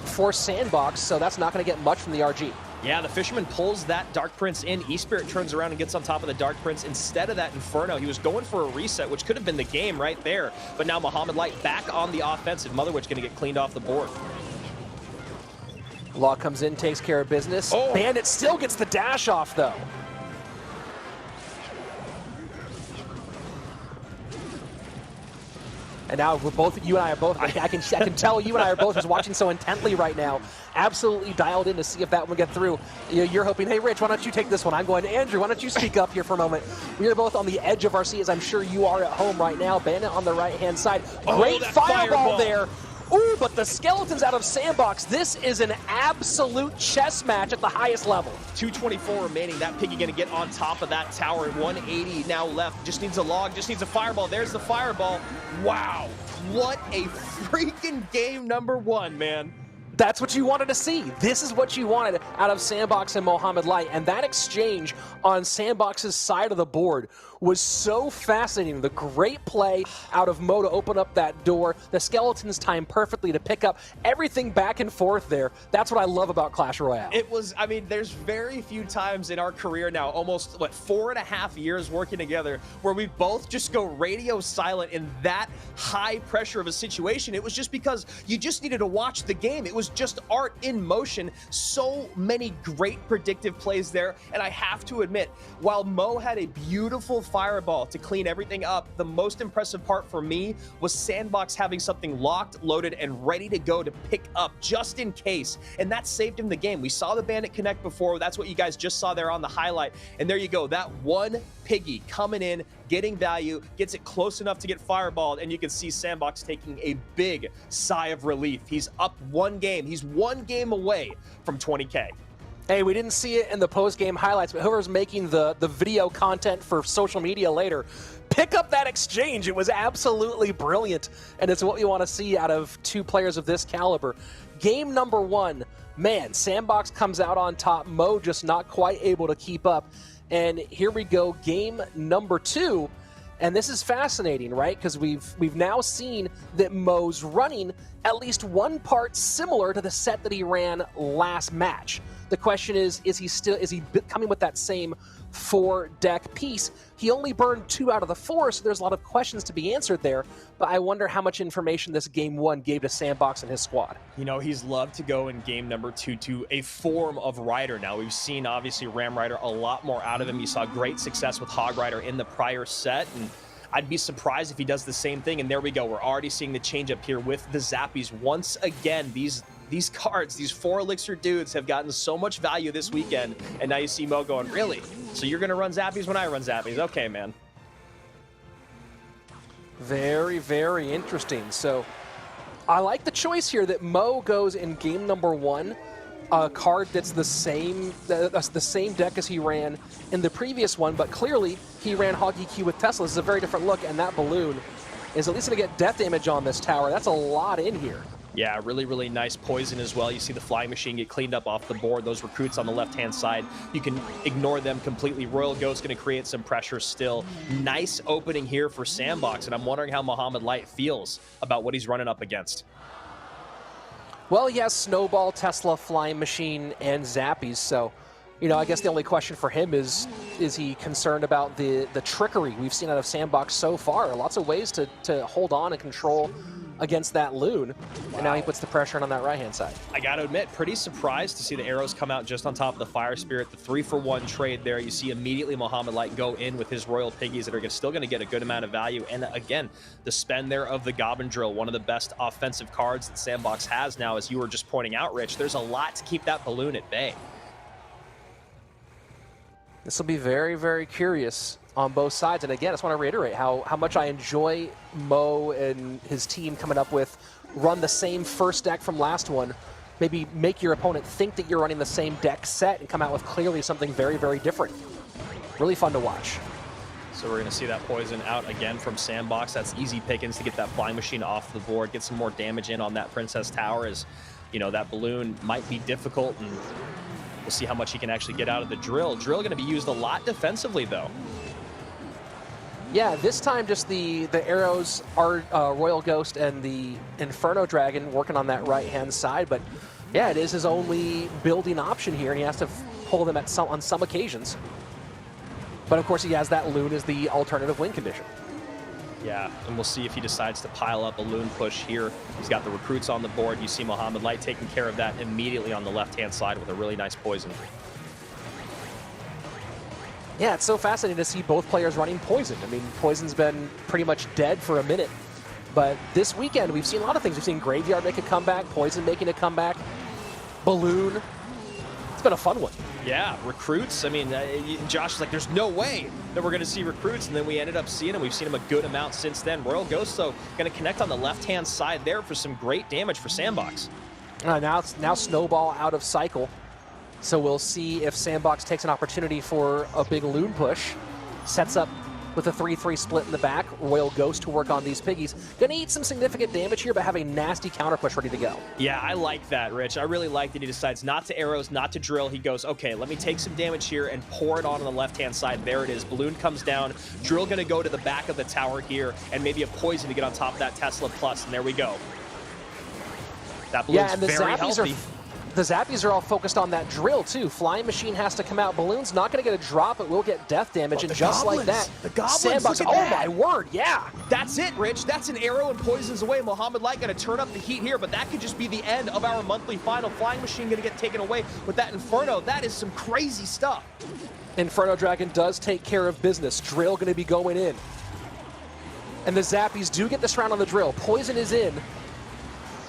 for Sandbox, so that's not going to get much from the RG. Yeah, the Fisherman pulls that Dark Prince in. E-Spirit turns around and gets on top of the Dark Prince instead of that Inferno. He was going for a reset, which could have been the game right there. But now Mohamed Light back on the offensive. Mother Witch going to get cleaned off the board. Law comes in, takes care of business. Oh. Bandit still gets the dash off, though. And now you and I are both, I can tell you and I are both just watching so intently right now, absolutely dialed in to see if that one get through. You're hoping, hey, Rich, why don't you take this one? I'm going, Andrew, why don't you speak up here for a moment? We are both on the edge of our seats, I'm sure you are at home right now. Bandit on the right-hand side. Great fireball there. Ooh, but the skeletons out of Sandbox. This is an absolute chess match at the highest level. 224 remaining. That piggy going to get on top of that tower. 180 now left. Just needs a log, just needs a fireball. There's the fireball. Wow. What a freaking game number one, man. That's what you wanted to see. This is what you wanted out of Sandbox and Mohamed Light. And that exchange on Sandbox's side of the board was so fascinating. The great play out of Mo to open up that door. The skeletons timed perfectly to pick up everything back and forth there. That's what I love about Clash Royale. It was, I mean, there's very few times in our career now, almost, 4.5 years working together, where we both just go radio silent in that high pressure of a situation. It was just because you just needed to watch the game. It was just art in motion. So many great predictive plays there. And I have to admit, while Mo had a beautiful fireball to clean everything up, the most impressive part for me was Sandbox having something locked, loaded, and ready to go to pick up just in case. And that saved him the game. We saw the Bandit connect before. That's what you guys just saw there on the highlight. And there you go. That one piggy coming in, getting value, gets it close enough to get fireballed, and you can see Sandbox taking a big sigh of relief. He's up one game. He's one game away from 20K. Hey, we didn't see it in the post-game highlights, but whoever's making the video content for social media later, pick up that exchange. It was absolutely brilliant, and it's what we want to see out of two players of this caliber. Game number one, man, Sandbox comes out on top. Mo just not quite able to keep up. And here we go, game number two. And this is fascinating, right? Because we've now seen that Mo's running at least one part similar to the set that he ran last match. The question is he coming with that same 4-deck piece? He only burned 2 out of the 4, so there's a lot of questions to be answered there. But I wonder how much information this game one gave to Sandbox and his squad. You know, he's loved to go in game number 2 to a form of Rider. Now, we've seen, obviously, Ram Rider a lot more out of him. You saw great success with Hog Rider in the prior set, and I'd be surprised if he does the same thing. And there we go. We're already seeing the change up here with the Zappies. Once again, these cards, these 4 elixir dudes have gotten so much value this weekend. And now you see Mo going, really? So you're going to run Zappies when I run Zappies? Okay, man. Very, very interesting. So I like the choice here that Mo goes in game number 1, a card that's the same deck as he ran in the previous one, but clearly he ran Hog EQ with Tesla. This is a very different look, and that balloon is at least going to get death damage on this tower. That's a lot in here. Yeah, really, really nice poison as well. You see the flying machine get cleaned up off the board. Those recruits on the left-hand side, you can ignore them completely. Royal Ghost going to create some pressure still. Nice opening here for Sandbox, and I'm wondering how Mohamed Light feels about what he's running up against. Well, he has Snowball, Tesla, Flying Machine, and Zappies, so, you know, I guess the only question for him is he concerned about the trickery we've seen out of Sandbox so far? Lots of ways to hold on and control against that loon. Wow. And now he puts the pressure on that right-hand side. I got to admit, pretty surprised to see the arrows come out just on top of the Fire Spirit. The 3-for-1 trade there. You see immediately Mohamed Light go in with his Royal Piggies that are still going to get a good amount of value. And again, the spend there of the Goblin Drill, one of the best offensive cards that Sandbox has now, as you were just pointing out, Rich. There's a lot to keep that balloon at bay. This will be very, very curious on both sides. And again, I just want to reiterate how much I enjoy Mo and his team coming up with run the same first deck from last one. Maybe make your opponent think that you're running the same deck set and come out with clearly something very, very different. Really fun to watch. So we're going to see that poison out again from Sandbox. That's easy pickings to get that flying machine off the board, get some more damage in on that Princess Tower, as, you know, that balloon might be difficult, and we'll see how much he can actually get out of the drill. Drill going to be used a lot defensively, though. Yeah, this time just the arrows are Royal Ghost and the Inferno Dragon working on that right-hand side. But yeah, it is his only building option here, and he has to pull them on some occasions. But of course, he has that loon as the alternative win condition. Yeah, and we'll see if he decides to pile up a loon push here. He's got the recruits on the board. You see Mohamed Light taking care of that immediately on the left-hand side with a really nice poison. Yeah, it's so fascinating to see both players running poison. I mean, poison's been pretty much dead for a minute But this weekend, we've seen a lot of things. We've seen Graveyard make a comeback, Poison making a comeback, Balloon. It's been a fun one. Yeah, recruits. I mean, Josh is like, there's no way that we're going to see recruits, and then we ended up seeing them. We've seen them a good amount since then. Royal Ghost, though, going to connect on the left-hand side there for some great damage for Sandbox. Now Snowball out of cycle. So we'll see if Sandbox takes an opportunity for a big loon push. Sets up with a 3-3 split in the back. Royal Ghost to work on these piggies. Going to eat some significant damage here, but have a nasty counter push ready to go. Yeah, I like that, Rich. I really like that he decides not to arrows, not to drill. He goes, okay, let me take some damage here and pour it on the left-hand side. There it is. Balloon comes down. Drill going to go to the back of the tower here, and maybe a poison to get on top of that Tesla Plus, and there we go. That Balloon's and the very healthy. The Zappies are all focused on that drill, too. Flying Machine has to come out. Balloon's not going to get a drop, but will get death damage. And just like that, the goblins, Sandbox, look at that. My word, yeah. That's it, Rich. That's an arrow and poisons away. Mohamed Light going to turn up the heat here, but that could just be the end of our monthly final. Flying Machine going to get taken away with that Inferno. That is some crazy stuff. Inferno Dragon does take care of business. Drill going to be going in. And the Zappies do get this round on the drill. Poison is in.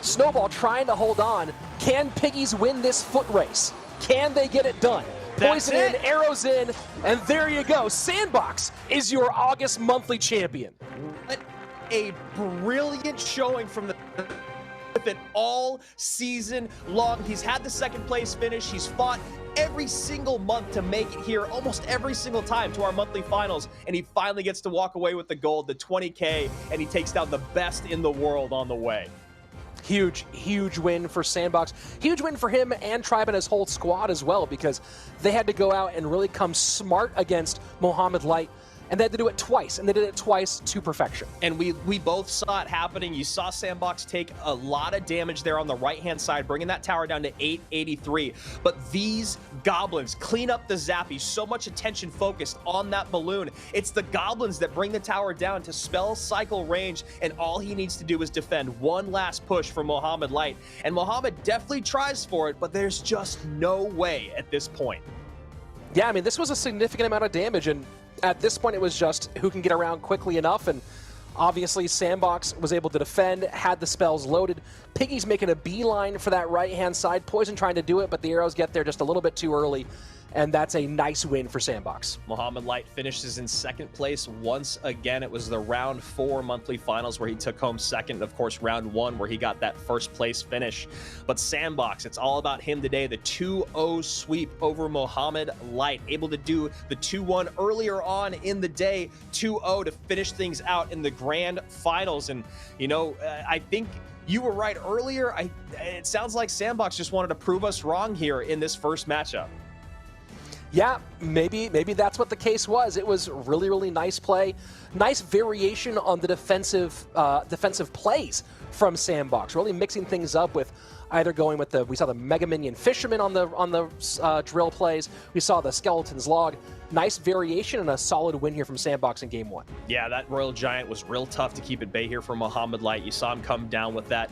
Snowball trying to hold on. Can Piggies win this foot race? Can they get it done? Poison in, arrows in, and there you go. Sandbox is your August monthly champion. What a brilliant showing from the with it all season long. He's had the second place finish. He's fought every single month to make it here, almost every single time to our monthly finals, and he finally gets to walk away with the gold, the 20K, and he takes down the best in the world on the way. Huge win for Sandbox. Huge win for him and Tribe and his whole squad as well, because they had to go out and really come smart against Mohamed Light. And they had to do it twice, and they did it twice to perfection. And we both saw it happening. You saw Sandbox take a lot of damage there on the right-hand side, bringing that tower down to 883. But these goblins clean up the Zappy. So much attention focused on that balloon. It's the goblins that bring the tower down to spell cycle range, and all he needs to do is defend one last push for Mohamed Light. And Mohamed definitely tries for it, but there's just no way at this point. Yeah, I mean, this was a significant amount of damage, and at this point, it was just who can get around quickly enough, and obviously Sandbox was able to defend, had the spells loaded. Piggy's making a beeline for that right-hand side. Poison trying to do it, but the arrows get there just a little bit too early, and that's a nice win for Sandbox. Mohamed Light finishes in second place once again. It was the round 4 monthly finals where he took home second, and of course round 1 where he got that first place finish. But Sandbox, it's all about him today. The 2-0 sweep over Mohamed Light, able to do the 2-1 earlier on in the day, 2-0 to finish things out in the grand finals. And you know, I think you were right earlier. It sounds like Sandbox just wanted to prove us wrong here in this first matchup. Yeah, maybe that's what the case was. It was really nice play, nice variation on the defensive plays from Sandbox. Really mixing things up with either going with we saw the Mega Minion Fisherman on the drill plays. We saw the Skeleton's Log. Nice variation and a solid win here from Sandbox in game 1. Yeah, that Royal Giant was real tough to keep at bay here for Mohamed Light. You saw him come down with that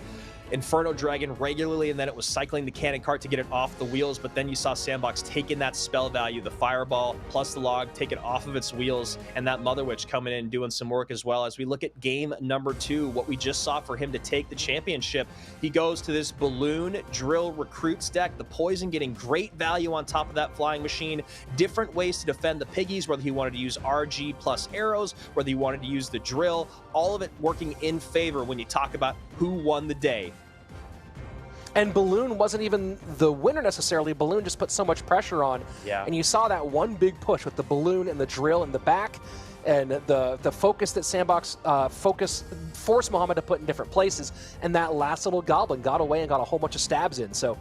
Inferno Dragon regularly, and then it was cycling the cannon cart to get it off the wheels, but then you saw Sandbox taking that spell value, the Fireball plus the Log, take it off of its wheels, and that Mother Witch coming in doing some work as well. As we look at game number 2, what we just saw for him to take the championship, he goes to this Balloon Drill Recruits deck, the Poison getting great value on top of that Flying Machine, different ways to defend the Piggies, whether he wanted to use RG plus arrows, whether he wanted to use the drill, all of it working in favor when you talk about who won the day. And Balloon wasn't even the winner necessarily. Balloon just put so much pressure on. Yeah. And you saw that one big push with the Balloon and the drill in the back, and the focus that Sandbox forced Mohamed to put in different places. And that last little Goblin got away and got a whole bunch of stabs in. So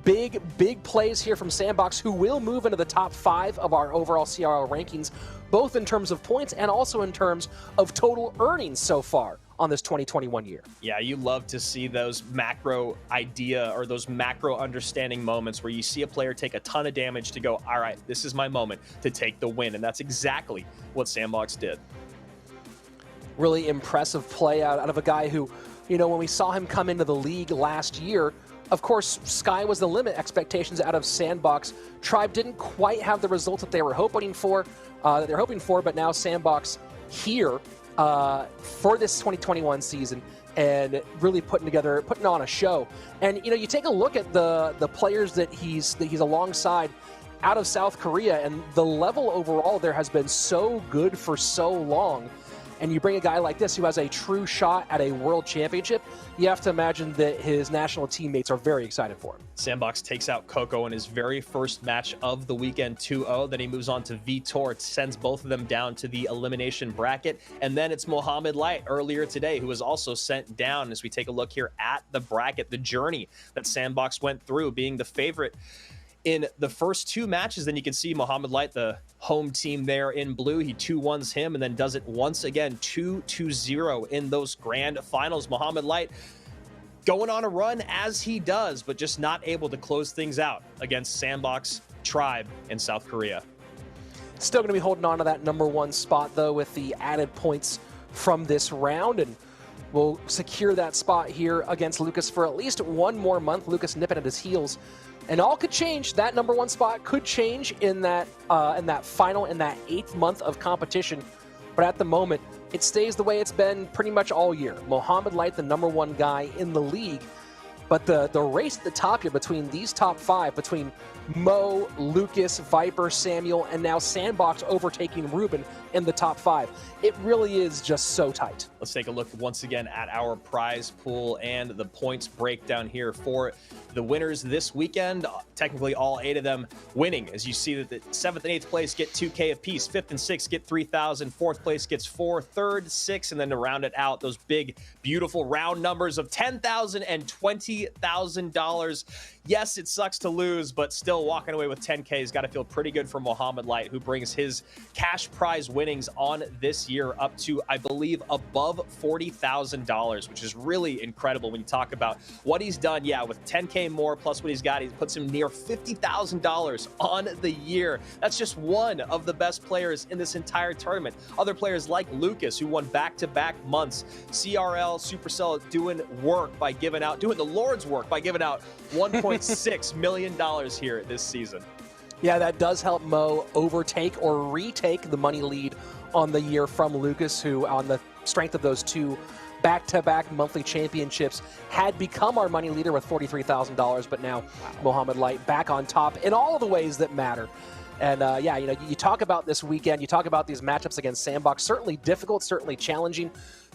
big plays here from Sandbox, who will move into the top 5 of our overall CRL rankings, both in terms of points and also in terms of total earnings so far on this 2021 year. Yeah, you love to see those macro idea or those macro understanding moments where you see a player take a ton of damage to go, all right, this is my moment to take the win. And that's exactly what Sandbox did. Really impressive play out of a guy who, you know, when we saw him come into the league last year, of course, sky was the limit expectations out of Sandbox. Tribe didn't quite have the results that they were hoping for, but now Sandbox here for this 2021 season and really putting on a show. And you take a look at the players that he's alongside out of South Korea, and the level overall there has been so good for so long. And you bring a guy like this who has a true shot at a world championship, you have to imagine that his national teammates are very excited for him. Sandbox takes out Coco in his very first match of the weekend, 2-0. Then he moves on to Vitor. It sends both of them down to the elimination bracket. And then it's Mohamed Light earlier today, who was also sent down. As we take a look here at the bracket, the journey that Sandbox went through, being the favorite in the first two matches. Then you can see Mohamed Light, the home team there in blue. He 2-1s him and then does it once again, 2-0 in those grand finals. Mohamed Light going on a run as he does, but just not able to close things out against Sandbox Tribe in South Korea. Still going to be holding on to that #1 spot, though, with the added points from this round, and will secure that spot here against Lucas for at least one more month. Lucas nipping at his heels. And all could change. That #1 spot could change in that final, in that 8th month of competition. But at the moment, it stays the way it's been pretty much all year. Mohamed Light, the #1 guy in the league. But the race at the top here between these top 5, between Mo, Lucas, Viper, Samuel, and now Sandbox overtaking Ruben in the top 5. It really is just so tight. Let's take a look once again at our prize pool and the points breakdown here for the winners this weekend. Technically all 8 of them winning, as you see that the 7th and 8th place get 2K apiece, 5th and 6th get 3,000, 4th place gets 4, 3rd, 6, and then to round it out, those big, beautiful round numbers of $10,000 and $20,000. Yes, it sucks to lose, but still walking away with 10K has got to feel pretty good for Mohamed Light, who brings his cash prize winnings on this year up to, I believe, above $40,000, which is really incredible when you talk about what he's done. Yeah, with 10K more plus what he's got, he puts him near $50,000 on the year. That's just one of the best players in this entire tournament. Other players like Lucas, who won back-to-back months. CRL, Supercell doing the Lord's work by giving out $1.6 million here this season. Yeah, that does help Mo overtake or retake the money lead on the year from Lucas, who on the strength of those 2 back-to-back monthly championships had become our money leader with $43,000, but now Mohamed Light back on top in all of the ways that matter. And yeah, you talk about this weekend, you talk about these matchups against Sandbox, certainly difficult, certainly challenging,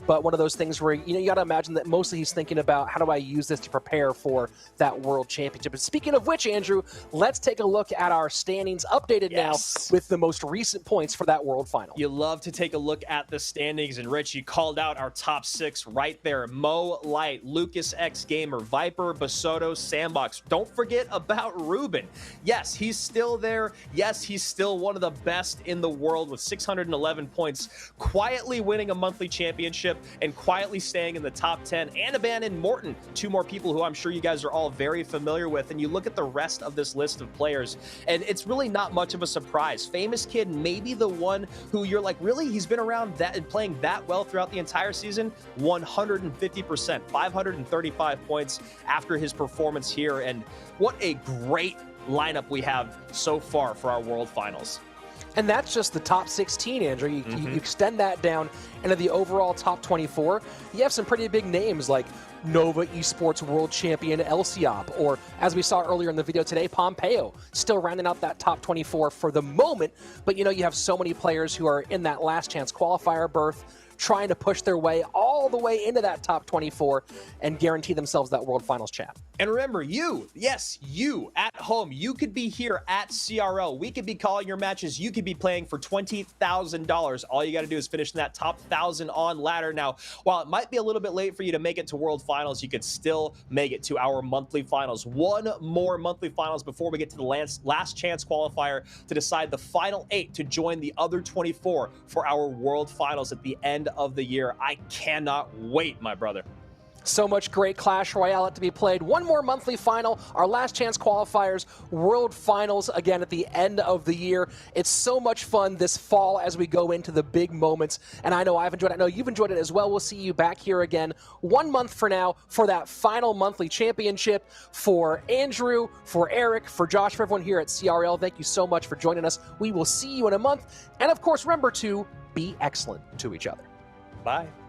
but one of those things where, you got to imagine that mostly he's thinking about how do I use this to prepare for that world championship. And speaking of which, Andrew, let's take a look at our standings updated now with the most recent points for that world final. You love to take a look at the standings, and Rich, you called out our top 6 right there. Mo Light, Lucas X Gamer, Viper, Basoto, Sandbox. Don't forget about Ruben. Yes, he's still there. Yes, he's still one of the best in the world with 611 points, quietly winning a monthly championship and quietly staying in the top 10. Anaban and Morton, 2 more people who I'm sure you guys are all very familiar with. And you look at the rest of this list of players, and it's really not much of a surprise. Famous Kid, maybe the one who you're like, really? He's been around that and playing that well throughout the entire season? 150%, 535 points after his performance here. And what a great lineup we have so far for our World Finals. And that's just the top 16, Andrew. You extend that down into the overall top 24. You have some pretty big names like Nova Esports World Champion Elsiop, or as we saw earlier in the video today, Pompeo, still rounding out that top 24 for the moment. But you have so many players who are in that last chance qualifier berth, trying to push their way all the way into that top 24 and guarantee themselves that World Finals chat. And remember, yes, you at home, you could be here at CRL. We could be calling your matches. You could be playing for $20,000. All you got to do is finish in that top 1,000 on ladder. Now, while it might be a little bit late for you to make it to World Finals, you could still make it to our monthly finals. One more monthly finals before we get to the last chance qualifier to decide the final 8 to join the other 24 for our World Finals at the end of the year. I cannot wait, my brother. So much great Clash Royale to be played. One more monthly final, our last chance qualifiers, World Finals again at the end of the year. It's so much fun this fall as we go into the big moments. And I know I've enjoyed it. I know you've enjoyed it as well. We'll see you back here again 1 month from now for that final monthly championship. For Andrew, for Eric, for Josh, for everyone here at CRL, thank you so much for joining us. We will see you in a month. And of course, remember to be excellent to each other. Bye.